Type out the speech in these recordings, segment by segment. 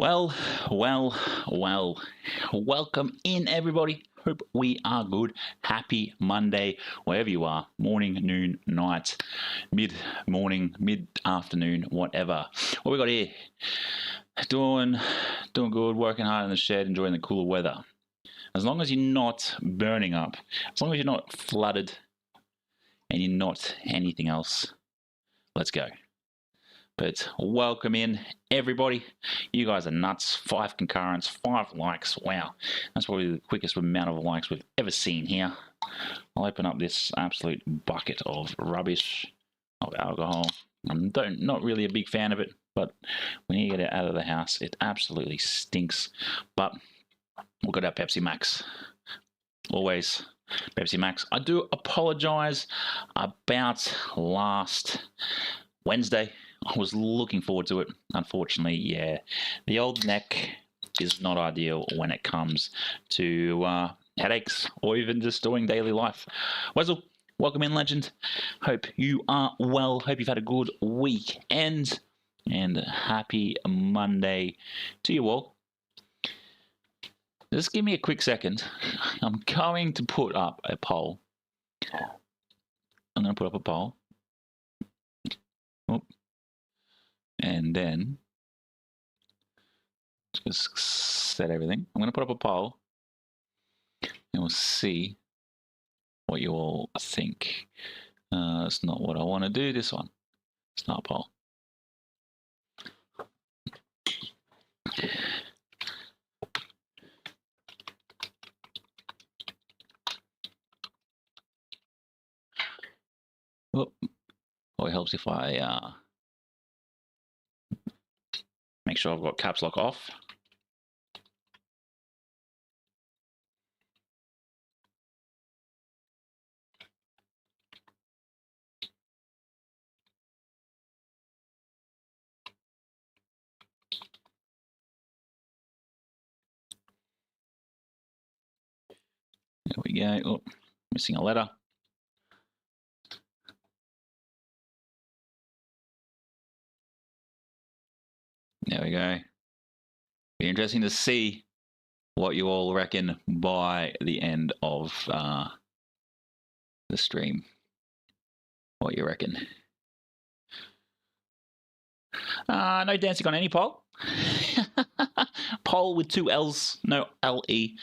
Well, welcome in everybody. Hope we are good. Happy Monday, wherever you are, morning, noon, night, mid-morning, mid-afternoon, whatever. What we got here? Doing good, working hard in the shed, enjoying the cooler weather. As long as you're not burning up, as long as you're not flooded, and you're not anything else, let's go. But welcome in, everybody. You guys are nuts. 5 concurrents, 5 likes. Wow. That's probably the quickest amount of likes we've ever seen here. I'll open up this absolute bucket of rubbish, of alcohol. I'm not really a big fan of it, but when you get it out of the house, it absolutely stinks. But we've got our Pepsi Max. Always Pepsi Max. I do apologize about last Wednesday. I was looking forward to it. Unfortunately, yeah, the old neck is not ideal when it comes to headaches or even just doing daily life. Wessel, welcome in, legend. Hope you are well. Hope you've had a good weekend and happy Monday to you all. Just give me a quick second. I'm going to put up a poll. I'm going to put up a poll. Oh. And then just set everything. I'm going to put up a poll and we'll see what you all think. It's not what I want to do, this one. It's not a poll. Oh, it helps if I make sure I've got caps lock off. There we go. Oh, missing a letter. There we go. Be interesting to see what you all reckon by the end of the stream. What you reckon? No dancing on any poll. Poll with 2 L's, no L-E.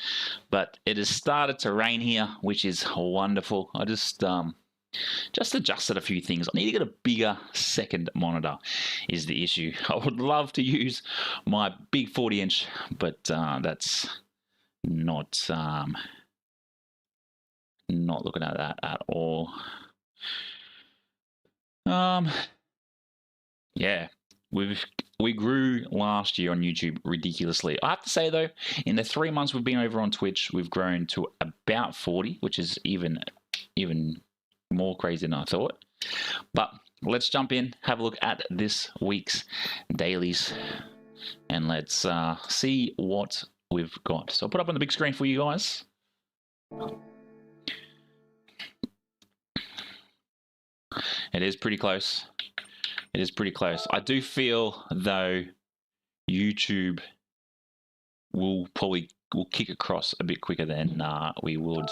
But it has started to rain here, which is wonderful. I just adjusted a few things. I need to get a bigger second monitor is the issue. I would love to use my big 40-inch, but that's not looking at that at all. Yeah, we grew last year on YouTube ridiculously. I have to say though, in the 3 months we've been over on Twitch, we've grown to about 40, which is even more crazy than I thought. But let's jump in, have a look at this week's dailies, and let's see what we've got. So I'll put up on the big screen for you guys. It is pretty close. It is pretty close. I do feel though YouTube will kick across a bit quicker than we would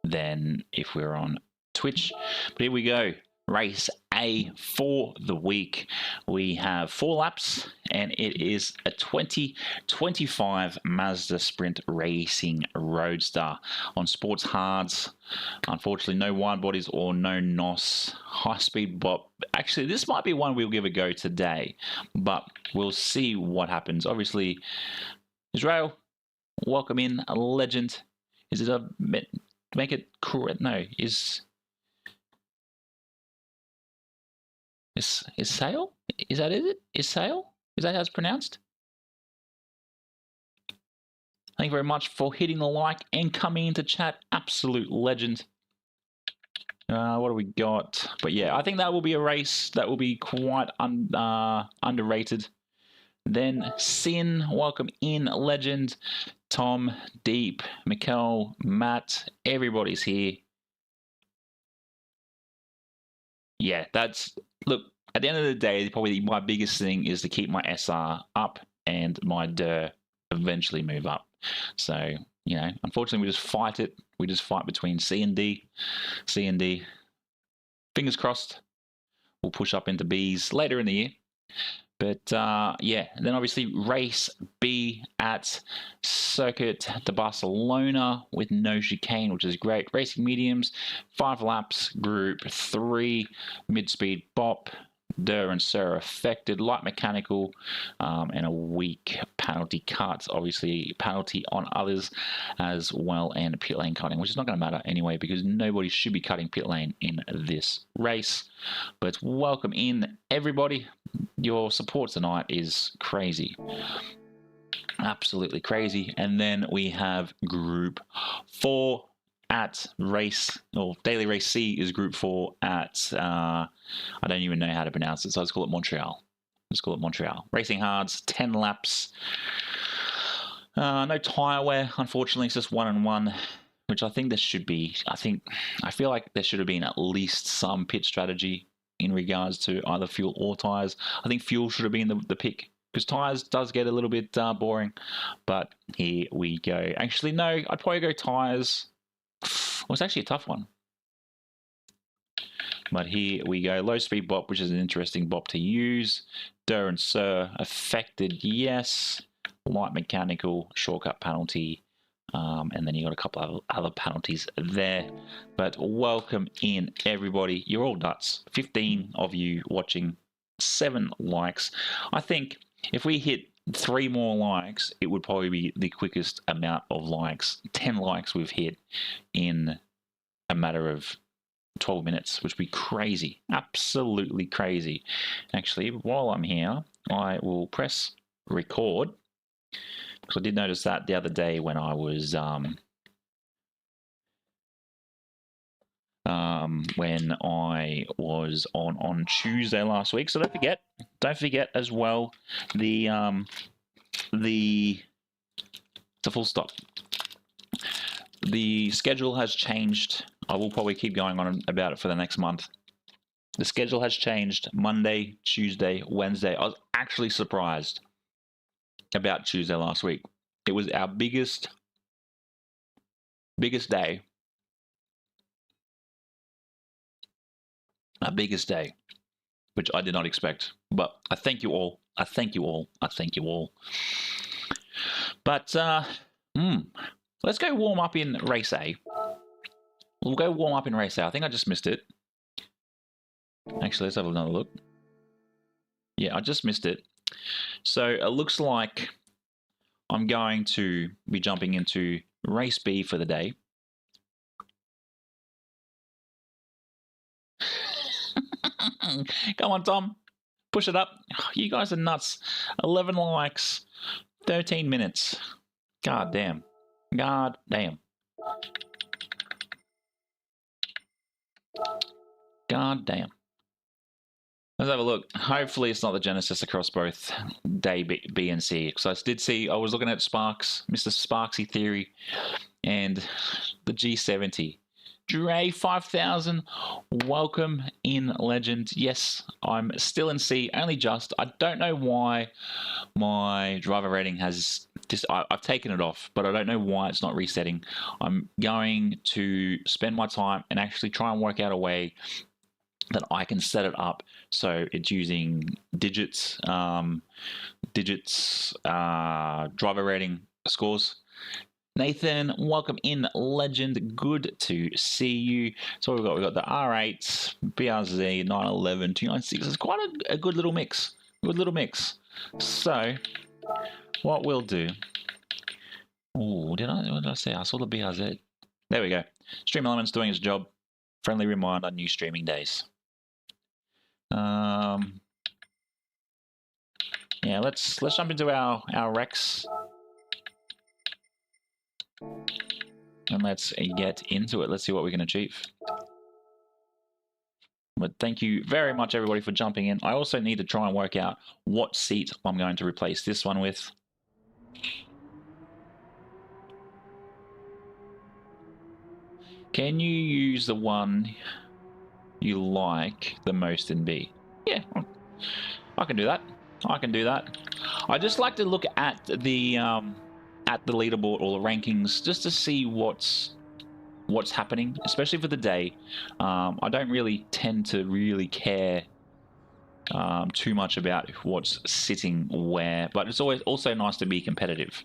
than if we were on Twitch. But here we go. Race A for the week. We have 4 laps and it is a 2025 Mazda Sprint Racing Roadster on sports hards. Unfortunately, no wide bodies or no NOS high speed bop. Actually, this might be one we'll give a go today, but we'll see what happens. Obviously, Israel, welcome in, a legend. Is it a make it correct? No, is Sale? Is that it? Is Sale? Is that how it's pronounced? Thank you very much for hitting the like and coming into chat. Absolute legend. What do we got? But yeah, I think that will be a race that will be quite underrated. Then Sin, welcome in, legend. Tom, Deep, Mikkel, Matt, everybody's here. Yeah, look, at the end of the day, probably my biggest thing is to keep my SR up and my DER eventually move up. So, you know, unfortunately we just fight it. We just fight between C and D. C and D. Fingers crossed we'll push up into Bs later in the year. But yeah, and then obviously race B at Circuit de Barcelona with no chicane, which is great. Racing mediums, 5 laps, Group 3, mid-speed bop, DER and SIR affected, light mechanical, and a weak penalty cut. Obviously, penalty on others as well, and pit lane cutting, which is not going to matter anyway because nobody should be cutting pit lane in this race. But welcome in, everybody. Your support tonight is crazy. Absolutely crazy. And then we have Group 4 at race, or Daily Race C is Group 4 at, I don't even know how to pronounce it, so let's call it Montreal. Let's call it Montreal. Racing hards, 10 laps. No tyre wear, unfortunately, it's just 1 and 1, which I think there should be. I feel like there should have been at least some pit strategy in regards to either fuel or tyres. I think fuel should have been the pick, because tyres does get a little bit boring, but here we go. Actually, no, I'd probably go tyres. Well, it's actually a tough one. But here we go. Low speed bop, which is an interesting bop to use. DER and SIR affected, yes. Light mechanical, shortcut penalty. And then you got a couple of other penalties there. But welcome in, everybody. You're all nuts. 15 of you watching, 7 likes. I think if we hit 3 more likes, it would probably be the quickest amount of likes. 10 likes we've hit in a matter of 12 minutes, which would be crazy. Absolutely crazy. Actually, while I'm here, I will press record, because I did notice that the other day when I was on Tuesday last week. So don't forget as well the full stop. The schedule has changed. I will probably keep going on about it for the next month. The schedule has changed Monday, Tuesday, Wednesday. I was actually surprised about Tuesday last week. It was our biggest day. Our biggest day, which I did not expect. But I thank you all. I thank you all. I thank you all. But let's go warm up in race A. We'll go warm up in race A. I think I just missed it. Actually, let's have another look. Yeah, I just missed it. So it looks like I'm going to be jumping into race B for the day. Come on, Tom. Push it up. You guys are nuts. 11 likes. 13 minutes. God damn. God damn. God damn. Let's have a look. Hopefully it's not the Genesis across both day B and C. Because I did see, I was looking at Sparks, Mr. Sparksy Theory, and the G70. Dre 5000, welcome in, legend. Yes, I'm still in C, only just. I don't know why my driver rating has just, I've taken it off, but I don't know why it's not resetting. I'm going to spend my time and actually try and work out a way that I can set it up so it's using digits, driver rating scores. Nathan, welcome in, legend. Good to see you. So we've got the R8, BRZ, 911, 296. It's quite a good little mix. Good little mix. So what we'll do. Oh, what did I say? I saw the BRZ. There we go. Stream Elements doing its job. Friendly reminder, new streaming days. Yeah, let's jump into our Rex. And let's get into it. Let's see what we can achieve. But thank you very much, everybody, for jumping in. I also need to try and work out what seat I'm going to replace this one with. Can you use the one you like the most in B? Yeah, I can do that. I can do that. I just like to look at the leaderboard or the rankings just to see what's happening, especially for the day. I don't really tend to really care too much about what's sitting where, but it's always also nice to be competitive.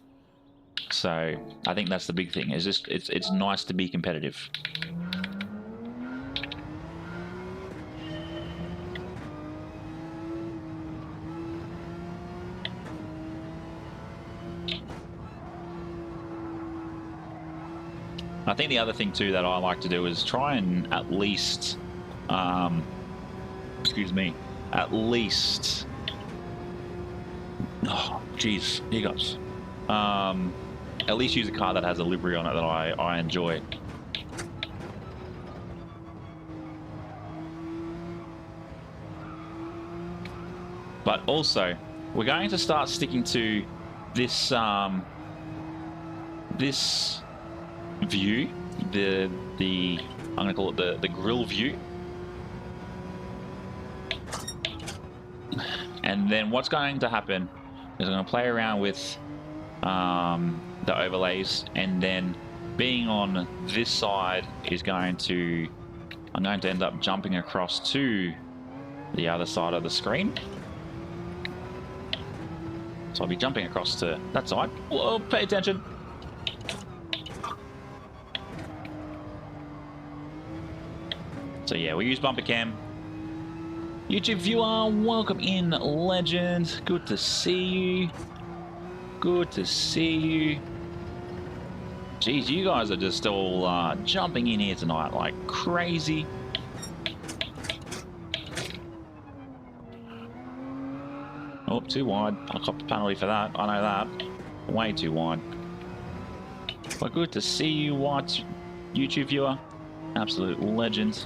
So I think that's the big thing. Is just it's nice to be competitive. I think the other thing too that I like to do is try and at least, excuse me, at least, oh geez, here goes. At least use a car that has a livery on it that I enjoy. But also, we're going to start sticking to this this view, the I'm going to call it the grill view. And then what's going to happen is I'm going to play around with the overlays, and then being on this side is going to, I'm going to end up jumping across to the other side of the screen. So I'll be jumping across to that side. Whoa, pay attention. So yeah, we use bumper cam. YouTube viewer, welcome in, legend. Good to see you. Good to see you. Jeez, you guys are just all jumping in here tonight like crazy. Oh, too wide. I'll cop the penalty for that. I know that. Way too wide. But good to see you, white YouTube viewer. Absolute legend.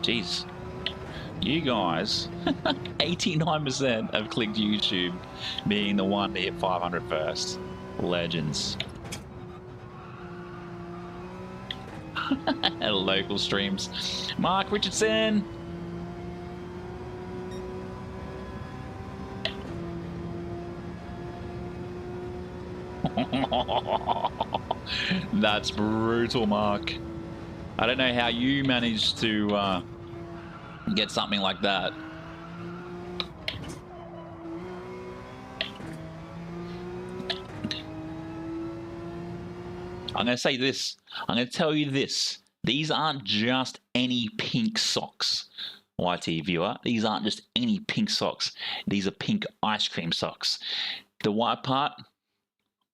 Jeez. You guys, 89% have clicked YouTube, being the one to hit 500 first. Legends. Local streams. Mark Richardson. That's brutal, Mark. I don't know how you managed to get something like that. I'm going to say this. I'm going to tell you this. These aren't just any pink socks, YT viewer. These aren't just any pink socks. These are pink ice cream socks. The white part,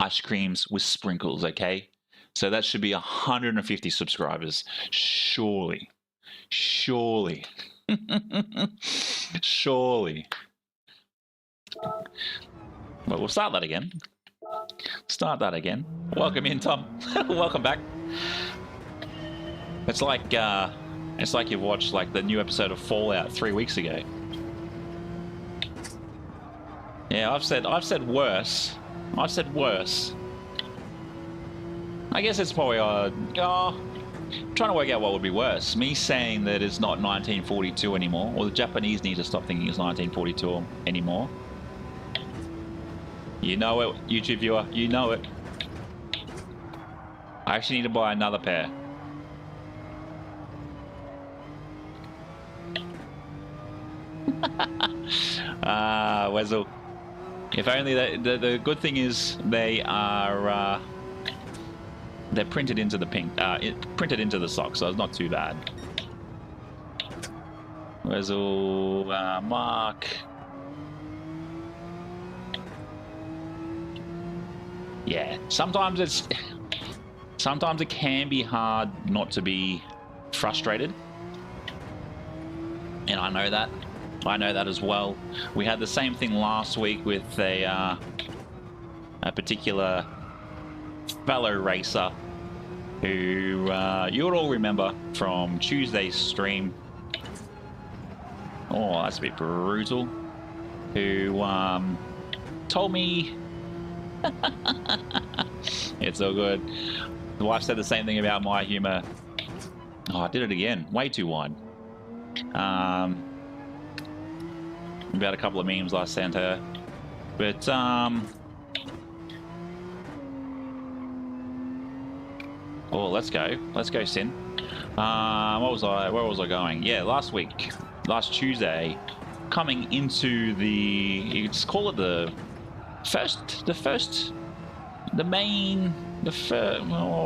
ice creams with sprinkles, okay? So that should be 150 subscribers. Surely. Surely. Surely. Well, we'll start that again. Start that again. Welcome in, Tom. Welcome back. It's like you watched like the new episode of Fallout 3 weeks ago. Yeah, I've said worse. I've said worse. I guess it's probably trying to work out what would be worse. Me saying that it's not 1942 anymore, or the Japanese need to stop thinking it's 1942 anymore. You know it, YouTube viewer. You know it. I actually need to buy another pair. Wezel. If only the good thing is they are they're printed into the pink, printed into the sock, so it's not too bad. Wezel, Mark. Yeah, sometimes it can be hard not to be frustrated, and I know that. I know that as well. We had the same thing last week with a particular fellow racer who you'll all remember from Tuesday's stream. Oh, that's a bit brutal. Who told me it's all good. The wife said the same thing about my humor. Oh, I did it again. Way too wide. About a couple of memes I sent her. But oh, let's go, Sin. Where was I going? Yeah, last Tuesday, coming into the, you could call it the what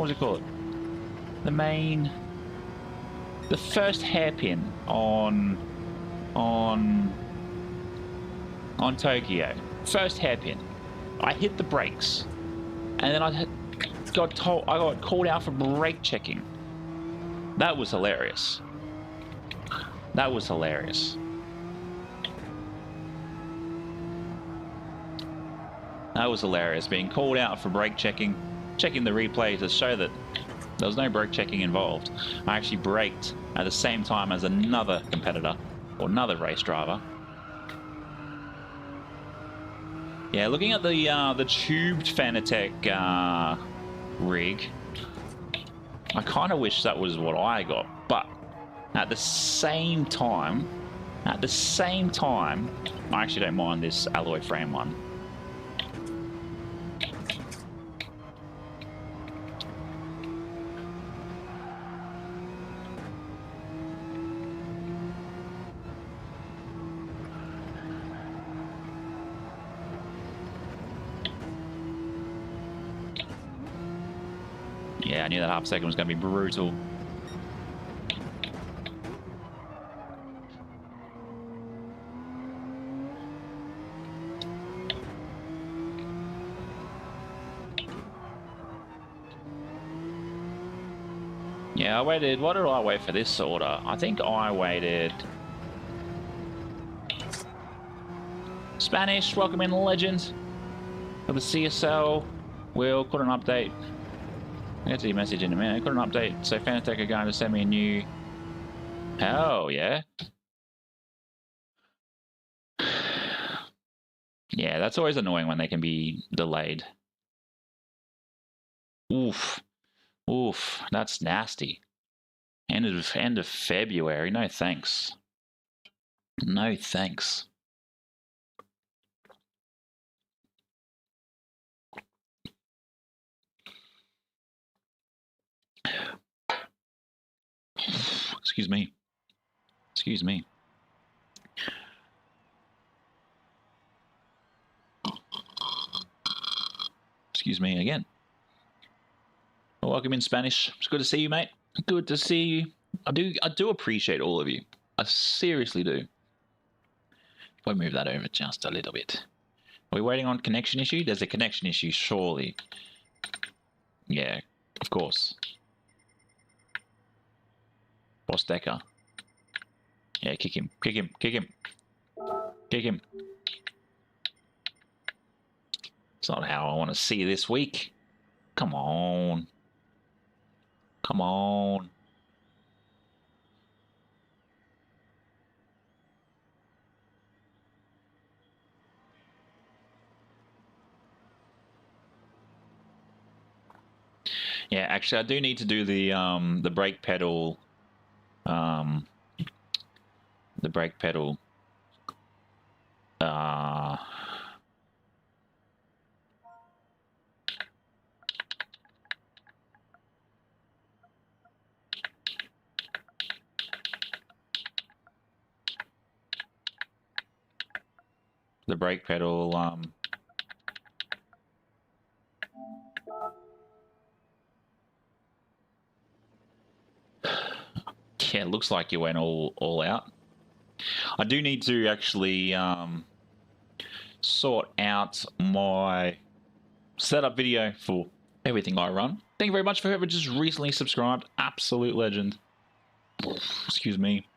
was it called? The first hairpin on Tokyo. First hairpin. I hit the brakes, and then I got called out for brake checking. That was hilarious. That was hilarious. That was hilarious, being called out for brake checking the replay to show that there was no brake checking involved. I actually braked at the same time as another competitor, or another race driver. Yeah, looking at the tubed Fanatec rig, I kind of wish that was what I got, but at the same time, I actually don't mind this alloy frame one. Yeah, I knew that half second was going to be brutal. Yeah, I waited. What did I wait for this order? I think I waited. Spanish, welcome in, legend. For the CSL, we'll put an update. I'll get to your message in a minute. Got an update. So Fanatec are going to send me a new... Oh, yeah. Yeah, that's always annoying when they can be delayed. Oof. Oof. That's nasty. End of February. No thanks. No thanks. Excuse me. Excuse me. Excuse me again. Well, welcome in, Spanish. It's good to see you, mate. Good to see you. I do appreciate all of you. I seriously do. If I move that over just a little bit. Are we waiting on connection issue? There's a connection issue, surely. Yeah, of course. Boss Decker. Yeah, kick him. Kick him. Kick him. Kick him. It's not how I want to see this week. Come on. Come on. Yeah, actually, I do need to do the brake pedal. The brake pedal. The brake pedal. Yeah, it looks like you went all out. I do need to actually sort out my setup video for everything I run. Thank you very much for whoever just recently subscribed. Absolute legend. Excuse me.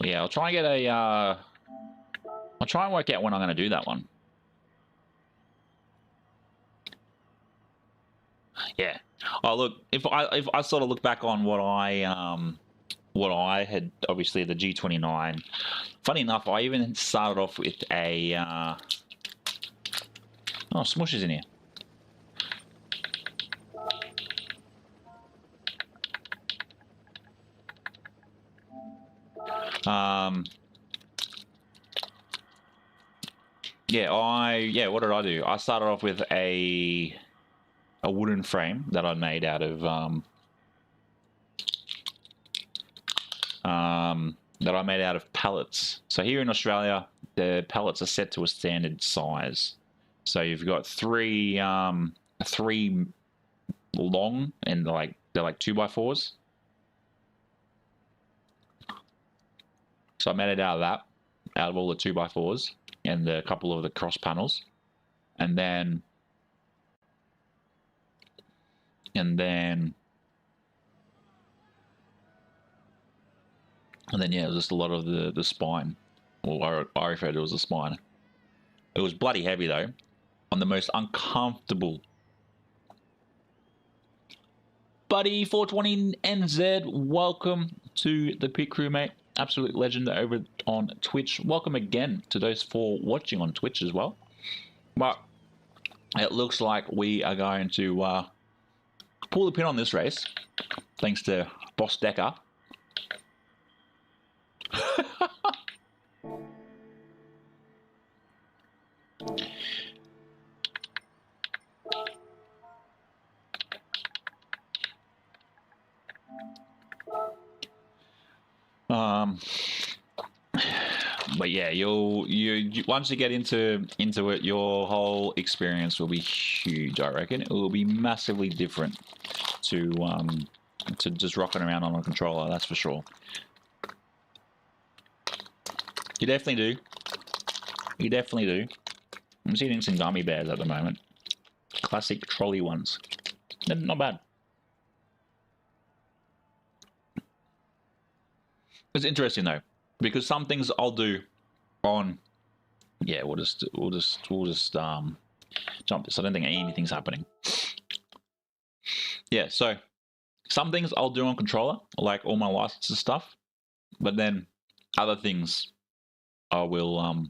Yeah, I'll try and get a, I'll try and work out when I'm going to do that one. Yeah. Oh, look, if I sort of look back on what I had, obviously the G29. Funny enough, I even started off with a oh, Smush is in here. Yeah, what did I do? I started off with a wooden frame that I made out of pallets. So here in Australia, the pallets are set to a standard size. So you've got three long, and they're like 2x4s. So I made it out of that, out of all the 2x4s and a couple of the cross panels, and then yeah, it was just a lot of the spine. Well, I refer to it as a spine. It was bloody heavy though, on the most uncomfortable. Buddy 420 NZ, welcome to the pit crew, mate. Absolute legend over on Twitch. Welcome again to those 4 watching on Twitch as well. But it looks like we are going to pull the pin on this race, thanks to Boss Decker. But yeah, you once you get into it, your whole experience will be huge. I reckon it will be massively different to just rocking around on a controller. That's for sure. You definitely do. You definitely do. I'm just eating some gummy bears at the moment. Classic trolley ones. They're not bad. It's interesting though, because some things I'll do on. Yeah, we'll just jump this. I don't think anything's happening. Yeah, so some things I'll do on controller, like all my licenses stuff, but then other things I will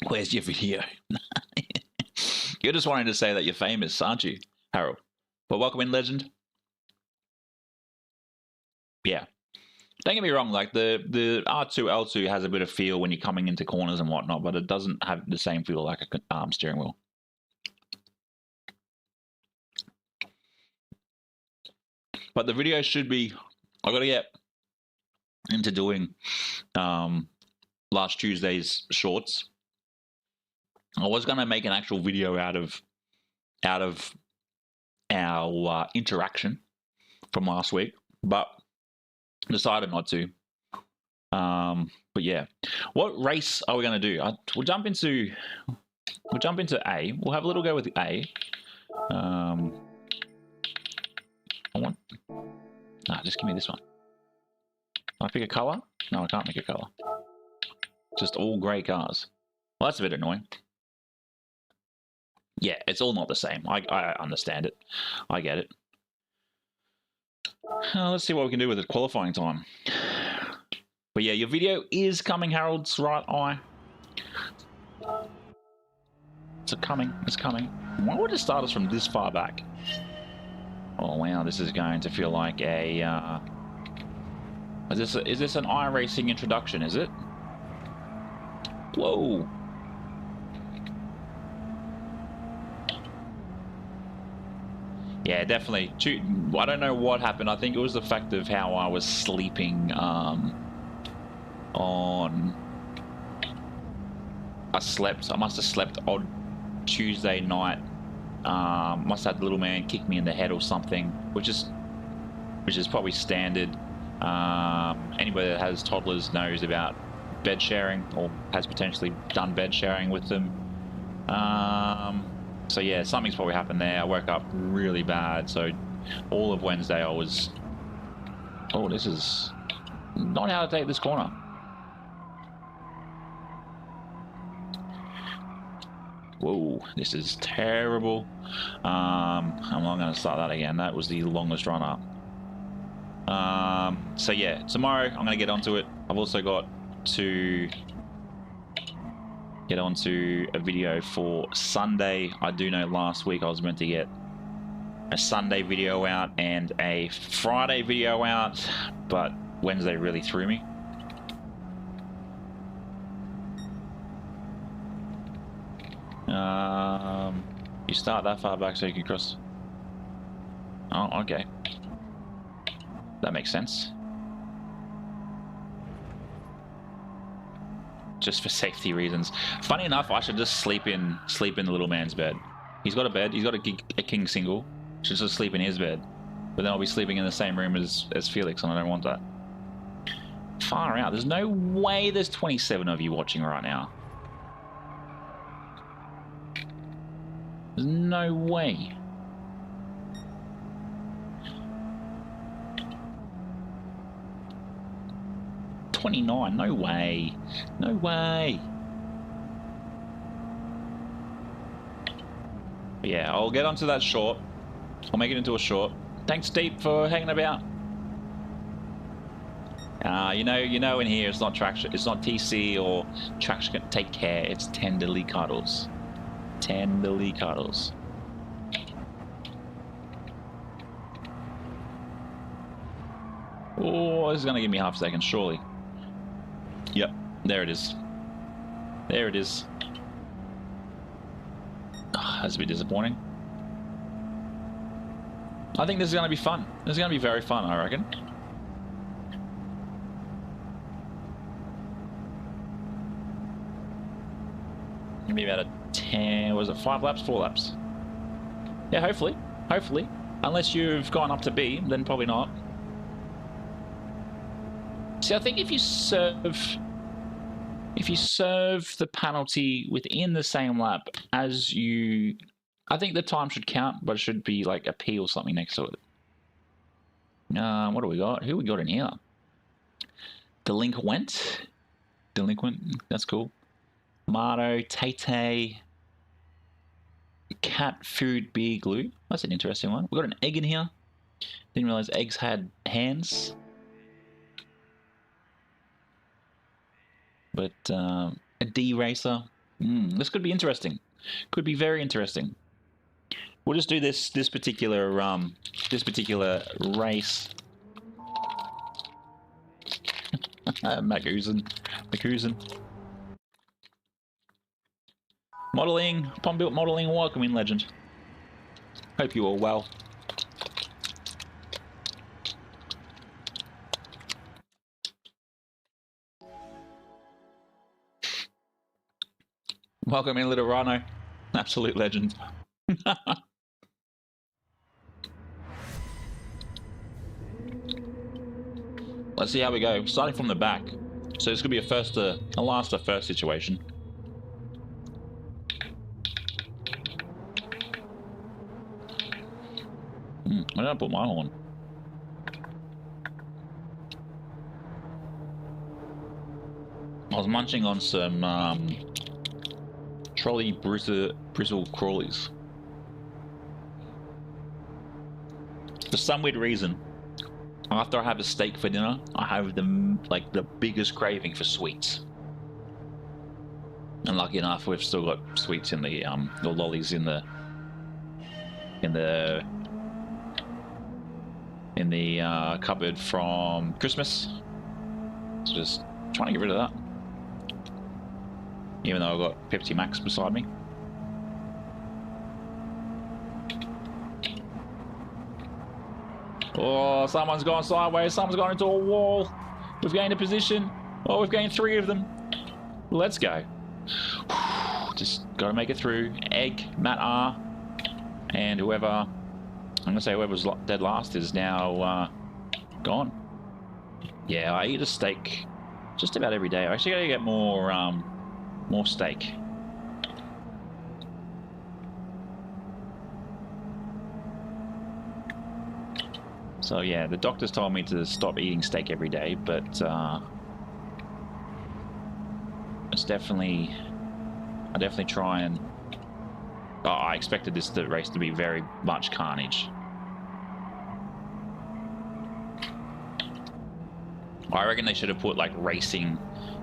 where's your video? You're just wanting to say that you're famous, aren't you, Harold? Well, welcome in, legend. Yeah. Don't get me wrong, like the R2L2 has a bit of feel when you're coming into corners and whatnot, but it doesn't have the same feel like a steering wheel. But the video should be, I got to get into doing last Tuesday's shorts. I was going to make an actual video out of our interaction from last week, but decided not to. But yeah, what race are we going to do? We'll jump into A. We'll have a little go with A. Just give me this one. Can I pick a color? No, I can't pick a color. Just all grey cars. Well, that's a bit annoying. Yeah, it's all not the same. I understand it. I get it. Let's see what we can do with the qualifying time. But yeah, your video is coming, Harold's right eye. It's coming. It's coming. Why would it start us from this far back? Oh wow, this is going to feel like a. Is this an iRacing introduction? Is it? Whoa. Yeah, definitely. I don't know what happened. I think it was the fact of how I was sleeping on... I must have slept on Tuesday night. Must have had the little man kick me in the head or something, which is probably standard. Anybody that has toddlers knows about bed sharing, or has potentially done bed sharing with them. So yeah, something's probably happened there. I woke up really bad, so all of Wednesday I was... Oh, this is not how to take this corner. Whoa, this is terrible. I'm not going to start that again. That was the longest run up. So yeah, tomorrow I'm going to get onto it. I've also got to get onto a video for Sunday. I do know last week I was meant to get a Sunday video out and a Friday video out, but Wednesday really threw me. You start that far back so you can cross. Oh, okay. That makes sense. Just for safety reasons. Funny enough, I should just sleep in the little man's bed. He's got a bed. He's got a king single. Should just sleep in his bed. But then I'll be sleeping in the same room as Felix, and I don't want that. Far out. There's no way there's 27 of you watching right now. There's no way. $29, no way. No way. But yeah, I'll get onto that short. I'll make it into a short. Thanks, Deep, for hanging about. You know in here it's not traction, it's not TC or traction. Take care, it's tenderly cuddles. Tenderly cuddles. Oh, this is gonna give me half a second, surely. Yep, there it is. There it is. Oh, that's a bit disappointing. I think this is gonna be fun. This is gonna be very fun, I reckon. Maybe about a 10, was it 5 laps, 4 laps? Yeah, hopefully, hopefully. Unless you've gone up to B, then probably not. See, I think if you serve the penalty within the same lap as you, I think the time should count, but it should be like a P or something next to it. What do we got? Who we got in here? Delinquent, that's cool. Marto, Tay, Cat Food Beer Glue. That's an interesting one. We got an egg in here. Didn't realize eggs had hands. But a D racer. This could be interesting. Could be very interesting. We'll just do this particular race. Macusen. Modeling, Palm Built Modeling, welcome in, legend. Hope you all well. Welcome in, Little Rhino. Absolute legend. Let's see how we go. Starting from the back. So this could be a last to first situation. Why did I put mine on? I was munching on some trolley bristle crawlies. For some weird reason, after I have a steak for dinner, I have the biggest craving for sweets. And lucky enough, we've still got sweets in the lollies in the cupboard from Christmas. So just trying to get rid of that. Even though I've got Pepsi Max beside me. Oh, someone's gone sideways. Someone's gone into a wall. We've gained a position. Oh, we've gained 3 of them. Let's go. Just got to make it through. Egg, Matt R, and whoever, I'm going to say whoever's dead last is now gone. Yeah, I eat a steak just about every day. I actually got to get more steak. So yeah, the doctors told me to stop eating steak every day, but it's I definitely try and Oh, I expected the race to be very much carnage. I reckon they should have put like racing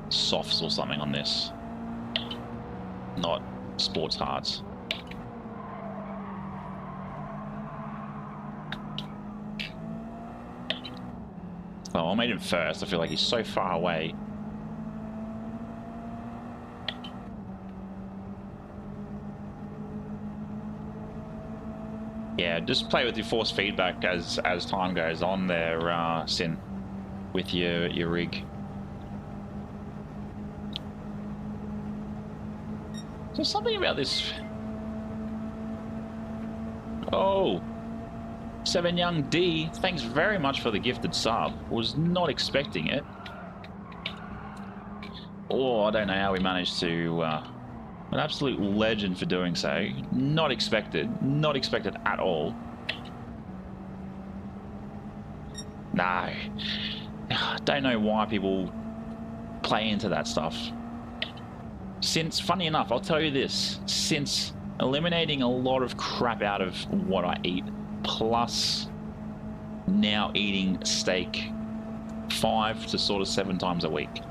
softs or something on this, not sports hards. Oh, I made him first. I feel like he's so far away. Yeah, just play with your force feedback as time goes on there, Sin, with your rig. There's something about this. Oh, 7 Young D, thanks very much for the gifted sub. Was not expecting it. Oh, I don't know how we managed to. An absolute legend for doing so. Not expected at all. No, don't know why people play into that stuff. Since, funny enough, I'll tell you this, since eliminating a lot of crap out of what I eat, plus now eating steak 5 to sort of 7 times a week,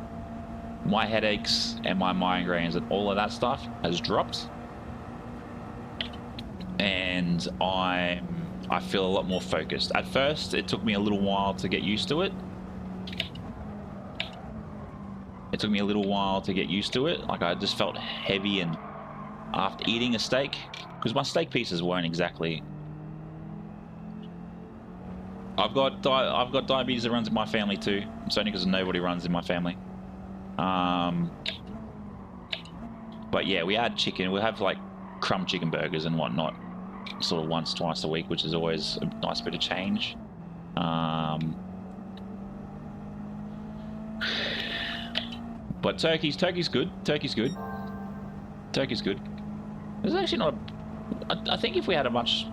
my headaches and my migraines and all of that stuff has dropped, and I feel a lot more focused. At first, it took me a little while to get used to it. Like, I just felt heavy, and after eating a steak, because my steak pieces weren't exactly. I've got diabetes that runs in my family too. It's only because nobody runs in my family. But yeah, we add chicken. We'll have like crumb chicken burgers and whatnot, sort of once, twice a week, which is always a nice bit of change. But turkey's good. Turkey's good. There's actually not. I think if we had a much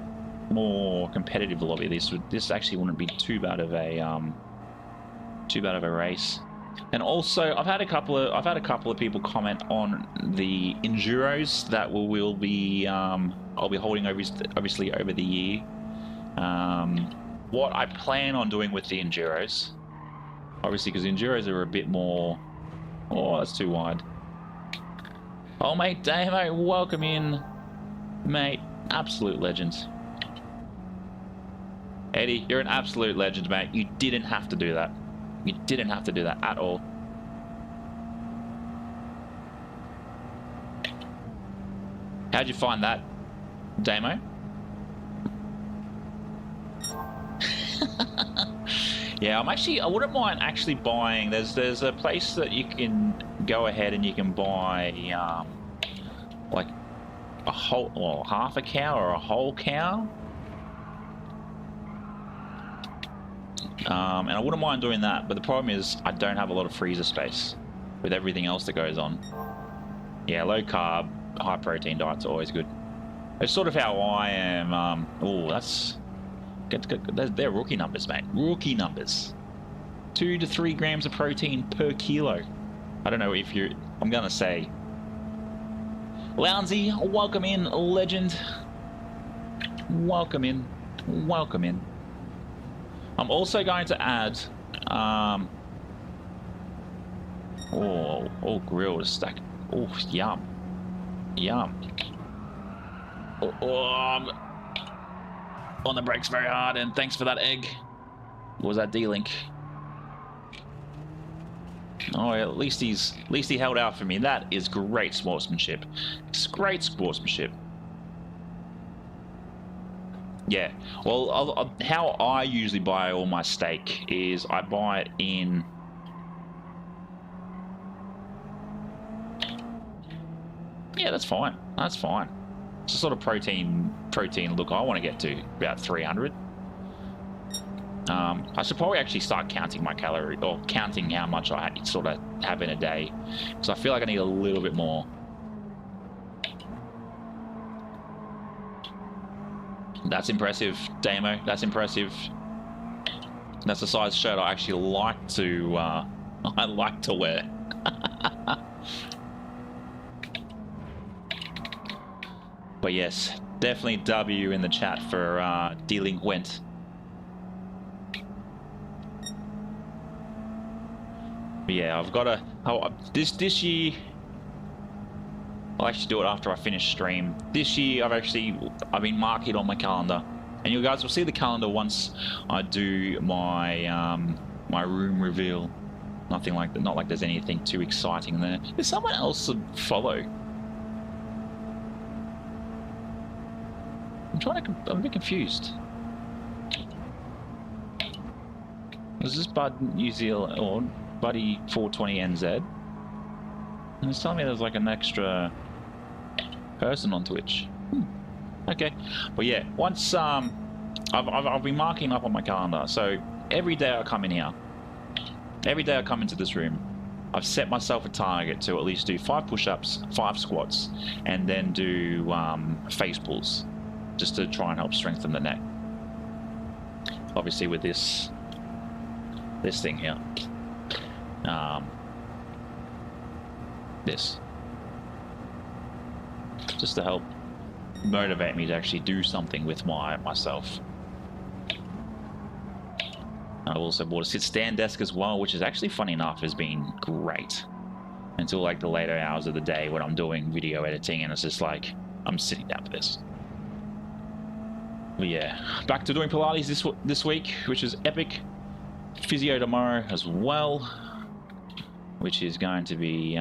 more competitive lobby, this actually wouldn't be too bad of a race. And also, I've had a couple of people comment on the enduros that I'll be holding obviously over the year. What I plan on doing with the enduros, obviously, because enduros are a bit more. Oh, that's too wide. Oh, mate, Damo, welcome in, mate. Absolute legend. Eddie, you're an absolute legend, mate. You didn't have to do that. You didn't have to do that at all. How'd you find that, Damo? Yeah, I wouldn't mind actually buying. There's a place that you can go ahead and you can buy like a whole, or half a cow or a whole cow. And I wouldn't mind doing that, but the problem is I don't have a lot of freezer space with everything else that goes on. Yeah, low carb, high protein diets are always good. It's sort of how I am. Oh, that's they're rookie numbers, mate. Rookie numbers. 2 to 3 grams of protein per kilo. I don't know if you're. I'm gonna say. Lounsey, welcome in, legend. Welcome in. Welcome in. I'm also going to add, grilled stack. Oh, yum. Yum. I'm on the brakes very hard, and thanks for that egg. What was that D-Link? Oh, at least he held out for me. That is great sportsmanship. It's great sportsmanship. Yeah, well, how I usually buy all my steak is I buy it in. Yeah, that's fine. That's fine. It's the sort of protein look I want to get to, about 300. I should probably actually start counting my calories, or counting how much I sort of have in a day, because I feel like I need a little bit more. That's impressive, Damo. That's impressive. That's the size shirt I actually like to wear. But yes, definitely W in the chat for delinquent. But yeah, I've got to. Oh, this year, I'll actually do it after I finish stream. This year, I've been marking it on my calendar, and you guys will see the calendar once I do my my room reveal. Nothing like that. Not like there's anything too exciting there. There's someone else to follow. I'm a bit confused. Was this Bud New Zealand or Buddy 420 NZ? And it's telling me there's like an extra person on Twitch. Okay, but yeah, once I've been marking up on my calendar. So every day I come in here, every day I come into this room, I've set myself a target to at least do 5 push-ups, 5 squats, and then do face pulls, just to try and help strengthen the neck. Obviously with this thing here, this, just to help motivate me to actually do something with myself. I also bought a sit-stand desk as well, which is actually, funny enough, has been great until like the later hours of the day when I'm doing video editing, and it's just like I'm sitting down for this. But yeah, back to doing Pilates this week, which is epic. Physio tomorrow as well, which is going to be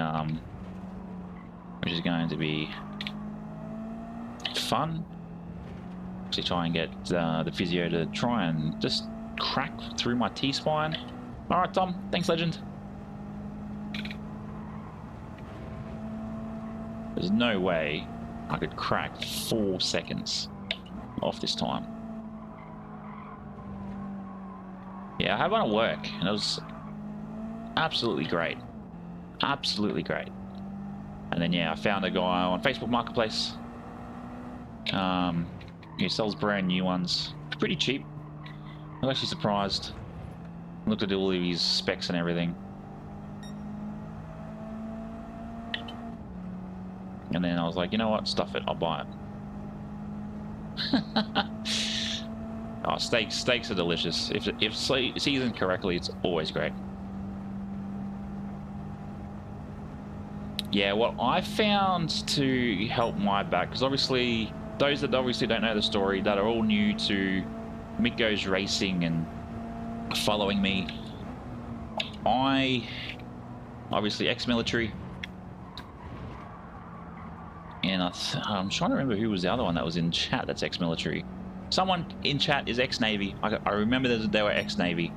fun. To try and get the physio to try and just crack through my T-spine. All right, Tom. Thanks, legend. There's no way I could crack 4 seconds off this time. Yeah, I had one at work, and it was absolutely great. Absolutely great. And then, yeah, I found a guy on Facebook Marketplace. He sells brand new ones. Pretty cheap. I was actually surprised. I looked at all of his specs and everything. And then I was like, you know what? Stuff it. I'll buy it. Oh, steaks are delicious. If seasoned correctly, it's always great. Yeah, what I found to help my back, because obviously those that obviously don't know the story, that are all new to Mick Goes Racing and following me, I obviously ex-military, and I'm trying to remember who was the other one that was in chat that's ex-military. Someone in chat is ex-Navy. I remember that they were ex-Navy.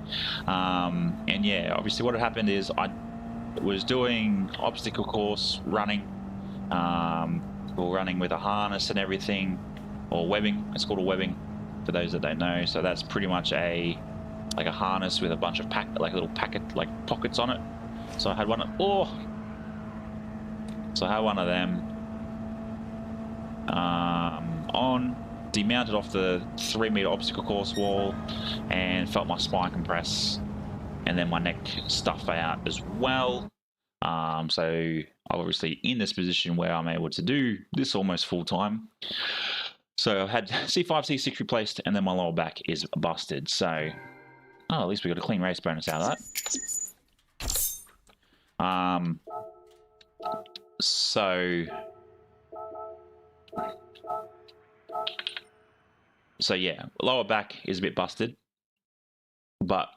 And yeah, obviously what had happened is I was doing obstacle course running, or running with a harness and everything, or webbing. It's called a webbing for those that don't know. So that's pretty much a harness with a bunch of little pockets on it. So I had one. So I had one of them on. Demounted off the 3-meter obstacle course wall and felt my spine compress, and then my neck stuff out as well. So I'm obviously in this position where I'm able to do this almost full time. So I've had C5, C6 replaced, and then my lower back is busted. So, at least we got a clean race bonus out of that. So yeah, lower back is a bit busted, but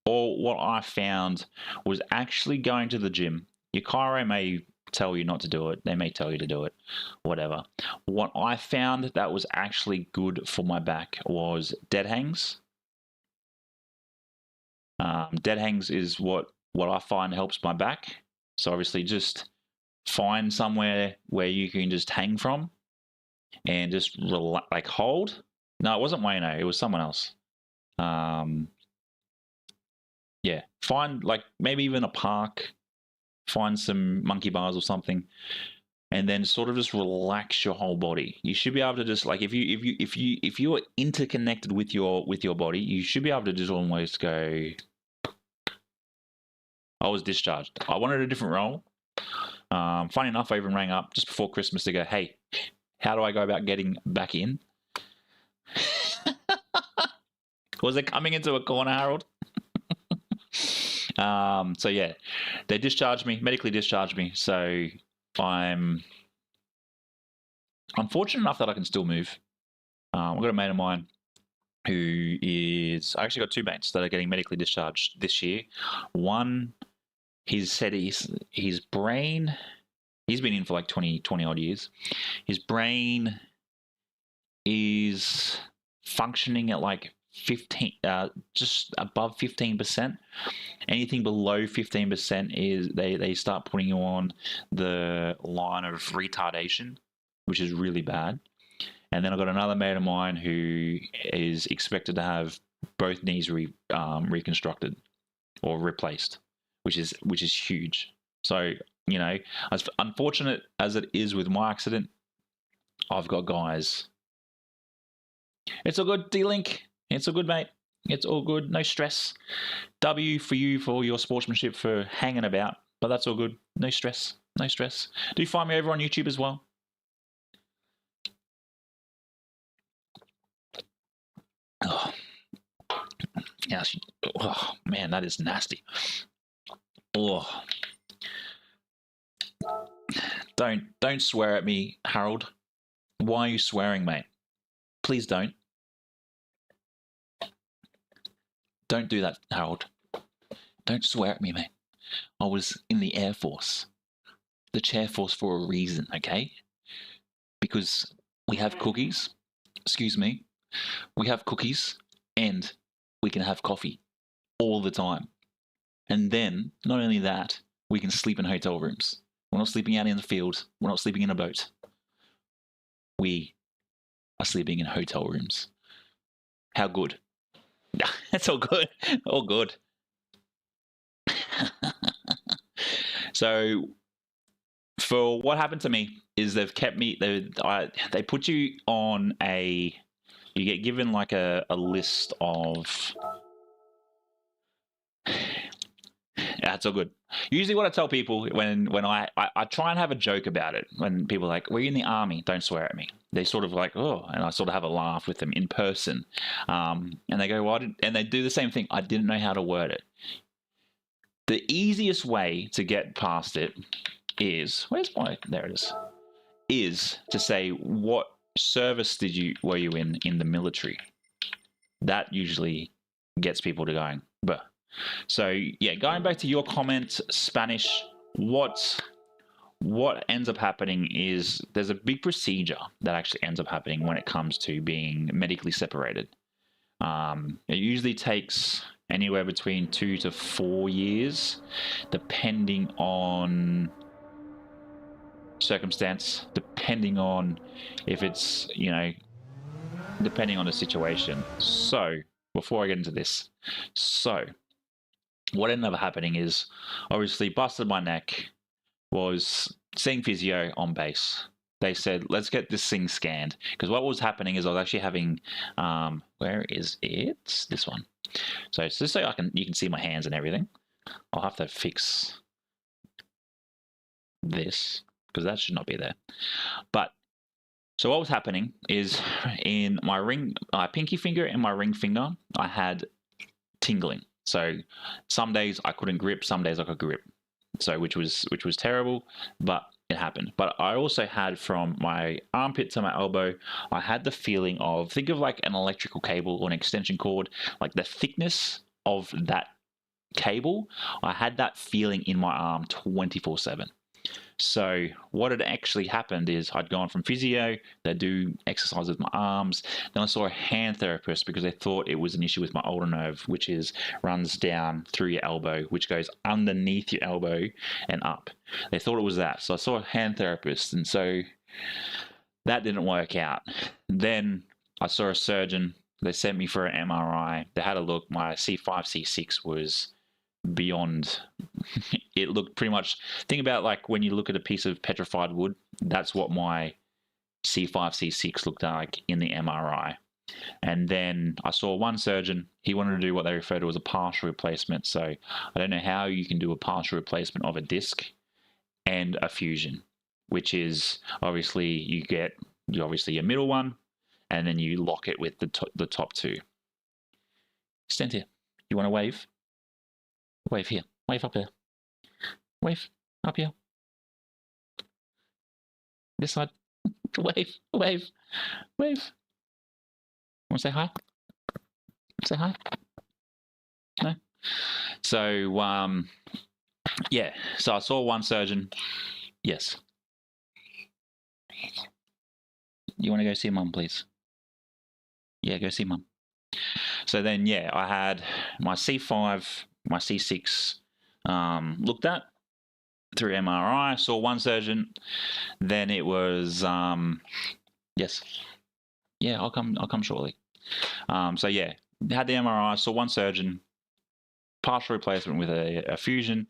what I found was actually going to the gym. Your chiro may tell you not to do it. They may tell you to do it, whatever. What I found that was actually good for my back was dead hangs. Dead hangs is what I find helps my back. So obviously just find somewhere where you can just hang from and just hold. No, it wasn't Wayno. It was someone else. Yeah, find maybe even a park. Find some monkey bars or something, and then sort of just relax your whole body. You should be able to just if you are interconnected with your body, you should be able to just almost go. I was discharged. I wanted a different role. Funny enough, I even rang up just before Christmas to go, hey, How do I go about getting back in? Was it coming into a corner, Harold? So yeah, they discharged me, medically discharged me. So I'm fortunate enough that I can still move. I've got a mate of mine who is, I actually got two mates that are getting medically discharged this year. One, he's said his brain, he's been in for like 20 odd years. His brain is functioning at like 15, just above 15%. Anything below 15% is they start putting you on the line of retardation, which is really bad. And then I've got another mate of mine who is expected to have both knees reconstructed or replaced, which is huge. So, you know, as unfortunate as it is with my accident, I've got guys. It's all good, D-Link. It's all good, mate. It's all good. No stress. W for you for your sportsmanship for hanging about, but that's all good. No stress. No stress. Do find me over on YouTube as well. Oh, yeah, oh man, that is nasty. Oh, don't swear at me, Harold. Why are you swearing, mate? Please don't. Don't do that, Harold. Don't swear at me, mate. I was in the Air Force, the Chair Force for a reason, okay? Because we have cookies. Excuse me. We have cookies and we can have coffee all the time. And then, not only that, we can sleep in hotel rooms. We're not sleeping out in the field. We're not sleeping in a boat. We are sleeping in hotel rooms. How good? That's all good. All good. So, for what happened to me is they've kept me. They put you on a. You get given like a list of. Yeah, it's all good. Usually what I tell people when I try and have a joke about it, when people are like, we're in the army, don't swear at me. They sort of like, oh, and I sort of have a laugh with them in person. And they go, well, and they do the same thing. I didn't know how to word it. The easiest way to get past it is, there it is to say, what service were you in the military? That usually gets people to going, but. So yeah, going back to your comment, Spanish, what ends up happening is there's a big procedure that actually ends up happening when it comes to being medically separated. It usually takes anywhere between 2 to 4 years, depending on circumstance, depending on if it's, you know, depending on the situation. So before I get into this, what ended up happening is, obviously, busted my neck, was seeing physio on base. They said, let's get this thing scanned. Because what was happening is I was actually having, where is it? This one. So it's just so you can see my hands and everything. I'll have to fix this, because that should not be there. But, so what was happening is, in my pinky finger and my ring finger, I had tingling. So some days I couldn't grip, some days I could grip. So which was terrible, but it happened. But I also had, from my armpit to my elbow, I had the feeling of, think of like an electrical cable or an extension cord, like the thickness of that cable. I had that feeling in my arm 24/7. So what had actually happened is I'd gone from physio, they do exercise with my arms, then I saw a hand therapist because they thought it was an issue with my ulnar nerve, which runs down through your elbow, which goes underneath your elbow and up. They thought it was that. So I saw a hand therapist, and so that didn't work out. Then I saw a surgeon. They sent me for an MRI. They had a look. My C5, C6 was beyond. It looked pretty much, think about like when you look at a piece of petrified wood, that's what my C5, C6 looked like in the MRI. And then I saw one surgeon. He wanted to do what they refer to as a partial replacement. So I don't know how you can do a partial replacement of a disc and a fusion, which is obviously you get obviously your middle one, and then you lock it with the top two. Stand here. You want to wave? Wave here. Wave up there. Wave up here. This side. Wave, wave, wave. Want to say hi? Say hi. No. So yeah. So I saw one surgeon. Yes. You want to go see mum, please? Yeah, go see mum. So then, yeah, I had my C5, my C6 looked at through MRI. Saw one surgeon. Then it was yes, yeah, I'll come shortly. So yeah, had the MRI. Saw one surgeon. Partial replacement with a fusion.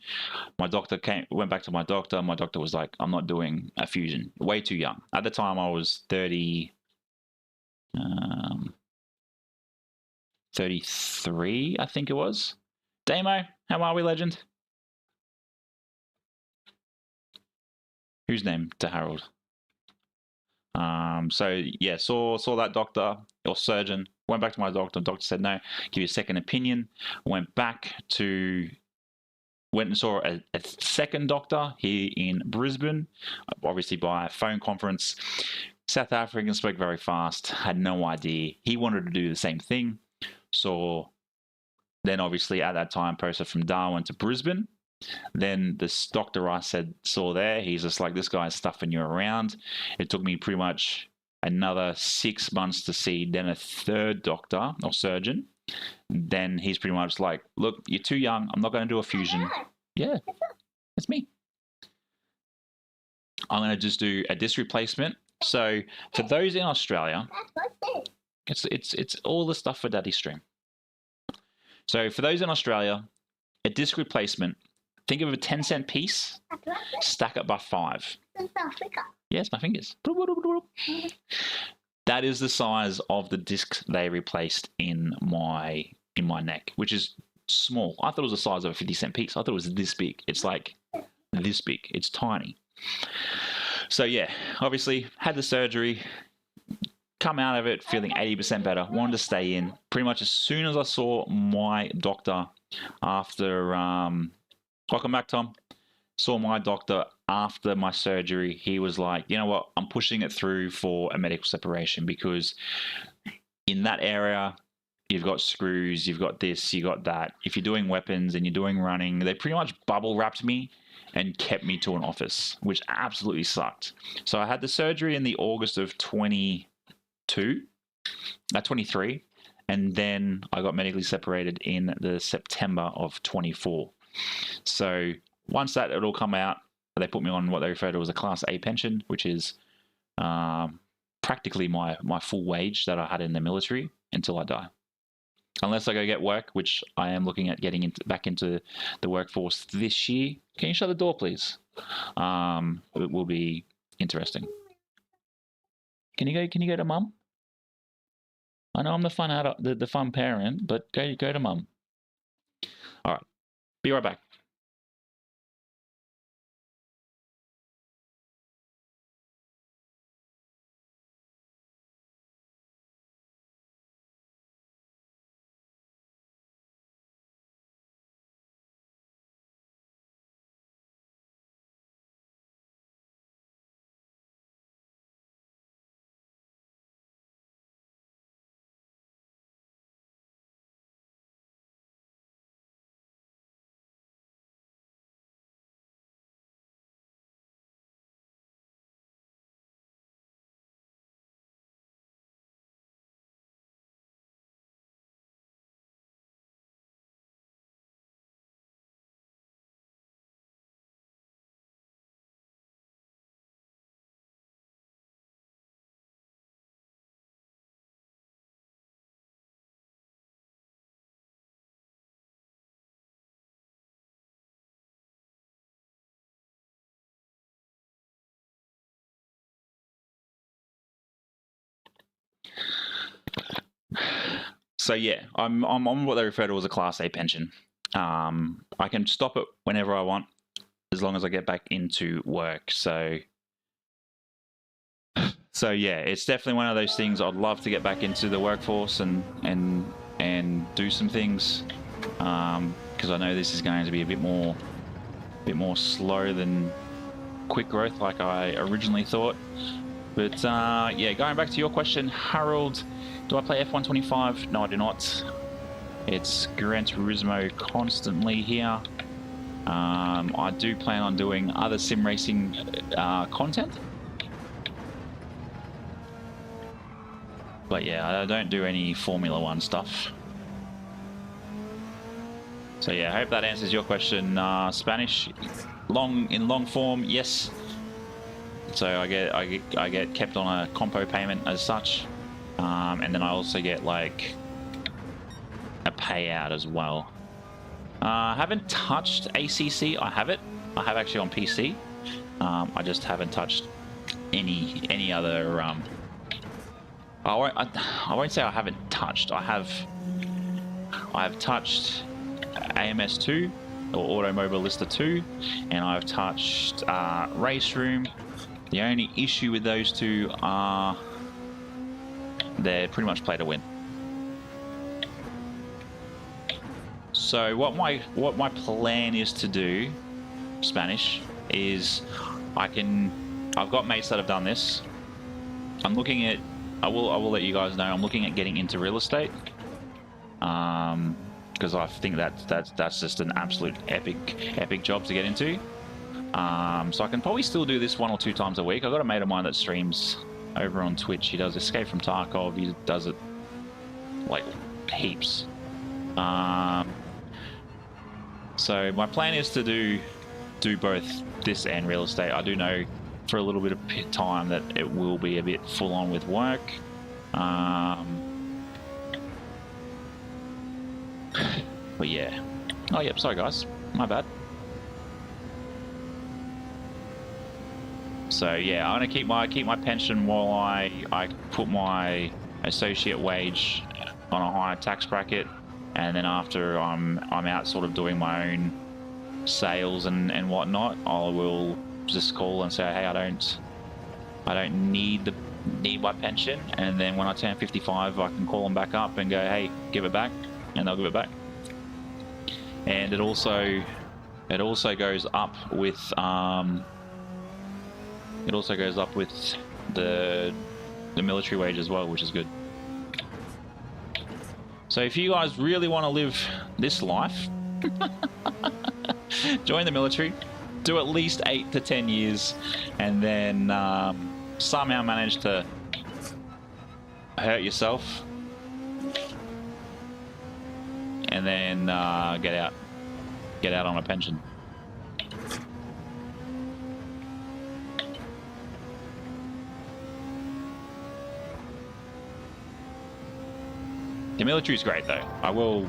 My doctor went back to my doctor. My doctor was like, I'm not doing a fusion. Way too young. At the time, I was 33, I think it was. Damo, how are we, legend? Whose name to Harold? So yeah, saw that doctor or surgeon. Went back to my doctor. Doctor said no. Give you a second opinion. Went and saw a second doctor here in Brisbane, obviously by phone conference. South African, spoke very fast. Had no idea. He wanted to do the same thing. So then obviously at that time posted from Darwin to Brisbane. Then this doctor I saw there, he's just like, this guy's stuffing you around. It took me pretty much another 6 months to see then a third doctor or surgeon. Then he's pretty much like, look, you're too young. I'm not going to do a fusion. Yeah, it's me. I'm going to just do a disc replacement. So for those in Australia, it's all the stuff for Daddy Stream. So for those in Australia, a disc replacement, think of a 10-cent piece, stack it by 5. Yes, my fingers. That is the size of the disc they replaced in my neck, which is small. I thought it was the size of a 50-cent piece. I thought it was this big. It's like this big. It's tiny. So yeah, obviously had the surgery, come out of it feeling 80% better, wanted to stay in. Pretty much as soon as I saw my doctor after, welcome back, Tom. Saw my doctor after my surgery. He was like, you know what, I'm pushing it through for a medical separation because in that area, you've got screws, you've got this, you got that. If you're doing weapons and you're doing running, they pretty much bubble wrapped me and kept me to an office, which absolutely sucked. So I had the surgery in the August of 23, and then I got medically separated in the September of 24. So once that had all come out, they put me on what they refer to as a Class A pension, which is practically my full wage that I had in the military until I die. Unless I go get work, which I am looking at getting back into the workforce this year. Can you shut the door, please? It will be interesting. Can you go to mum? I know I'm the fun parent, but go to mum. All right, be right back. So yeah, I'm on what they refer to as a Class A pension. I can stop it whenever I want, as long as I get back into work. So So yeah, it's definitely one of those things. I'd love to get back into the workforce and do some things, because I know this is going to be a bit more slow than quick growth like I originally thought. But yeah, going back to your question, Harold, do I play F125? No, I do not. It's Gran Turismo constantly here. I do plan on doing other sim racing content. But yeah, I don't do any Formula 1 stuff. So yeah, I hope that answers your question, Spanish. In long form, yes. So I get kept on a compo payment as such, and then I also get like a payout as well. I haven't touched ACC. I have it. I have actually on PC. I just haven't touched any other. I won't say I haven't touched. I have touched AMS2 or Automobilista 2, and I've touched Race Room. The only issue with those two are they're pretty much play to win. So what my plan is to do, Spanish, is I've got mates that have done this. I'm looking at. I will let you guys know. I'm looking at getting into real estate, because I think that's just an absolute epic job to get into. So I can probably still do this 1 or 2 times a week. I've got a mate of mine that streams over on Twitch. He does Escape from Tarkov. He does it like heaps. So my plan is to do both this and real estate. I do know for a little bit of time that it will be a bit full on with work. But yeah. Oh yep, sorry guys, my bad. So yeah, I'm gonna keep my pension while I put my associate wage on a higher tax bracket, and then after I'm out sort of doing my own sales and whatnot, I will just call and say, hey, I don't need my pension, and then when I turn 55 I can call them back up and go, hey, give it back, and they'll give it back. And it also goes up with the military wage as well, which is good. So if you guys really want to live this life, join the military, do at least 8 to 10 years, and then somehow manage to hurt yourself, and then get out on a pension. The military is great though. I will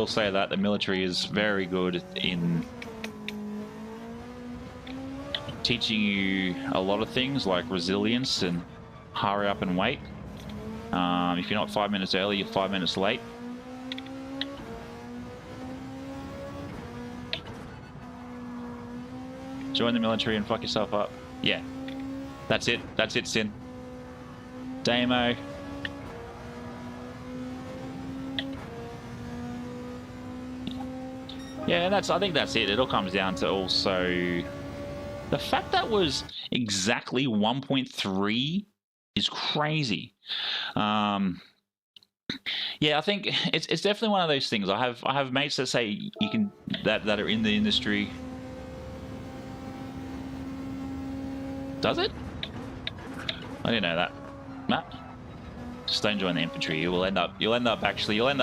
say that the military is very good in teaching you a lot of things like resilience and hurry up and wait. If you're not 5 minutes early, you're 5 minutes late. Join the military and fuck yourself up. Yeah, that's it. That's it, Sin. Damo. Yeah, I think that's it. It all comes down to also the fact that was exactly 1.3 is crazy. Yeah, I think it's definitely one of those things. I have mates that say you can that are in the industry. Does it? I didn't know that. Matt, just don't join the infantry. You'll end up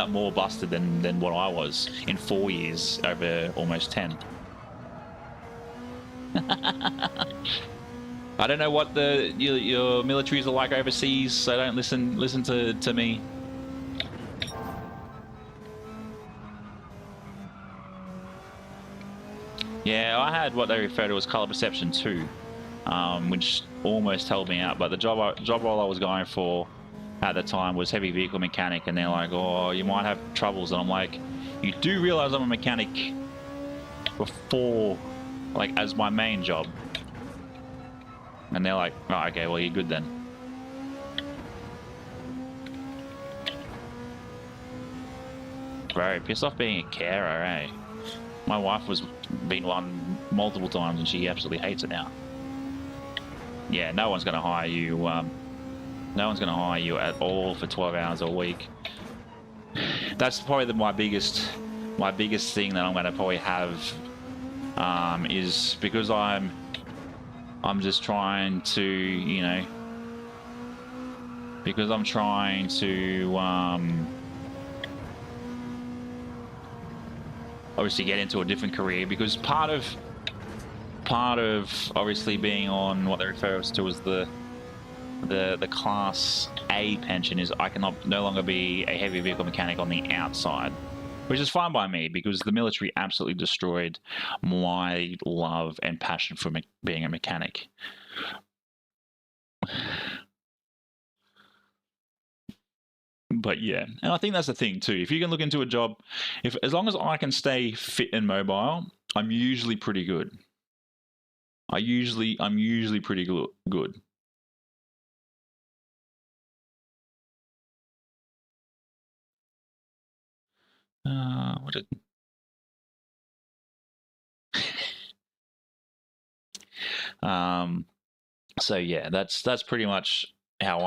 more busted than what I was in 4 years over almost 10. I don't know what your militaries are like overseas, so don't listen to me. Yeah, I had what they refer to as color perception 2, which almost held me out. But the job role I was going for at the time was heavy vehicle mechanic, and they're like, "Oh, you might have troubles," and I'm like, "You do realize I'm a mechanic before, like, as my main job?" And they're like, "Oh, okay, well, you're good then." very pissed off being a carer, eh? My wife was been one multiple times and she absolutely hates it now. Yeah, no one's going to hire you. No one's going to hire you at all for 12 hours a week. That's probably my biggest thing that I'm going to probably have is because I'm just trying to, you know, because I'm trying to obviously get into a different career, because part of obviously being on what they refer to as the Class A pension is I cannot no longer be a heavy vehicle mechanic on the outside, which is fine by me because the military absolutely destroyed my love and passion for being a mechanic. But yeah, and I think that's the thing too. If you can look into a job, as long as I can stay fit and mobile, I'm usually pretty good. I'm usually pretty good. What did... So yeah, that's pretty much how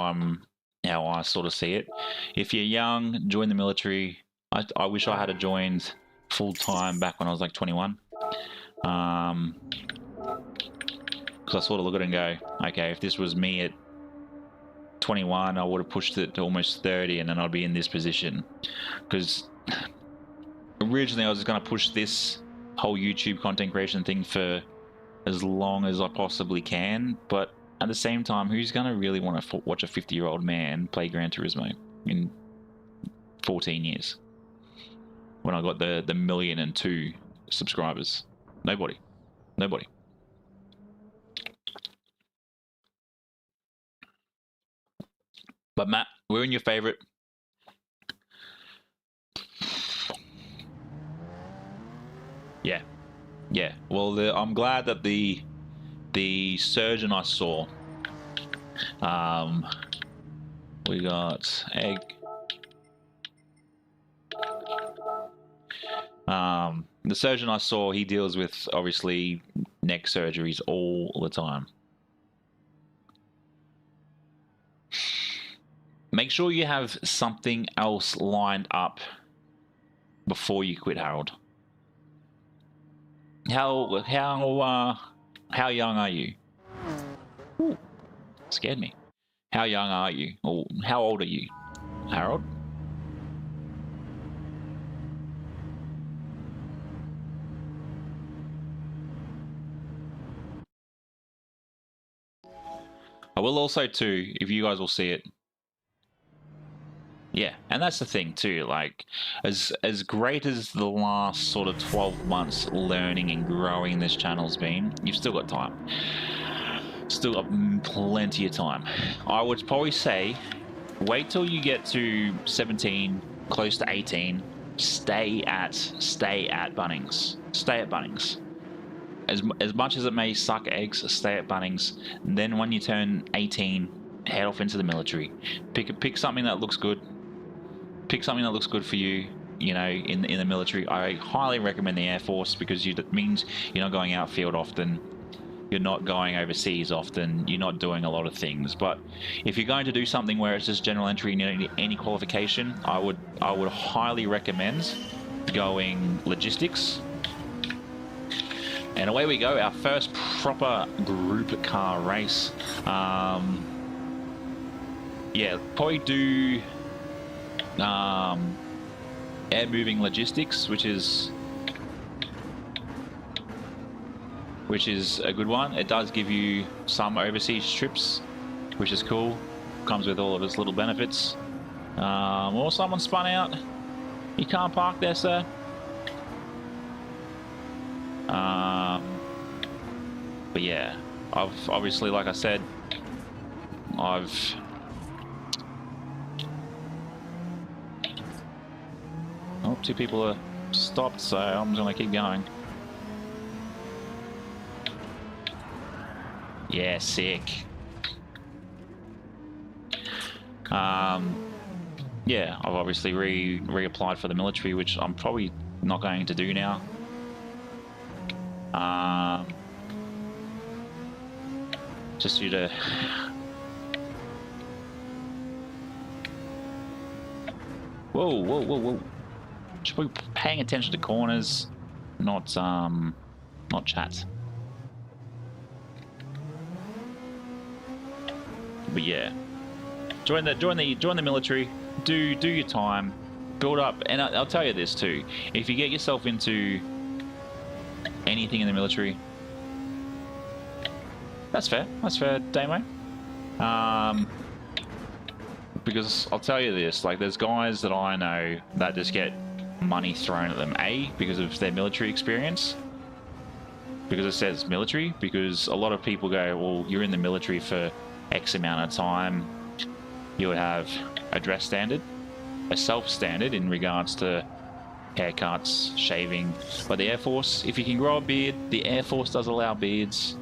I sort of see it. If you're young, join the military. I wish I had joined full time back when I was like 21. Because I sort of look at it and go, okay, if this was me at 21, I would have pushed it to almost 30, and then I'd be in this position. Because originally I was just going to push this whole YouTube content creation thing for as long as I possibly can, but at the same time, who's going to really want to watch a 50-year-old man play Gran Turismo in 14 years when I got the 1,000,002 subscribers? Nobody. But Matt, we're in your favorite. Yeah. Well, I'm glad that the surgeon I saw, we got egg. The surgeon I saw, he deals with obviously neck surgeries all the time. Make sure you have something else lined up before you quit, Harold. How young are you? Ooh, scared me. How young are you? Or how old are you, Harold? I will also too, if you guys will see it. Yeah, and that's the thing too, like, as great as the last sort of 12 months learning and growing this channel's been, you've still got time. Still got plenty of time. I would probably say, wait till you get to 17, close to 18, stay at Bunnings. Stay at Bunnings. As much as it may suck eggs, stay at Bunnings. Then when you turn 18, head off into the military. Pick something that looks good. Pick something that looks good for you, you know, in the military. I highly recommend the Air Force because it means you're not going outfield often. You're not going overseas often. You're not doing a lot of things. But if you're going to do something where it's just general entry and any qualification, I would highly recommend going logistics. And away we go, our first proper group car race. Yeah, probably do air moving logistics, which is a good one. It does give you some overseas trips, which is cool. Comes with all of its little benefits. Or someone spun out. You can't park there, sir. But yeah, I've obviously, like I said, oh, 2 people are stopped, so I'm just gonna keep going. Yeah, sick. yeah, I've obviously reapplied for the military, which I'm probably not going to do now. Just due to whoa. Should be paying attention to corners, not chat. But yeah, join the military. Do your time, build up, and I'll tell you this too: if you get yourself into anything in the military, that's fair, Damo. Because I'll tell you this: like, there's guys that I know that just get money thrown at them. A, because of their military experience, because it says military. Because a lot of people go, well, you're in the military for X amount of time. You would have a dress standard, a self standard in regards to haircuts, shaving. But the Air Force, if you can grow a beard, the Air Force does allow beards.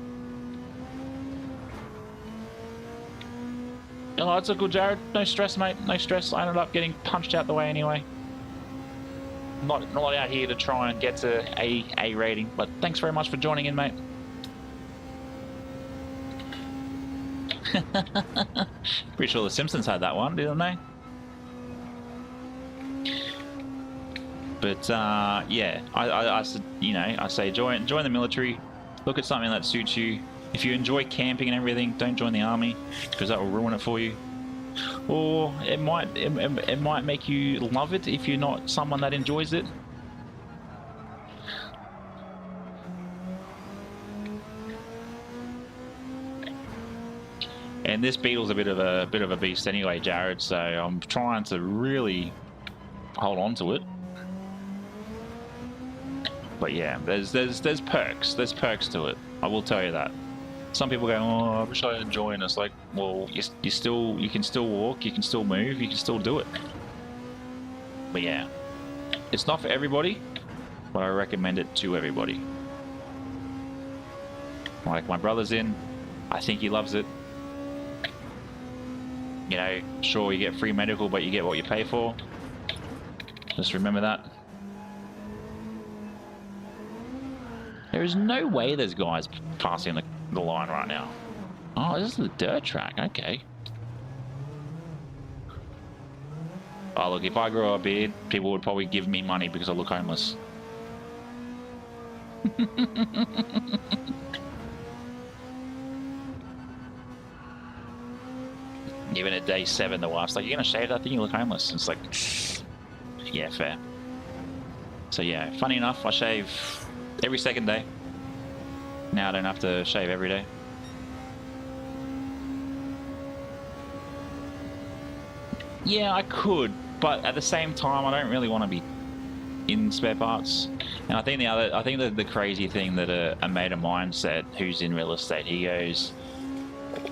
Oh, that's a good, Jared. No stress, mate. No stress. I ended up getting punched out the way anyway. Not out here to try and get to A rating, but thanks very much for joining in, mate. Pretty sure the Simpsons had that one, didn't they? But yeah, I say join the military. Look at something that suits you. If you enjoy camping and everything, don't join the army, because that will ruin it for you. Or it might make you love it if you're not someone that enjoys it. And this Beetle's a bit of a beast anyway, Jared. So I'm trying to really hold on to it. But yeah, there's perks. There's perks to it. I will tell you that. Some people go, oh, I wish I had joined. It's like, well, you can still walk, you can still move, you can still do it. But yeah, it's not for everybody, but I recommend it to everybody. Like, my brother's in, I think he loves it. You know, sure, you get free medical, but you get what you pay for. Just remember that. There is no way there's guys passing the line right now. Oh, this is the dirt track. Okay. Oh, look, if I grow a beard, people would probably give me money because I look homeless. Even at day 7, the wife's like, you're going to shave that thing? You look homeless. And it's like, yeah, fair. So yeah, funny enough, I shave every second day. Now I don't have to shave every day. Yeah, I could, but at the same time, I don't really want to be in spare parts. And I think the crazy thing that a mate of mine said, who's in real estate, he goes,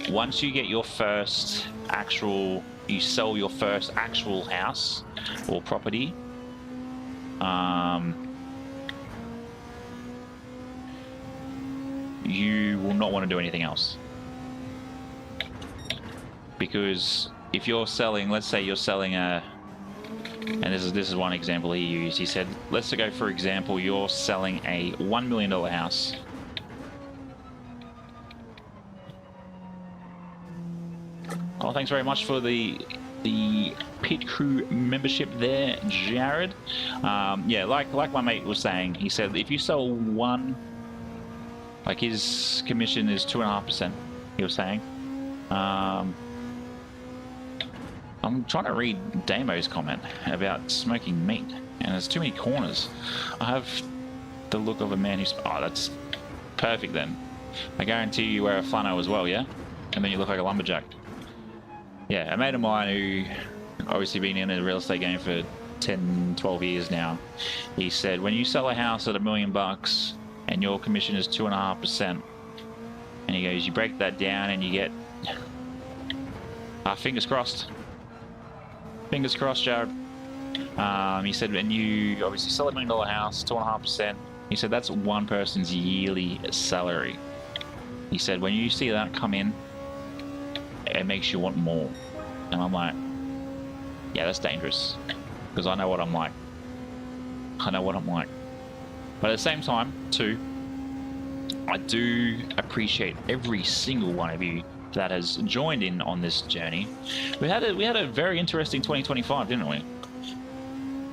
once you get your first you sell your first actual house or property, you will not want to do anything else. Because if you're selling, let's say you're selling and this is one example he used. He said, let's go for example, you're selling a $1 million house. Oh, thanks very much for the pit crew membership there, Jared. Yeah, like my mate was saying, he said if you sell one, like his commission is 2.5%. He was saying. I'm trying to read Damo's comment about smoking meat, and there's too many corners. I have the look of a man who's... Oh, that's perfect then. I guarantee you wear a flannel as well, yeah? And then you look like a lumberjack. Yeah, a mate of mine who obviously been in the real estate game for 10, 12 years now, he said, when you sell a house at $1 million and your commission is 2.5%, and he goes, you break that down and you get... fingers crossed. Fingers crossed, Jared. He said, when you obviously sell $1 million house, 2.5%, he said that's one person's yearly salary. He said, when you see that come in, it makes you want more. And I'm like, Yeah, that's dangerous. Because I know what I'm like. I know what I'm like. But at the same time, too, I do appreciate every single one of you that has joined in on this journey. We had a very interesting 2025, didn't we?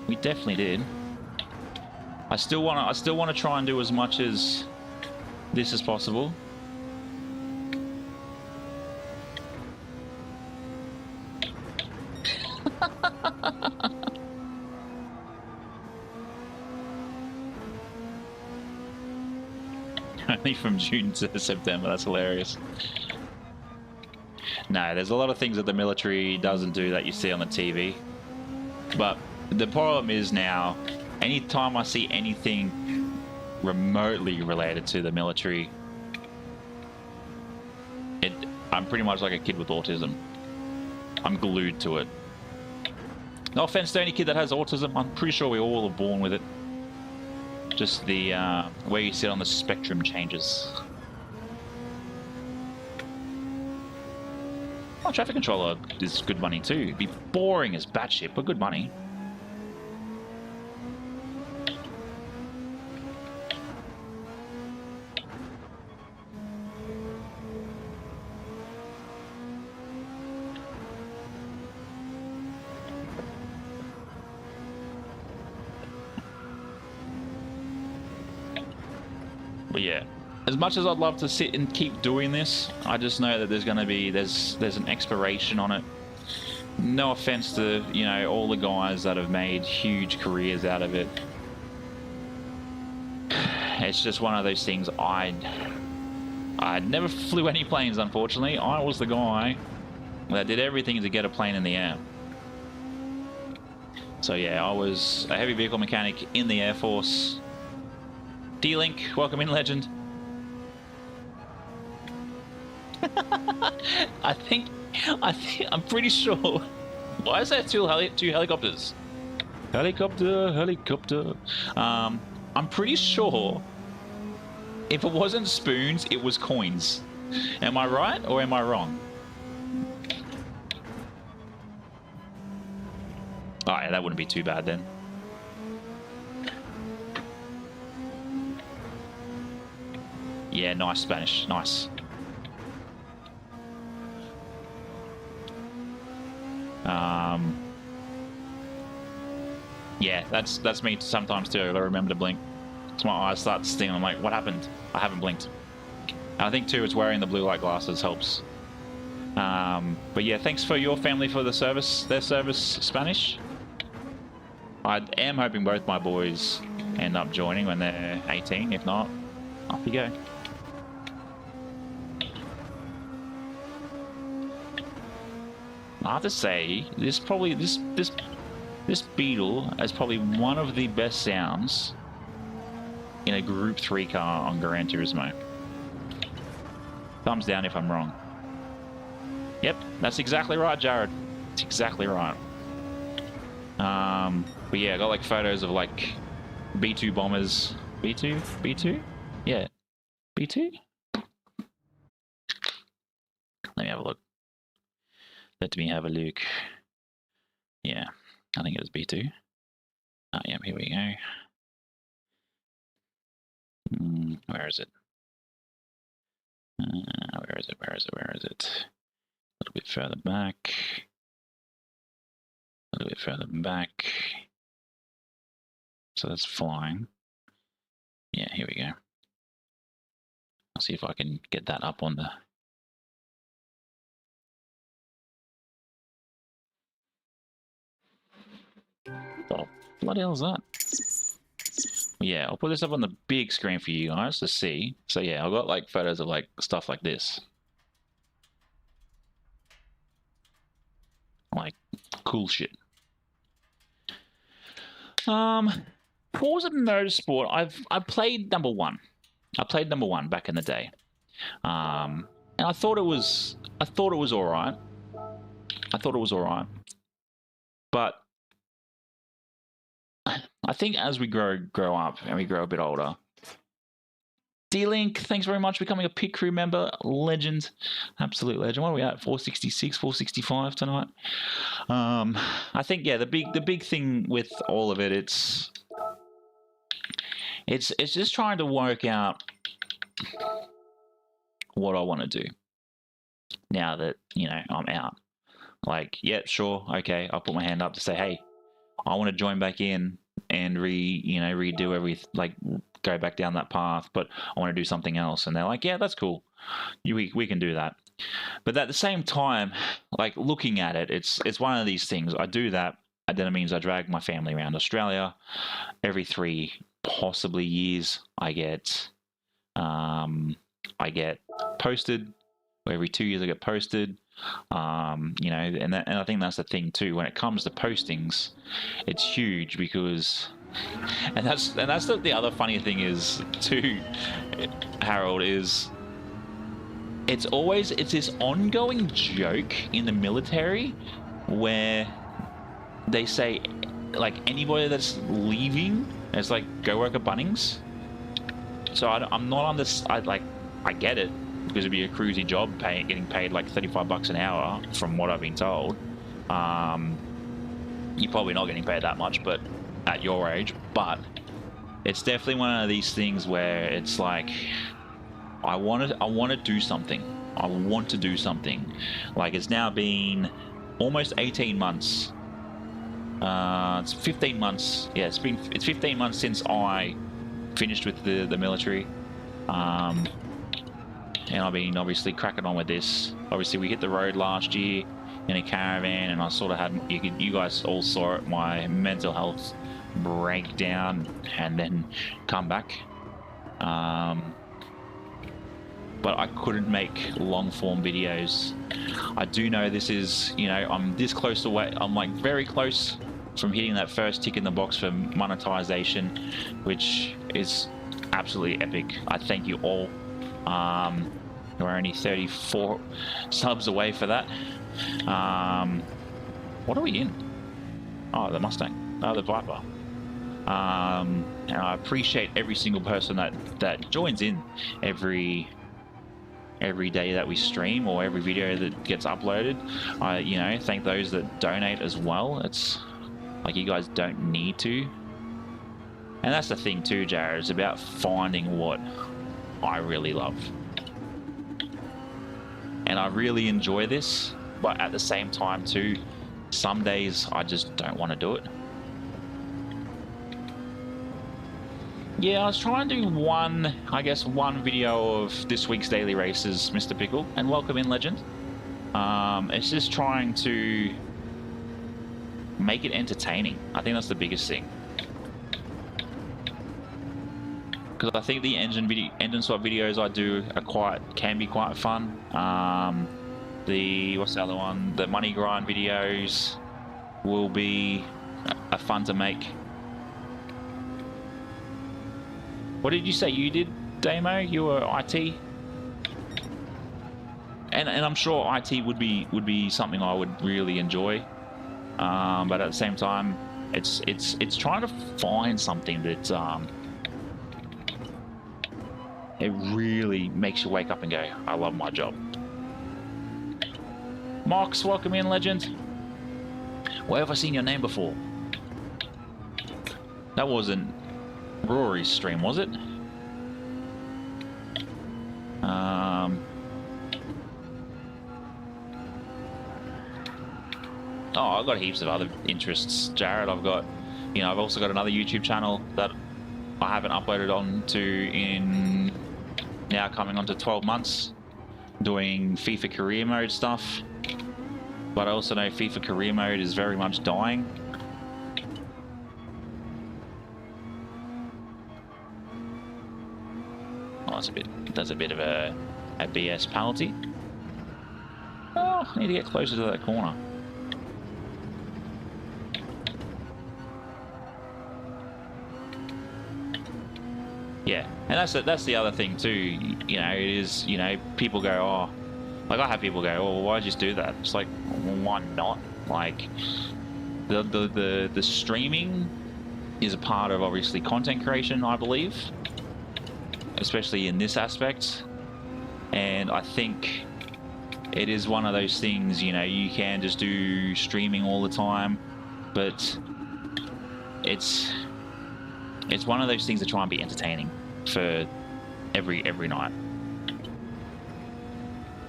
We definitely did. I still want to try and do as much as this as possible. Only from June to September. That's hilarious. No, there's a lot of things that the military doesn't do that you see on the TV. But the problem is now, anytime I see anything remotely related to the military, I'm pretty much like a kid with autism. I'm glued to it. No offense to any kid that has autism. I'm pretty sure we all are born with it. Just the where you sit on the spectrum changes. Oh, traffic controller is good money too. It'd be boring as batshit, but good money. But yeah, as much as I'd love to sit and keep doing this, I just know that there's going to be, there's an expiration on it. No offense to, you know, all the guys that have made huge careers out of it. It's just one of those things. I never flew any planes, unfortunately. I was the guy that did everything to get a plane in the air. So yeah, I was a heavy vehicle mechanic in the Air Force. D-Link, welcome in, legend. I'm pretty sure. Why is there two helicopters? Helicopter. I'm pretty sure if it wasn't spoons, it was coins. Am I right or am I wrong? Oh yeah, that wouldn't be too bad then. Yeah, nice Spanish, nice. Yeah, that's me sometimes too. I remember to blink. So my eyes start to sting. I'm like, what happened? I haven't blinked. And I think too, it's wearing the blue light glasses helps. But yeah, thanks for your family for the service. Their service Spanish. I am hoping both my boys end up joining when they're 18. If not, off you go. I have to say, this Beetle is probably one of the best sounds in a Group 3 car on Gran Turismo. Thumbs down if I'm wrong. Yep, that's exactly right, Jared. It's exactly right. But yeah, I got like photos of like B2 bombers. B2? B2? Yeah. B2? Let me have a look. Let me have a look. Yeah, I think it was B2. Oh, yeah, here we go. Where is it? Where is it? Where is it? Where is it? A little bit further back. A little bit further back. So that's flying. Yeah, here we go. I'll see if I can get that up on the... What the bloody hell is that? Yeah, I'll put this up on the big screen for you guys to see. So yeah, I've got like photos of like stuff like this. Like cool shit. Forza Motorsport, I've played number one. I played number one back in the day. And I thought it was alright. I thought it was alright. But I think as we grow up and we grow a bit older, D-Link, thanks very much for becoming a pit crew member. Legend. Absolute legend. What are we at? 466, 465 tonight. I think, yeah, the big thing with all of it, it's just trying to work out what I want to do now that, you know, I'm out. Like, yeah, sure, okay, I'll put my hand up to say, hey, I want to join back in and redo everything, like go back down that path, but I want to do something else. And they're like, yeah, that's cool. We can do that. But at the same time, like looking at it, it's one of these things. I do that, and then it means I drag my family around Australia. Every 3 possibly years, I get posted. Every 2 years I get posted. You know, and I think that's the thing too. When it comes to postings, it's huge because, and that's the other funny thing is too, Harold, is it's this ongoing joke in the military where they say like anybody that's leaving, it's like go work at Bunnings. So I'm not on this. I get it. Because it'd be a cruisy job, getting paid like $35 an hour, from what I've been told. You're probably not getting paid that much, but at your age. But it's definitely one of these things where it's like, I want to do something. I want to do something. Like it's now been almost 18 months. It's 15 months. Yeah, it's 15 months since I finished with the military. And I've been obviously cracking on with this. Obviously, we hit the road last year in a caravan, and I sort of had, you guys all saw it, my mental health breakdown and then come back. But I couldn't make long form videos. I do know this is, you know, I'm this close away. I'm like very close from hitting that first tick in the box for monetization, which is absolutely epic. I thank you all. We're only 34 subs away for that. What are we in? Oh, the Mustang. Oh, the Viper. And I appreciate every single person that joins in every day that we stream or every video that gets uploaded. I, you know, thank those that donate as well. It's like you guys don't need to. And that's the thing too, Jared. It's about finding what I really love. And I really enjoy this, but at the same time too, some days I just don't want to do it. Yeah, I was trying to do one video of this week's daily races, Mr. Pickle, and welcome in, Legend. It's just trying to make it entertaining. I think that's the biggest thing. Because I think the engine swap videos I do can be quite fun. What's the other one? The money grind videos will be fun to make. What did you say you did, Damo? You were IT, and I'm sure IT would be something I would really enjoy. But at the same time, it's trying to find something that it really makes you wake up and go, I love my job. Mox, welcome in, Legend. Where have I seen your name before? That wasn't Rory's stream, was it? Oh, I've got heaps of other interests, Jared. I've also got another YouTube channel that I haven't uploaded on to in now coming on to 12 months, doing FIFA career mode stuff. But I also know FIFA career mode is very much dying. Oh, that's a bit of a BS penalty. Oh, I need to get closer to that corner. Yeah, and that's the other thing too. You know, it is, you know, people go, oh, like I have people go, oh, why just do that? It's like, well, why not? Like the streaming is a part of obviously content creation, I believe. especially in this aspect. And I think it is one of those things, you know, you can just do streaming all the time, but it's one of those things that try and be entertaining for every night.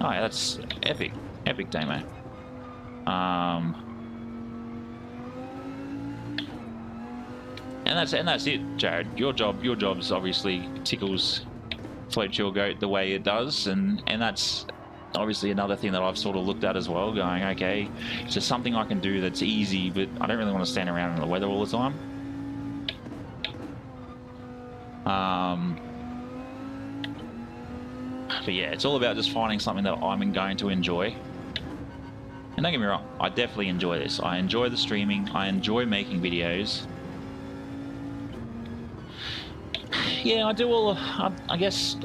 Oh yeah, that's epic demo. And that's it, Jared. Your job's obviously tickles Float Your Goat the way it does, and that's obviously another thing that I've sort of looked at as well, going, okay, it's just something I can do that's easy, but I don't really want to stand around in the weather all the time. But yeah, it's all about just finding something that I'm going to enjoy. And don't get me wrong, I definitely enjoy this. I enjoy the streaming, I enjoy making videos. Yeah, I do all. I guess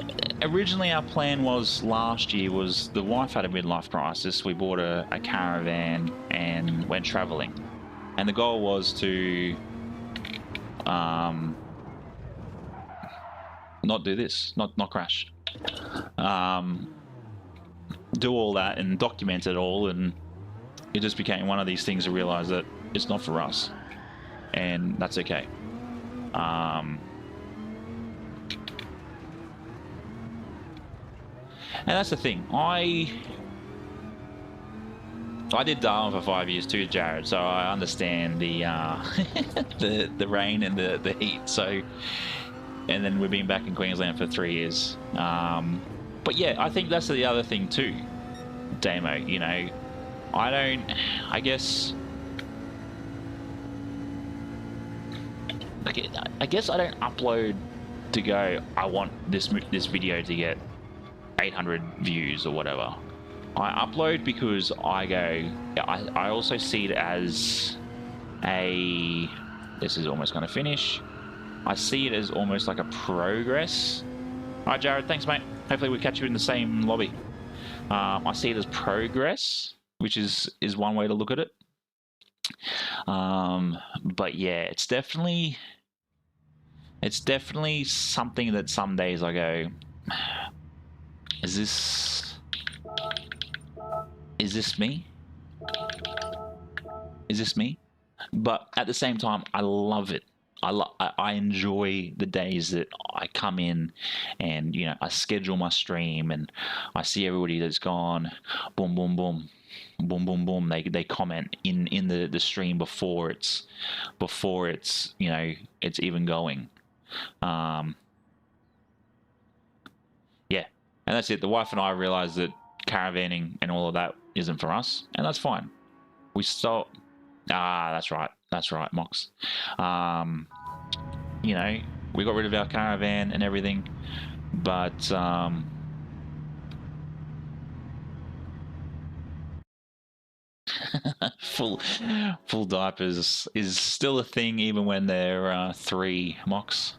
originally our plan was last year was the wife had a midlife crisis. We bought a caravan and went traveling, and the goal was to not do this, not crash, do all that and document it all, and it just became one of these things to realize that it's not for us, and that's okay. And that's the thing. I did Darwin for 5 years too, Jared, so I understand the the rain and the heat. So, and then we've been back in Queensland for 3 years. But yeah, I think that's the other thing too, Damo. You know, I guess I don't upload to go, I want this video to get 800 views or whatever. I upload because I go, I also see it as a, this is almost going to finish, I see it as almost like a progress. Alright Jared, thanks mate, hopefully we catch you in the same lobby. I see it as progress, which is one way to look at it. But yeah, it's definitely something that some days I go, Is this me? Is this me? But at the same time, I love it. I enjoy the days that I come in and, you know, I schedule my stream and I see everybody that's gone, boom, boom, boom, boom, boom, boom. They comment in the stream before it's you know, it's even going. Yeah. And that's it. The wife and I realized that caravanning and all of that isn't for us, and that's fine. We stopped. That's right, Mox. You know, we got rid of our caravan and everything, but full diapers is still a thing even when they're 3, Mox.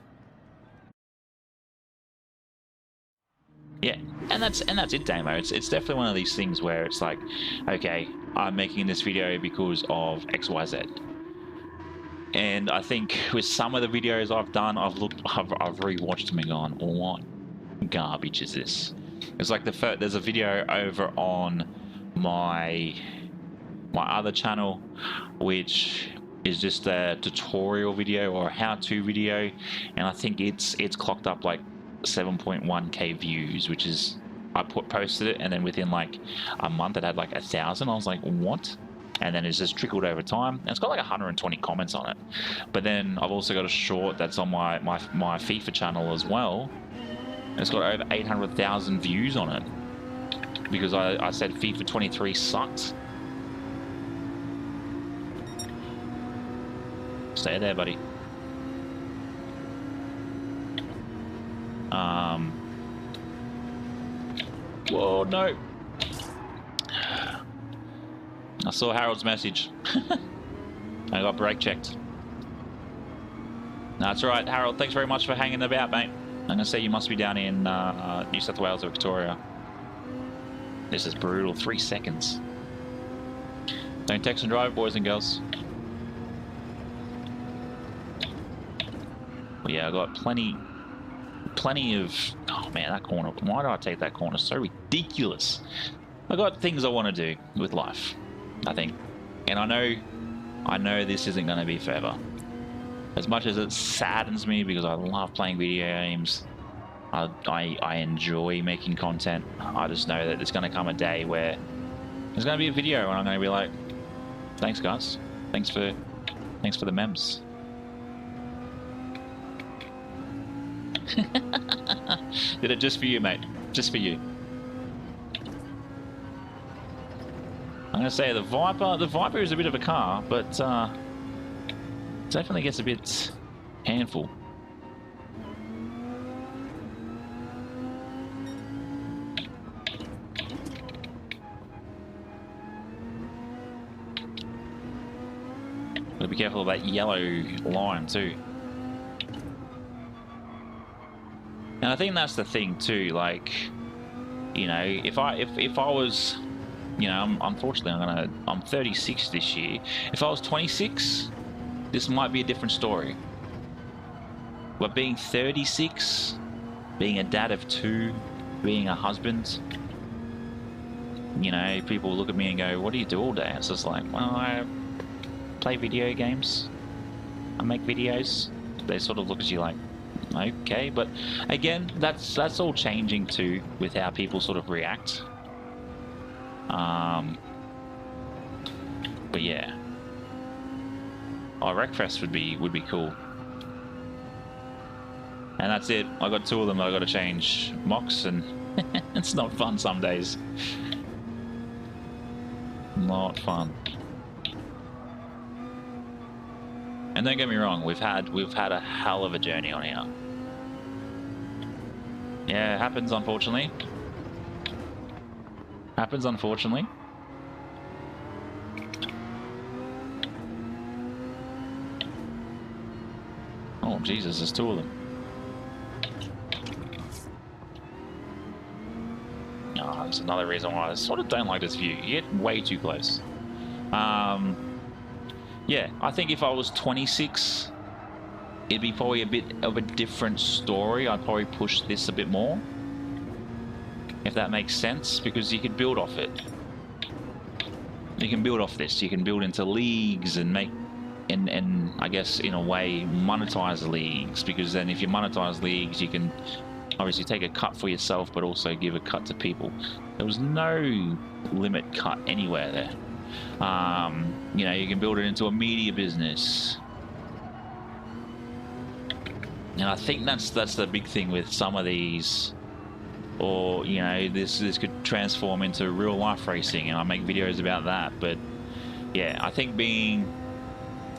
Yeah, and that's it, Damo. It's definitely one of these things where it's like, okay, I'm making this video because of XYZ. And I think with some of the videos I've done, I've rewatched them and gone, what garbage is this? It's like there's a video over on my other channel, which is just a tutorial video or a how-to video, and I think it's clocked up like 7.1k views, which is, I posted it, and then within like a month it had like 1,000. I was like, what? And then it's just trickled over time, and it's got like 120 comments on it. But then I've also got a short that's on my FIFA channel as well, and it's got over 800,000 views on it because I said FIFA 23 sucks. Stay there, buddy. Whoa, no. I saw Harold's message. I got brake checked. No, that's alright, Harold. Thanks very much for hanging about, mate. I'm going to say you must be down in New South Wales or Victoria. This is brutal. 3 seconds. Don't text and drive, boys and girls. Well, yeah, I got plenty plenty of... Oh man, that corner. Why do I take that corner? So ridiculous. I got things I want to do with life, I think. And I know this isn't going to be forever. As much as it saddens me because I love playing video games, I enjoy making content. I just know that there's going to come a day where there's going to be a video and I'm going to be like, thanks guys, thanks for the memes. Did it just for you, mate, just for you. I'm going to say the Viper is a bit of a car, but definitely gets a bit handful. Gotta be careful of that yellow line too. And I think that's the thing too, like, you know, if I was, you know, unfortunately I'm 36 this year. If I was 26, this might be a different story. But being 36, being a dad of 2, being a husband, you know, people look at me and go, what do you do all day? It's just like, well, I play video games, I make videos. They sort of look at you like, okay. But again, that's all changing too with how people sort of react. But yeah, Wreckfest would be cool. And that's it. I got 2 of them that I got to change mocks, and it's not fun some days. Not fun. And don't get me wrong, we've had a hell of a journey on here. Yeah, it happens unfortunately. Happens unfortunately. Oh Jesus, there's 2 of them. Oh, that's another reason why I sort of don't like this view. You get way too close. Yeah, I think if I was 26, it'd be probably a bit of a different story. I'd probably push this a bit more, if that makes sense, because you could build off it. You can build off this. You can build into leagues and make, and I guess in a way monetize leagues, because then if you monetize leagues, you can obviously take a cut for yourself, but also give a cut to people. There was no limit cut anywhere there. You know, you can build it into a media business. And I think that's the big thing with some of these, or you know, this could transform into real life racing, and I make videos about that. But yeah, I think being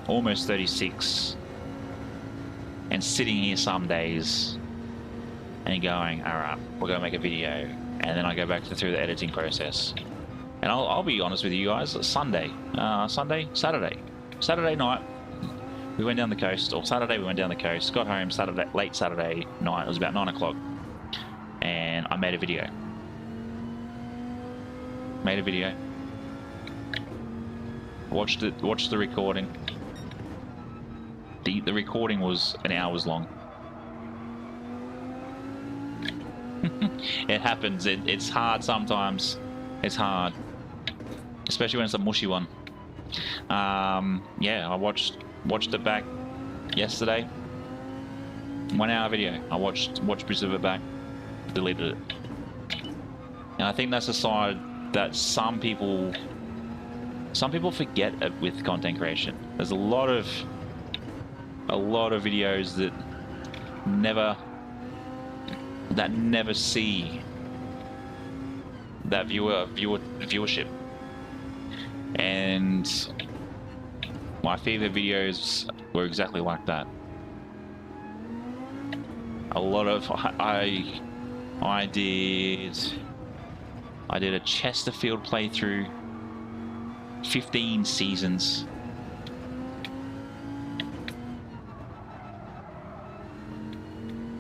almost 36 and sitting here some days and going, all right, we're gonna make a video, and then I go back through the editing process. And I'll be honest with you guys, Saturday night, we went down the coast, or Saturday we went down the coast, got home late Saturday night, it was about 9 o'clock, and I made a video. Watched the recording. The recording was an hour's long. It happens, it's hard sometimes. It's hard, especially when it's a mushy one. Yeah, I watched it back yesterday. 1 hour video. I watched bits of it back, deleted it. And I think that's a side that some people forget with content creation. There's a lot of videos that never see that viewership. And my favorite videos were exactly like that. A lot of I did a Chesterfield playthrough, 15 seasons.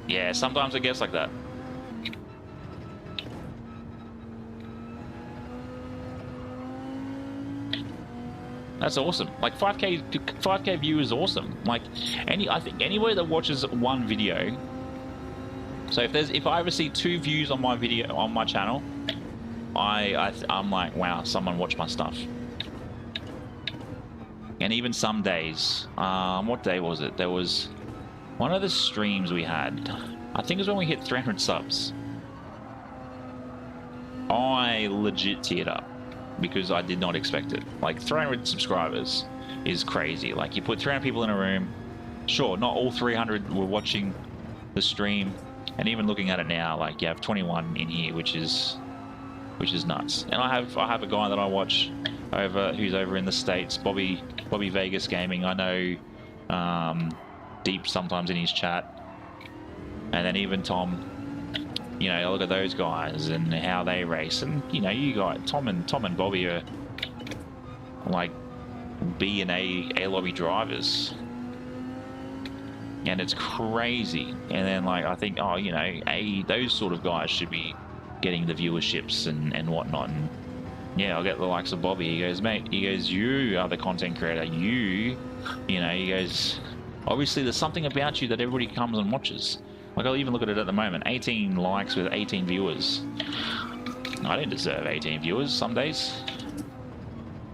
Yeah, sometimes it gets like that. That's awesome. Like 5k view is awesome. Like I think anybody that watches one video So if I ever see 2 views on my video on my channel, I'm like, wow, someone watched my stuff. And even some days, what day was it? There was one of the streams we had. I think it was when we hit 300 subs. I legit teared up because I did not expect it. Like 300 subscribers is crazy. Like you put 300 people in a room. Sure, not all 300 were watching the stream, and even looking at it now, like you have 21 in here, which is nuts. And I have a guy that I watch who's over in the States, Bobby Vegas Gaming. I know Deep sometimes in his chat, and then even Tom. You know, I look at those guys and how they race, and you know, you got Tom and Bobby are like B and A lobby drivers, and it's crazy. And then like I think, oh, you know, those sort of guys should be getting the viewerships and whatnot. And yeah, I'll get the likes of Bobby. He goes, mate, he goes, you are the content creator. You know, he goes, obviously there's something about you that everybody comes and watches. Like, I'll even look at it at the moment. 18 likes with 18 viewers. I don't deserve 18 viewers some days.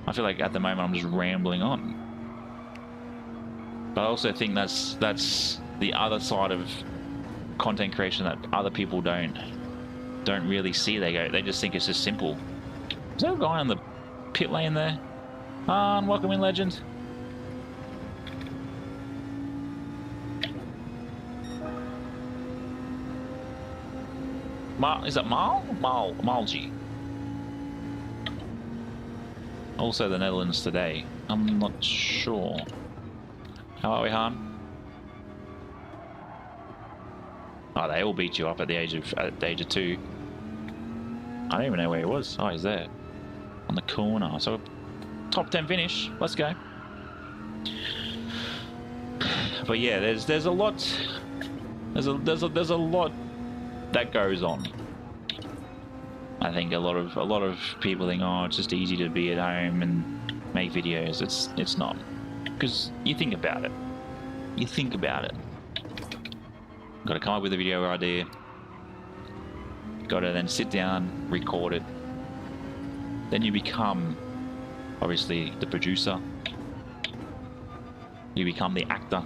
I feel like at the moment I'm just rambling on. But I also think that's the other side of content creation that other people don't really see. They just think it's just simple. Is there a guy on the pit lane there? And welcome in, legend. Is that Malji? Also the Netherlands today. I'm not sure. How are we, Han? Oh, they all beat you up at the age of 2. I don't even know where he was. Oh, he's there on the corner. So top 10 finish. Let's go. But yeah, there's a lot. There's a lot that goes on. I think a lot of people think, oh, it's just easy to be at home and make videos. It's not, because you think about it. You think about it. Got to come up with a video idea. Got to then sit down, record it. Then you become, obviously, the producer. You become the actor.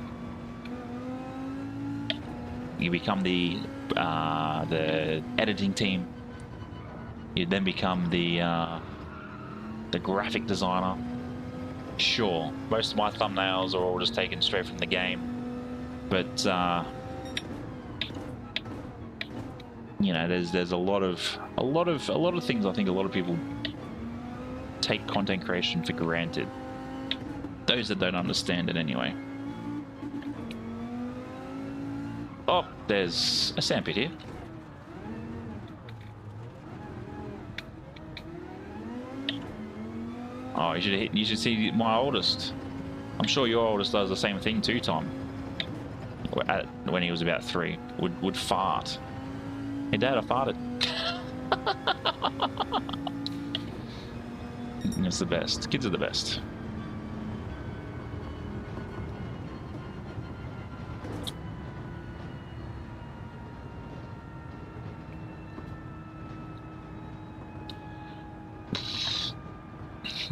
You become the editing team. You then become the graphic designer. Sure, most of my thumbnails are all just taken straight from the game, but you know, there's a lot of things. I think a lot of people take content creation for granted. Those that don't understand it, anyway. Oh, there's a sandpit here. Oh, you should see my oldest. I'm sure your oldest does the same thing too, Tom. When he was about 3, would fart. Hey, Dad, I farted. It's the best. Kids are the best.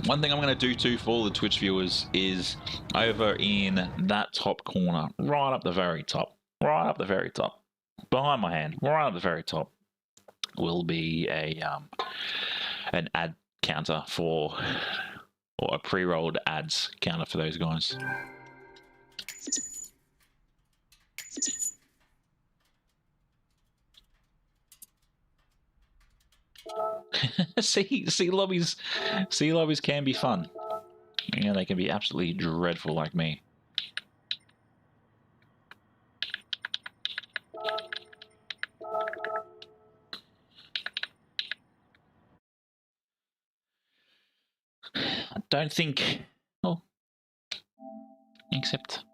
One thing I'm going to do too for all the Twitch viewers is over in that top corner, right up the very top, behind my hand, right up the very top, will be an ad counter or a pre-rolled ads counter for those guys. C lobbies can be fun. Yeah, they can be absolutely dreadful like me. I don't think. Oh, except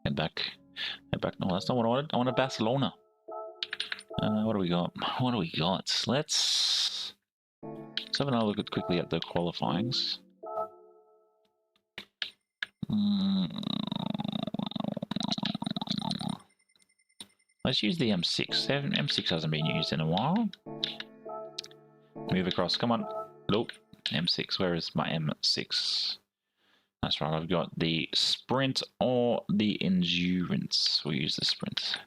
head back. No, that's not what I wanted. I wanted Barcelona. What do we got? Let's have another look quickly at the qualifyings. Let's use the M6. M6 hasn't been used in a while. Move across. Come on. Nope. M6. Where is my M6? That's right. I've got the Sprint or the Endurance. We'll use the Sprint.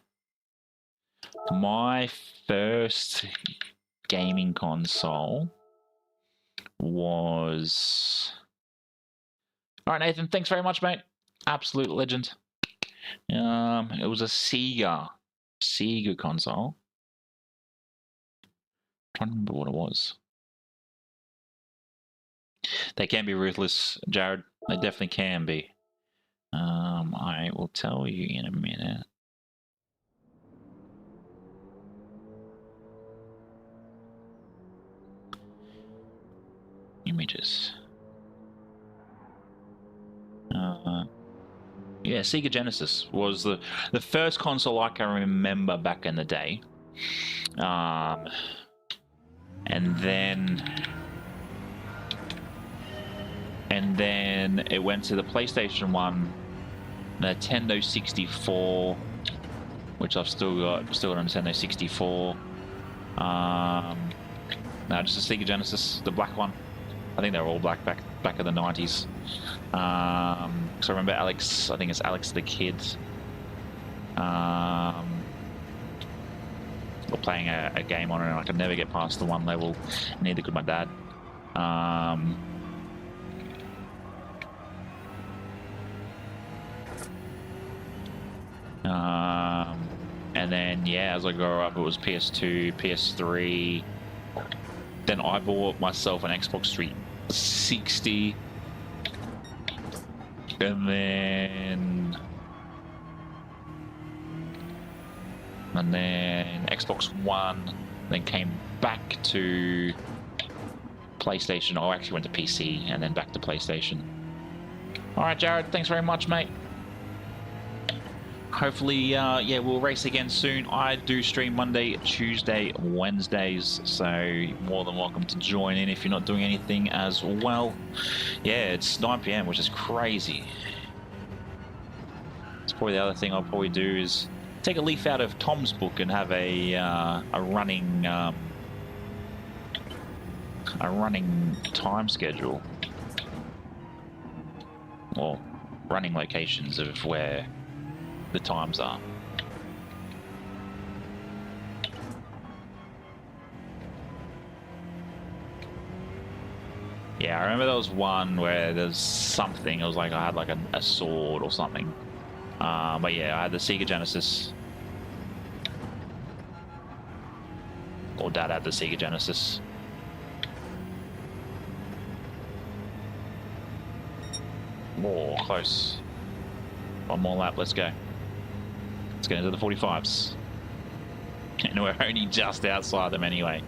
My first gaming console was... Alright, Nathan. Thanks very much, mate. Absolute legend. It was a Sega console. I'm trying to remember what it was. They can be ruthless, Jared. They definitely can be. I will tell you in a minute. Images. Yeah, Sega Genesis was the first console I can remember back in the day. And then it went to the PlayStation 1, Nintendo 64, which I've still got a Nintendo 64. No, just a Sega Genesis, the black one. I think they were all black back in the 90s. So I remember Alex, I think it's Alex the Kid, playing a game on it, and I could never get past the one level, neither could my dad. And then, yeah, as I grew up, it was PS2, PS3. Then I bought myself an Xbox 360. And then Xbox One, then came back to PlayStation. I actually went to PC and then back to PlayStation. Alright, Jared, thanks very much, mate. Hopefully, yeah, we'll race again soon. I do stream Monday, Tuesday, Wednesdays, so you're more than welcome to join in if you're not doing anything as well. Yeah, it's 9 PM, which is crazy. It's probably the other thing I'll probably do is take a leaf out of Tom's book and have a running time schedule, or running locations of where the times are. Yeah, I remember there was one where there's something, it was like I had like a sword or something. But yeah, I had the Sega Genesis. Or Dad had the Sega Genesis. Oh, close. One more lap, let's go. Let's get into the 45s. And we're only just outside them anyway.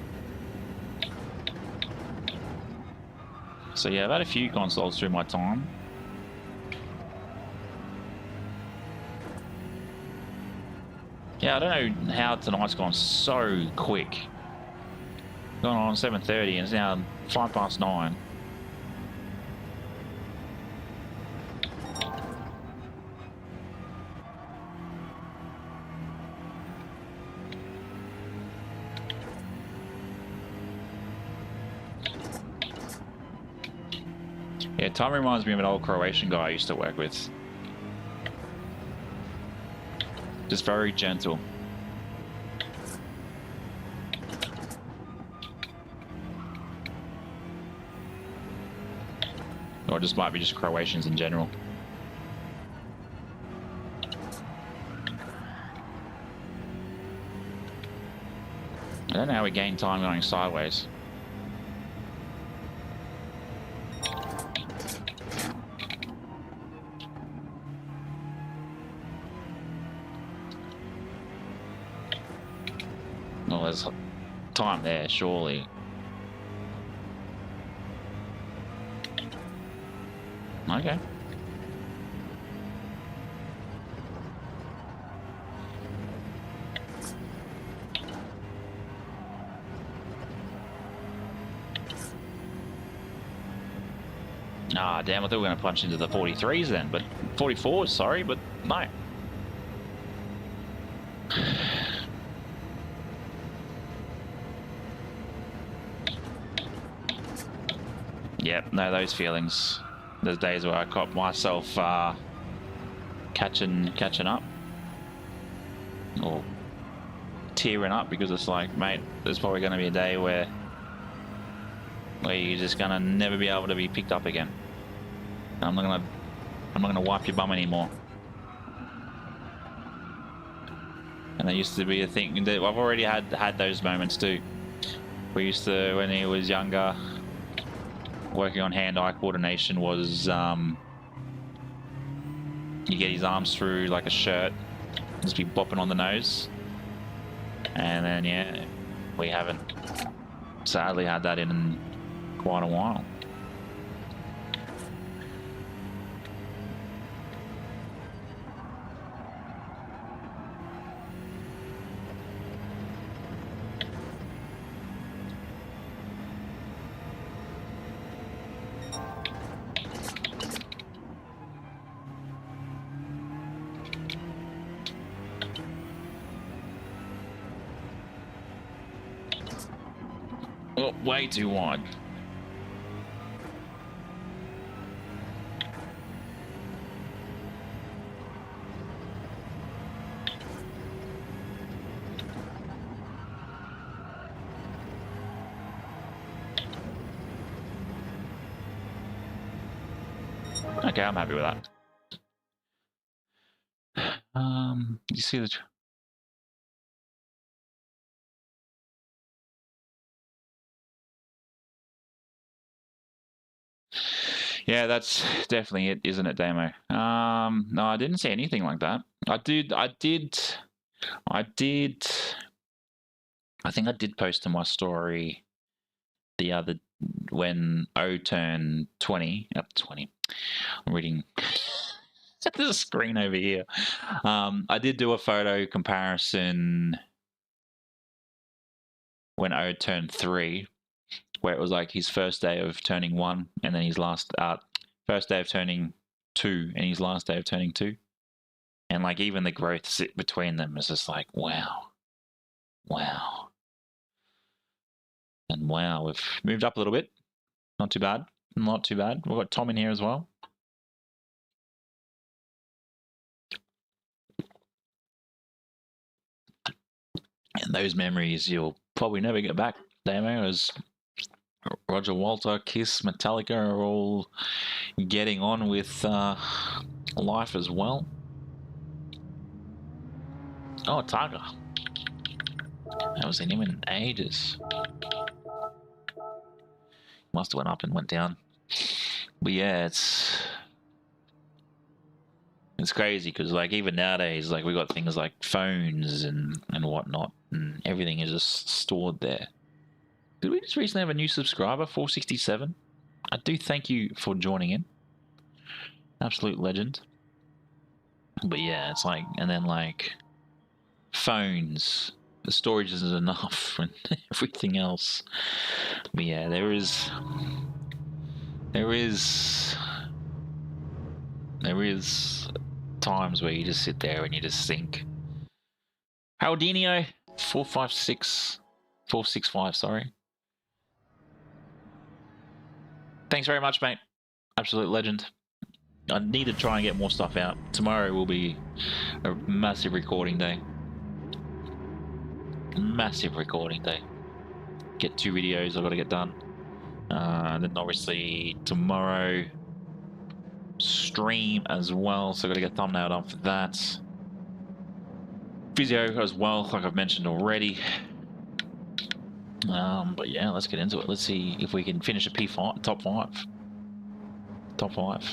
So yeah, I've had a few consoles through my time. Yeah, I don't know how tonight's gone so quick. Gone on 7:30 and it's now 9:05. Yeah, time reminds me of an old Croatian guy I used to work with. Just very gentle. Or it just might be just Croatians in general. I don't know how we gain time going sideways. Well, there's time there, surely. Okay. Ah, damn, I thought we were going to punch into the 43s then, but 44s, sorry, but no. Yep, no, those feelings. There's days where I caught myself catching up, or tearing up, because it's like, mate, there's probably going to be a day where you're just gonna never be able to be picked up again. I'm not gonna wipe your bum anymore. And that used to be a thing. I've already had those moments too. We used to, when he was younger, working on hand-eye coordination was, you get his arms through like a shirt, just be bopping on the nose. And then, yeah, we haven't sadly had that in quite a while. Oh, way too wide. Okay, I'm happy with that. You see the... Yeah, that's definitely it, isn't it, Damo? No, I didn't see anything like that. I think I did post to my story the other, when O turned 20, up 20. I'm reading the screen over here. I did do a photo comparison when O turned 3, where it was like his first day of turning 1, and then his last first day of turning 2, and his last day of turning 2. And like even the growth sit between them is just like, wow. Wow. And wow, we've moved up a little bit. Not too bad. Not too bad. We've got Tom in here as well. And those memories you'll probably never get back, Damo, as Roger Walter, Kiss, Metallica are all getting on with life as well. Oh, Targa. I haven't seen him in ages. Must have went up and went down. But yeah, it's crazy, because like even nowadays, like we got things like phones and whatnot, and everything is just stored there. Did we just recently have a new subscriber, 467? I do thank you for joining in. Absolute legend. But yeah, it's like, and then like phones, the storage isn't enough, and everything else. But yeah, there is times where you just sit there and you just think. Haldinio 465, sorry. Thanks very much, mate. Absolute legend. I need to try and get more stuff out. Tomorrow will be a massive recording day. Massive recording day. Get 2 videos I've got to get done. Then obviously tomorrow stream as well, so I've got to get thumbnailed on for that. Physio as well, like I've mentioned already. But yeah, let's get into it. Let's see if we can finish a P5, top 5. Top 5.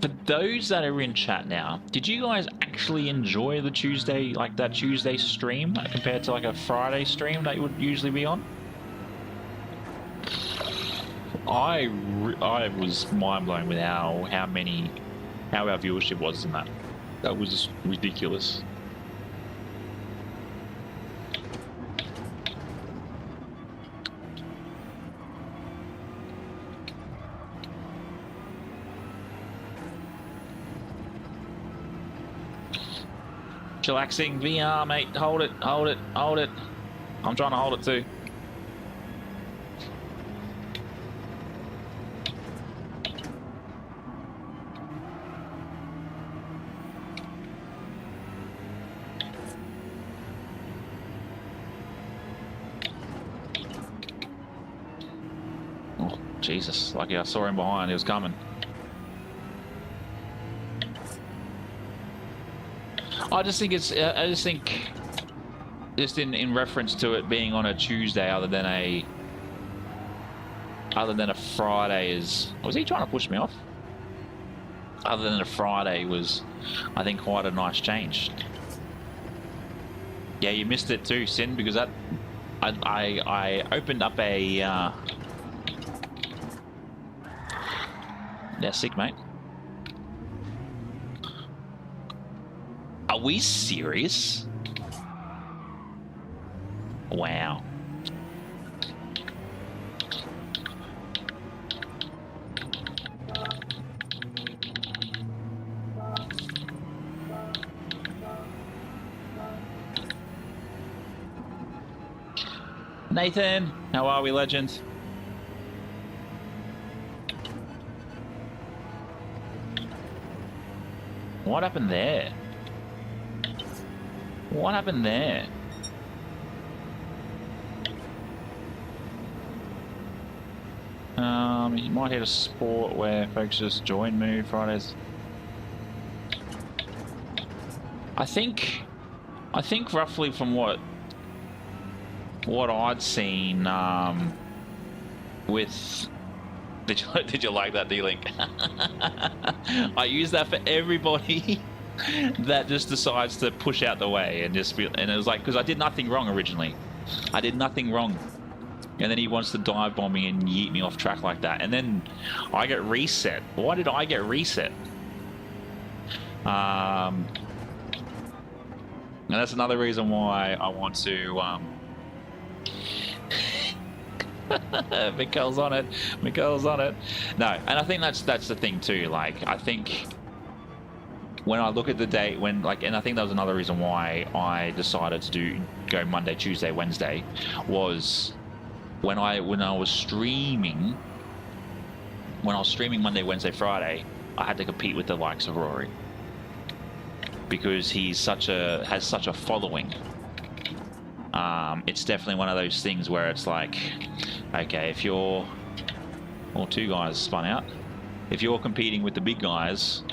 For those that are in chat now, did you guys actually enjoy the Tuesday, like that Tuesday stream, compared to like a Friday stream that you would usually be on? I was mind blown with how our viewership was in that. That was just ridiculous. Chillaxing VR, mate. Hold it, hold it, hold it. I'm trying to hold it too. Oh, Jesus. Lucky I saw him behind. He was coming. I just think just in reference to it being on a Tuesday other than a Friday is, was he trying to push me off? Other than a Friday was, I think, quite a nice change. Yeah, you missed it too, Sin, because that I opened up a yeah, sick, mate. Are we serious? Wow. Nathan, how are we, legend? What happened there? What happened there? You might hit a sport where folks just join move Fridays. I think roughly from what I'd seen with did you like that D-Link? I use that for everybody that just decides to push out the way and just and it was like, because I did nothing wrong originally. I did nothing wrong. And then he wants to dive bomb me and yeet me off track like that. And then I get reset. Why did I get reset? And that's another reason why I want to... Mikkel's on it. Mikkel's on it. No, and I think that's the thing too. Like, I think when I look at the day when, like, and I think that was another reason why I decided to go Monday, Tuesday, Wednesday, was when I was streaming Monday, Wednesday, Friday, I had to compete with the likes of Rory because he's has such a following. It's definitely one of those things where it's like, okay, if you're, well, two guys spun out. If you're competing with the big guys,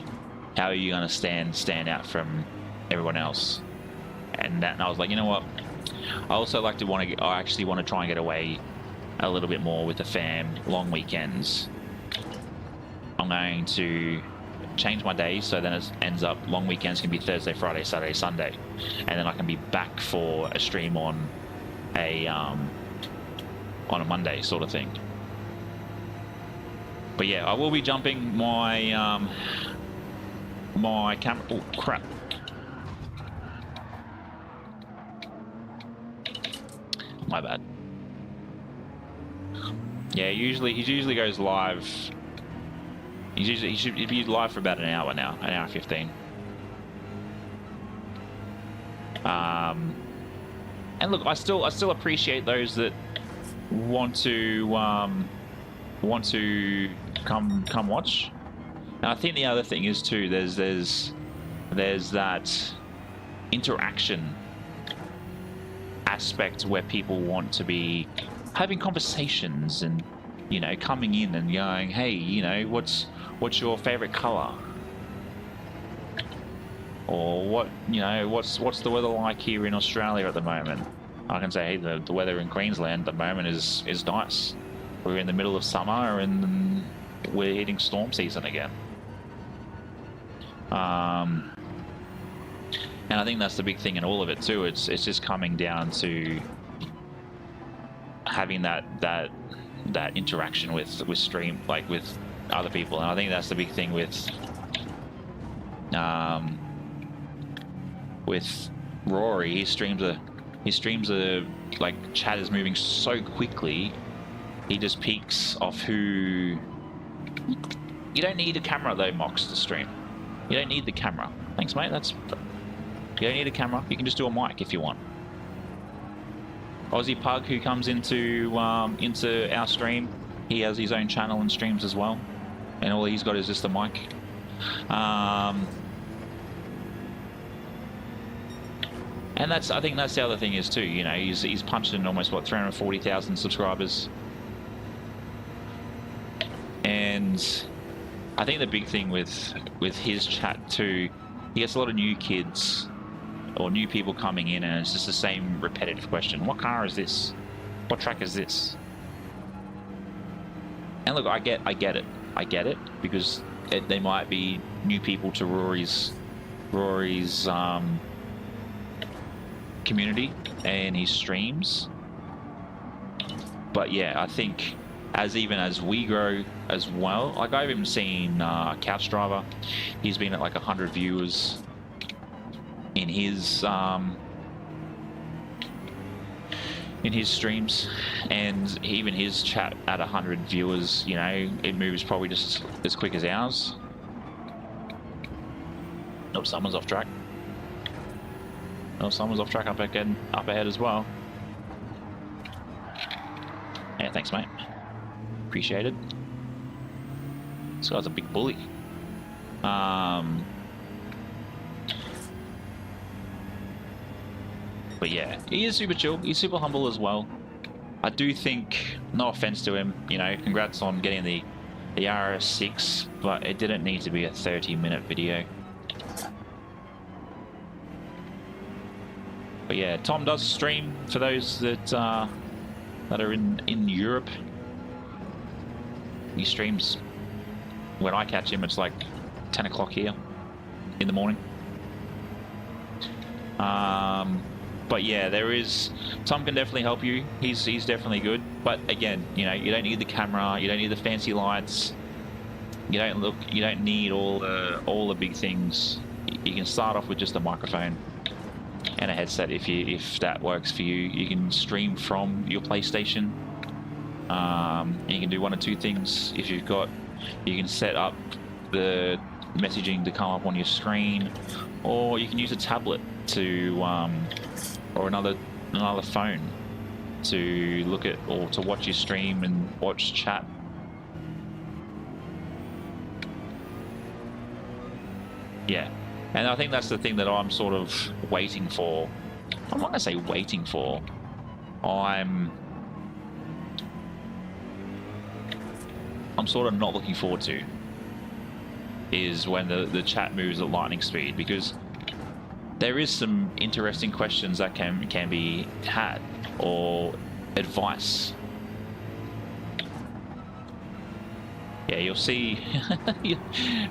how are you going to stand out from everyone else? And I was like, you know what? I also like to I actually want to try and get away a little bit more with the fam, long weekends. I'm going to change my days so then it ends up long weekends can be Thursday, Friday, Saturday, Sunday, and then I can be back for a stream on a Monday sort of thing. But yeah, I will be jumping my my camera. Oh crap! My bad. Yeah, he usually goes live. He should be live for about an hour now, an hour 15. And look, I still appreciate those that want to come watch. And I think the other thing is too, there's that interaction aspect where people want to be having conversations and, you know, coming in and going, hey, you know, what's your favorite color? Or what, you know, what's the weather like here in Australia at the moment? I can say, hey, the weather in Queensland at the moment is nice. We're in the middle of summer and we're hitting storm season again. And I think that's the big thing in all of it too. It's just coming down to having that interaction with stream, like with other people. And I think that's the big thing with Rory. He streams a like, chat is moving so quickly. He just peeks off who. You don't need a camera though, Mox, to stream. You don't need the camera. Thanks, mate. That's You don't need a camera. You can just do a mic if you want. Aussie Pug, who comes into our stream, he has his own channel and streams as well, and all he's got is just a mic. And I think that's the other thing is too. You know, he's punched in almost what 340,000 subscribers, and I think the big thing with his chat too, he gets a lot of new kids or new people coming in, and it's just the same repetitive question. What car is this? What track is this? And look, I get it, because they might be new people to Rory's community and his streams. But yeah, I think even as we grow as well, like I've even seen Couch Driver, he's been at like 100 viewers in his streams, and even his chat at 100 viewers, you know, it moves probably just as quick as ours. Oh, someone's off track. Oh, someone's off track up ahead as well. Yeah, thanks, mate. Appreciate it. This guy's a big bully. But yeah, he is super chill. He's super humble as well. I do think, no offense to him, you know, congrats on getting the RS6, but it didn't need to be a 30-minute video. But yeah, Tom does stream for those that are in Europe. He streams when I catch him. It's like 10 o'clock here in the morning. But yeah, Tom can definitely help you. He's definitely good. But again, you know, you don't need the camera, you don't need the fancy lights, you don't need all the big things. You can start off with just a microphone and a headset if that works for you. You can stream from your PlayStation. And you can do one or two things. If you can set up the messaging to come up on your screen, or you can use a tablet or another phone to look at or to watch your stream and watch chat. Yeah, and I think that's the thing that I'm sort of waiting for. I'm not gonna say waiting for. I'm sort of not looking forward to is when the chat moves at lightning speed, because there is some interesting questions that can be had, or advice. Yeah, you'll see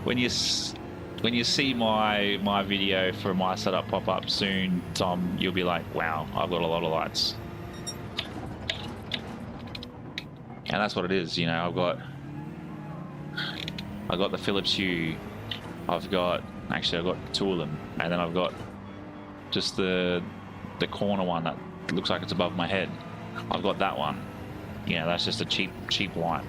when you see my video for my setup pop up soon, Tom, you'll be like, wow, I've got a lot of lights. And that's what it is, you know. I've got the Philips Hue. I've got two of them, and then I've got just the corner one that looks like it's above my head. I've got that one. You know, that's just a cheap light.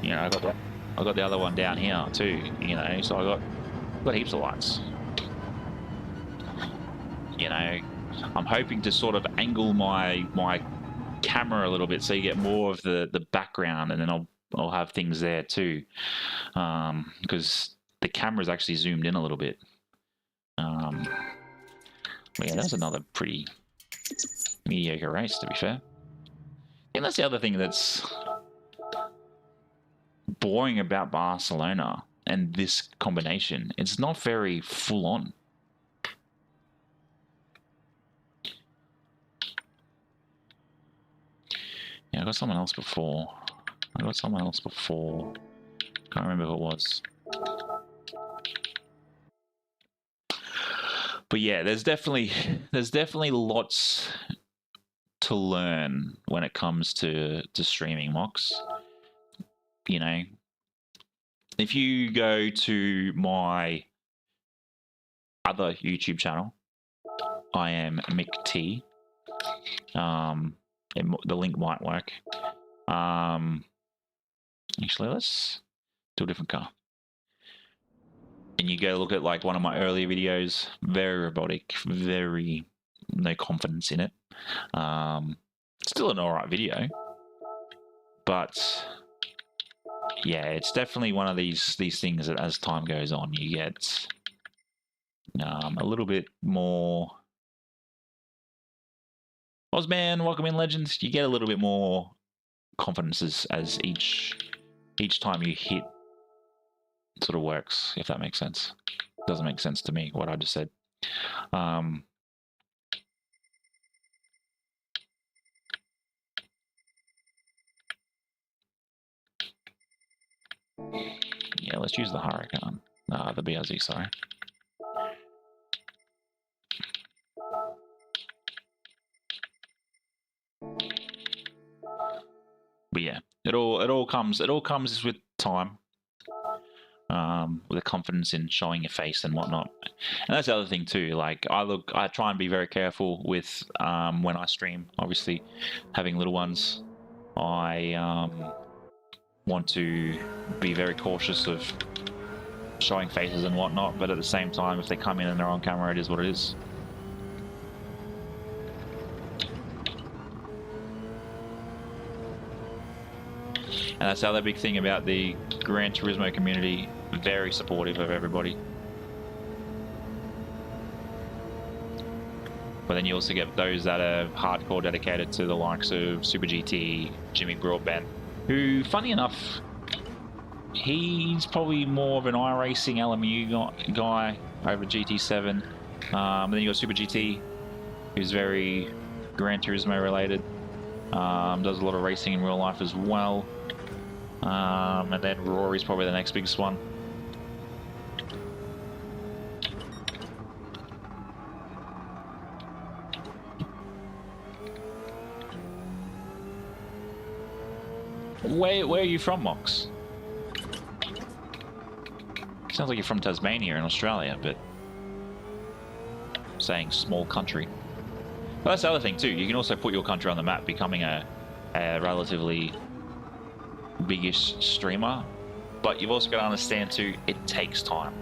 You know, I got the other one down here too. You know, so I got heaps of lights. You know, I'm hoping to sort of angle my camera a little bit so you get more of the background, and then I'll have things there too, because the camera's actually zoomed in a little bit. But yeah, that's another pretty mediocre race, to be fair. And that's the other thing that's boring about Barcelona and this combination. It's not very full on. Yeah, I got someone else before. Can't remember who it was. But yeah, there's definitely lots to learn when it comes to streaming, Mox. You know, if you go to my other YouTube channel, I am Mick T. The link might work. Actually, let's do a different car. And you go look at like one of my earlier videos, very robotic, very no confidence in it. Still an alright video, but yeah, it's definitely one of these things that as time goes on, you get a little bit more. Ozman, welcome in, Legends. You get a little bit more confidence as each time you hit sort of works, if that makes sense. Doesn't make sense to me what I just said. Yeah, let's use the Huracan. The BRZ, sorry. But yeah, it all comes with time. With the confidence in showing your face and whatnot. And that's the other thing too. Like I try and be very careful with when I stream. Obviously, having little ones, I want to be very cautious of showing faces and whatnot. But at the same time, if they come in and they're on camera, it is what it is. And that's the other big thing about the Gran Turismo community. Very supportive of everybody. But then you also get those that are hardcore dedicated to the likes of Super GT, Jimmy Broadbent, who, funny enough, he's probably more of an iRacing LMU guy over GT7. Then you got Super GT, who's very Gran Turismo related. Does a lot of racing in real life as well. And then Rory's probably the next biggest one. Where are you from, Mox? Sounds like you're from Tasmania in Australia, but saying small country. But that's the other thing too. You can also put your country on the map, becoming a relatively biggish streamer. But you've also got to understand too, it takes time.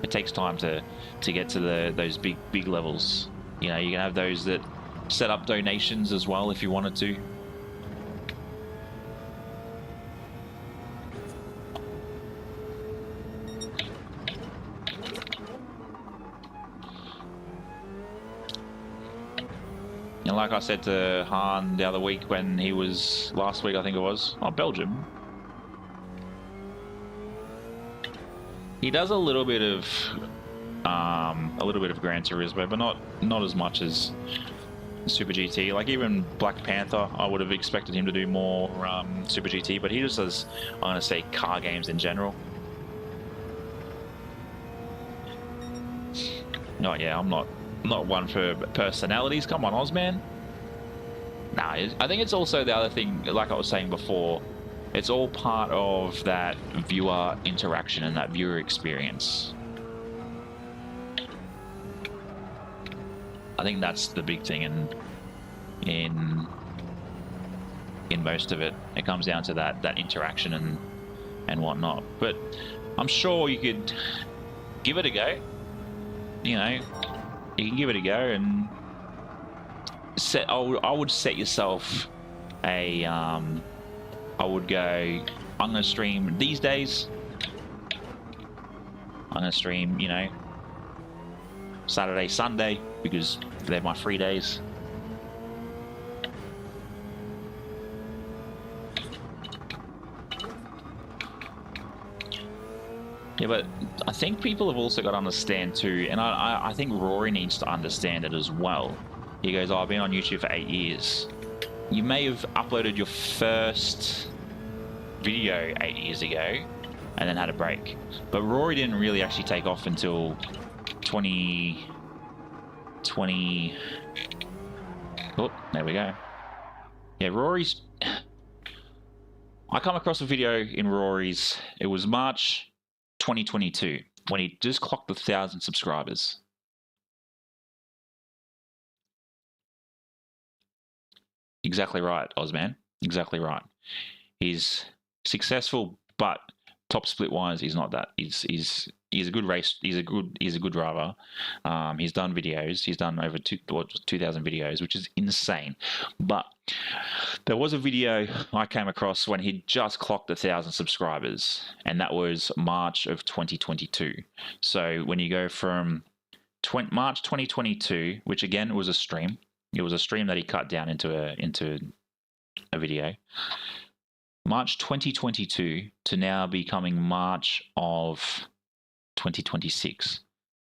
It takes time to get to those big levels. You know, you can have those that set up donations as well if you wanted to. And like I said to Han the other week when he was, last week I think it was, Belgium. He does a little bit of Gran Turismo, but not as much as Super GT. Like even Black Panther, I would have expected him to do more Super GT, but he just does, I'm gonna say, car games in general. No, yeah, I'm not one for personalities. Come on, Ozman. Nah, I think it's also the other thing, like I was saying before, it's all part of that viewer interaction and that viewer experience. I think that's the big thing in most of it. It comes down to that interaction and whatnot. But I'm sure you could give it a go. You know, you can give it a go and I would set yourself a I would go, I'm gonna stream these days. I'm gonna stream, you know, Saturday, Sunday, because they're my free days. Yeah, but I think people have also got to understand too, and I think Rory needs to understand it as well. He goes, oh, I've been on YouTube for 8 years. You may have uploaded your first video 8 years ago and then had a break. But Rory didn't really actually take off until 2020. Oh, there we go. Yeah, Rory's... I come across a video in Rory's, it was March 2022, when he just clocked 1,000 subscribers. Exactly right, Ozman. Exactly right. He's successful, but top split wise, he's not that. He's a good race. He's a good driver. He's done videos. He's done over 2,000 videos, which is insane. But there was a video I came across when he'd just clocked 1,000 subscribers, and that was March of 2022. So when you go from March 2022, which again was a stream. It was a stream that he cut down into a video. March 2022 to now becoming March of 2026.